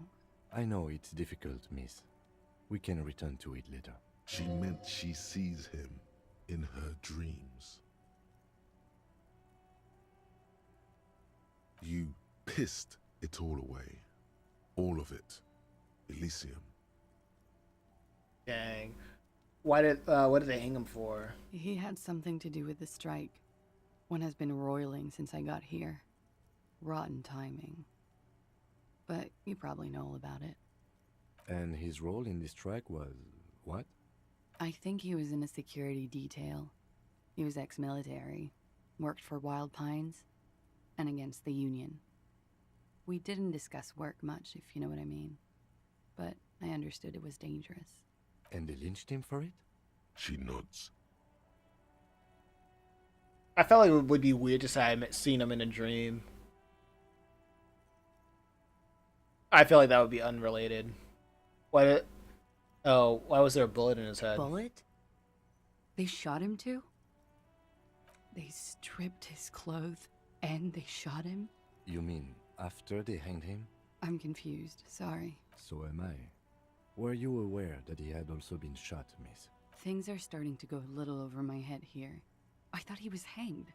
I know it's difficult, miss. We can return to it later.
She meant she sees him in her dreams. You pissed it all away. All of it. Elysium.
Dang. What did they hang him for?
He had something to do with the strike. One has been roiling since I got here. Rotten timing. But you probably know all about it.
And his role in this strike was what?
I think he was in a security detail. He was ex-military, worked for Wild Pines, and against the Union. We didn't discuss work much, if you know what I mean. But I understood it was dangerous.
And they lynched him for it?
She nods.
I felt like it would be weird to say I had seen him in a dream. I feel like that would be unrelated. Why was there a bullet in his head?
Bullet? They shot him too? They stripped his clothes and they shot him?
You mean after they hanged him?
I'm confused, sorry.
So am I. Were you aware that he had also been shot, miss?
Things are starting to go a little over my head here. I thought he was hanged.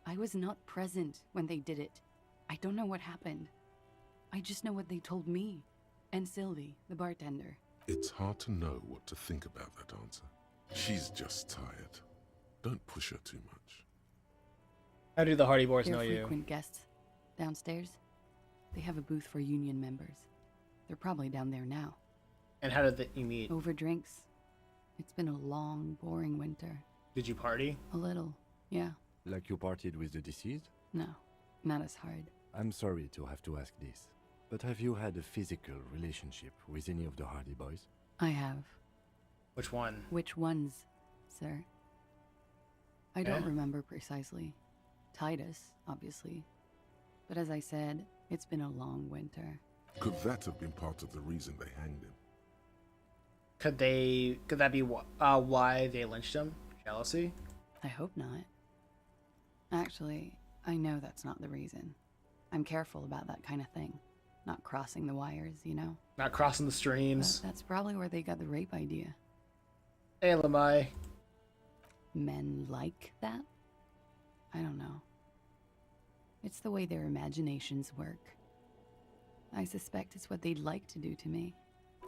I was not present when they did it. I don't know what happened. I just know what they told me. And Sylvie, the bartender.
It's hard to know what to think about that answer. She's just tired. Don't push her too much.
How do the Hardy Boys know
They're
you?
frequent guests downstairs. They have a booth for union members. They're probably down there now.
And how did you meet?
Over drinks. It's been a long, boring winter.
Did you party?
A little, yeah.
Like you partied with the deceased?
No, not as hard.
I'm sorry to have to ask this, but have you had a physical relationship with any of the Hardy Boys?
I have.
Which one?
Which ones, sir? I don't remember precisely. Titus, obviously. But as I said, it's been a long winter.
Could that have been part of the reason they hanged him?
Could that be why they lynched him? Jealousy?
I hope not. Actually, I know that's not the reason. I'm careful about that kind of thing. Not crossing the wires, you know?
Not crossing the streams.
But that's probably where they got the rape idea.
Hey, Lamai.
Men like that? I don't know. It's the way their imaginations work. I suspect it's what they'd like to do to me.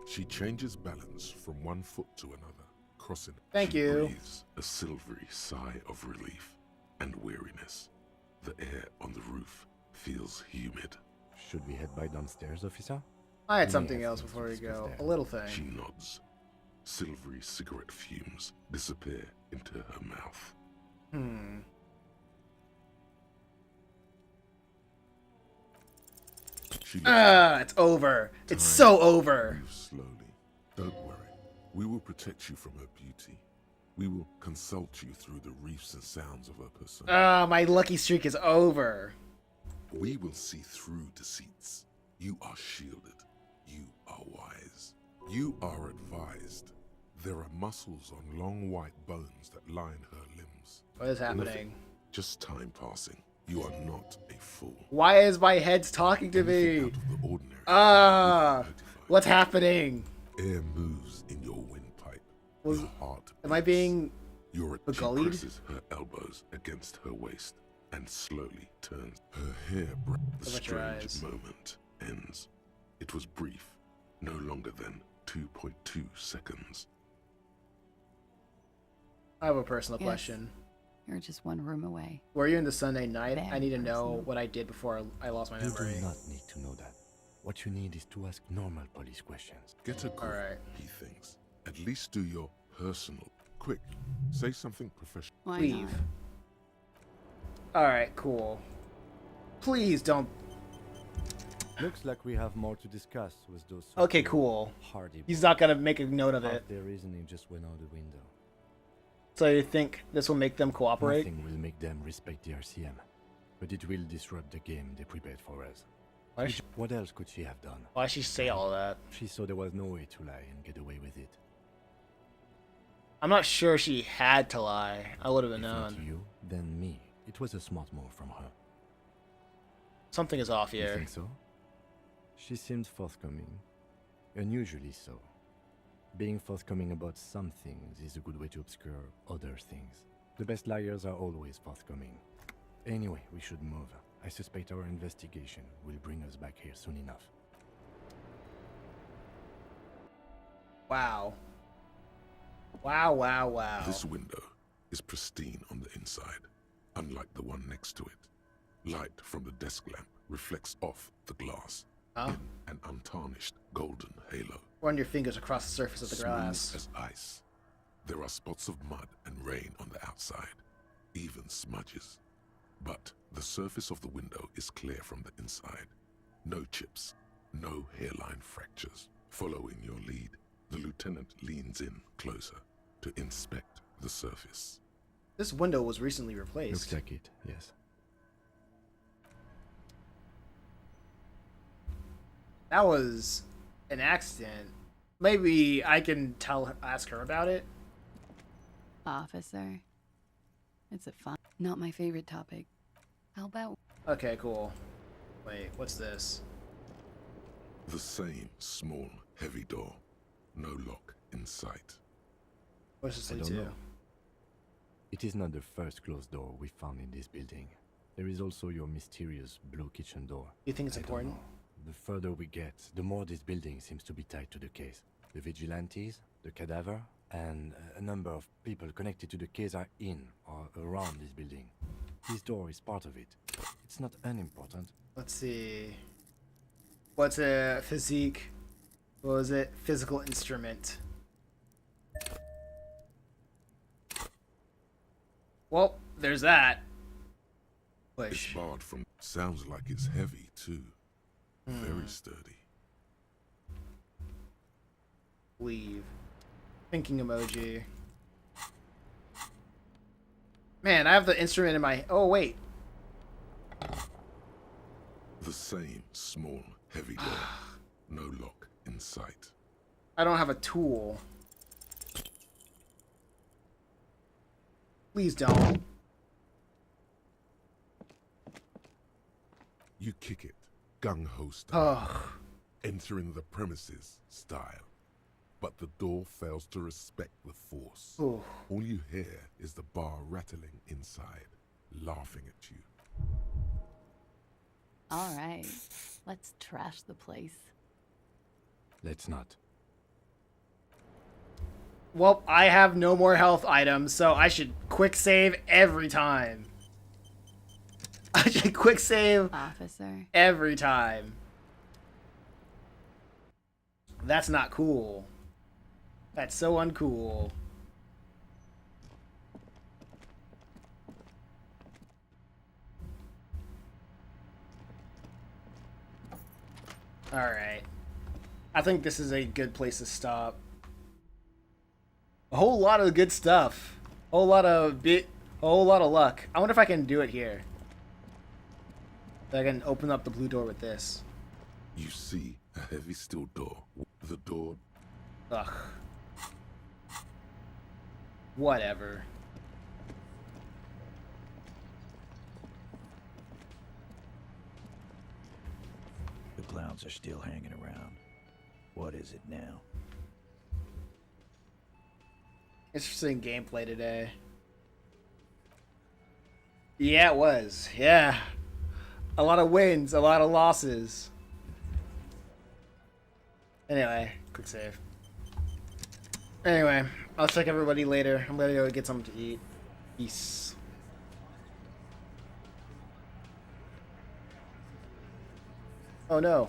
She changes balance from one foot to another, crossing.
Thank
she
you.
Breathes a silvery sigh of relief and weariness. The air on the roof feels humid.
Should we head by downstairs, officer?
I had something else before we go. A little thing.
She nods. Silvery cigarette fumes disappear into her mouth.
It's over. It's so over.
Moves slowly. Don't worry. We will protect you from her beauty. We will consult you through the reefs and sounds of her persona.
My lucky streak is over.
We will see through deceits. You are shielded. You are wise. You are advised. There are muscles on long white bones that line her limbs.
What is happening?
Nothing. Just time passing. You are not a fool.
Why is my head talking to me?
Out of the ordinary.
What's happening?
Air moves in your windpipe. Your heart.
Am I being
She presses her elbows against her waist and slowly turns. Her hair. The strange moment ends. It was brief, no longer than 2.2 seconds.
I have a personal question.
You're just one room away.
Were you in the Sunday night?
Very
I need to know
personal.
what I did before I lost my memory.
You do not need to know that. What you need is to ask normal police questions.
Get a grip, he thinks. At least do your personal. Quick, say something professional.
Why
Leave.
not?
Alright, cool. Please don't.
Looks like we have more to discuss with those.
Okay,
so-called
cool.
Hardy
He's
Boys.
not gonna make a note of
Half
it.
their reasoning just went out the window.
So you think this will make them cooperate?
Nothing will make them respect the RCM, but it will disrupt the game they prepared for us.
Why
What else could she have done?
Why'd she say all that?
She saw there was no way to lie and get away with it.
I'm not sure she had to lie. I would have
If not
known.
you, than me. It was a smart move from her.
Something is off
You
here.
think so? She seemed forthcoming. Unusually so. Being forthcoming about some things is a good way to obscure other things. The best liars are always forthcoming. Anyway, we should move. I suspect our investigation will bring us back here soon enough.
Wow. Wow, wow, wow.
This window is pristine on the inside, unlike the one next to it. Light from the desk lamp reflects off the glass in an untarnished golden halo.
Run your fingers across the surface of the glass.
Smooth as ice. There are spots of mud and rain on the outside, even smudges. But the surface of the window is clear from the inside. No chips, no hairline fractures. Following your lead, the lieutenant leans in closer to inspect the surface.
This window was recently replaced.
Looks like it, yes.
That was an accident. Maybe I can ask her about it.
Officer. It's a fun, not my favorite topic. How about...
Okay, cool. Wait, what's this?
The same small, heavy door. No lock in sight.
What's this
I
lead
don't
to?
know. It is not the first closed door we found in this building. There is also your mysterious blue kitchen door.
You think it's
I don't
important?
know. The further we get, the more this building seems to be tied to the case. The vigilantes, the cadaver, and a number of people connected to the case are in or around this building. This door is part of it. It's not unimportant.
Let's see. What's a physique? What was it? Physical instrument. Well, there's that.
It's barred from. Sounds like it's heavy too. Very sturdy.
Leave. Thinking emoji. Man, I have the instrument in my... Oh, wait.
The same small, heavy door. No lock in sight.
I don't have a tool. Please don't.
You kick it, gung-ho style, entering the premises style. But the door fails to respect the force.
Ooh.
All you hear is the bar rattling inside, laughing at you.
All right, let's trash the place.
Let's not.
Well, I have no more health items, so I should quick save every time. I should quick save
Officer.
every time. That's not cool. That's so uncool. Alright. I think this is a good place to stop. A whole lot of good stuff. A whole lot of luck. I wonder if I can do it here. I can open up the blue door with this.
You see a heavy steel door. The door.
Ugh. Whatever.
The clowns are still hanging around. What is it now?
Interesting gameplay today. Yeah, it was. Yeah. A lot of wins, a lot of losses. Anyway, quick save. Anyway, I'll check everybody later. I'm gonna go get something to eat. Peace. Oh no.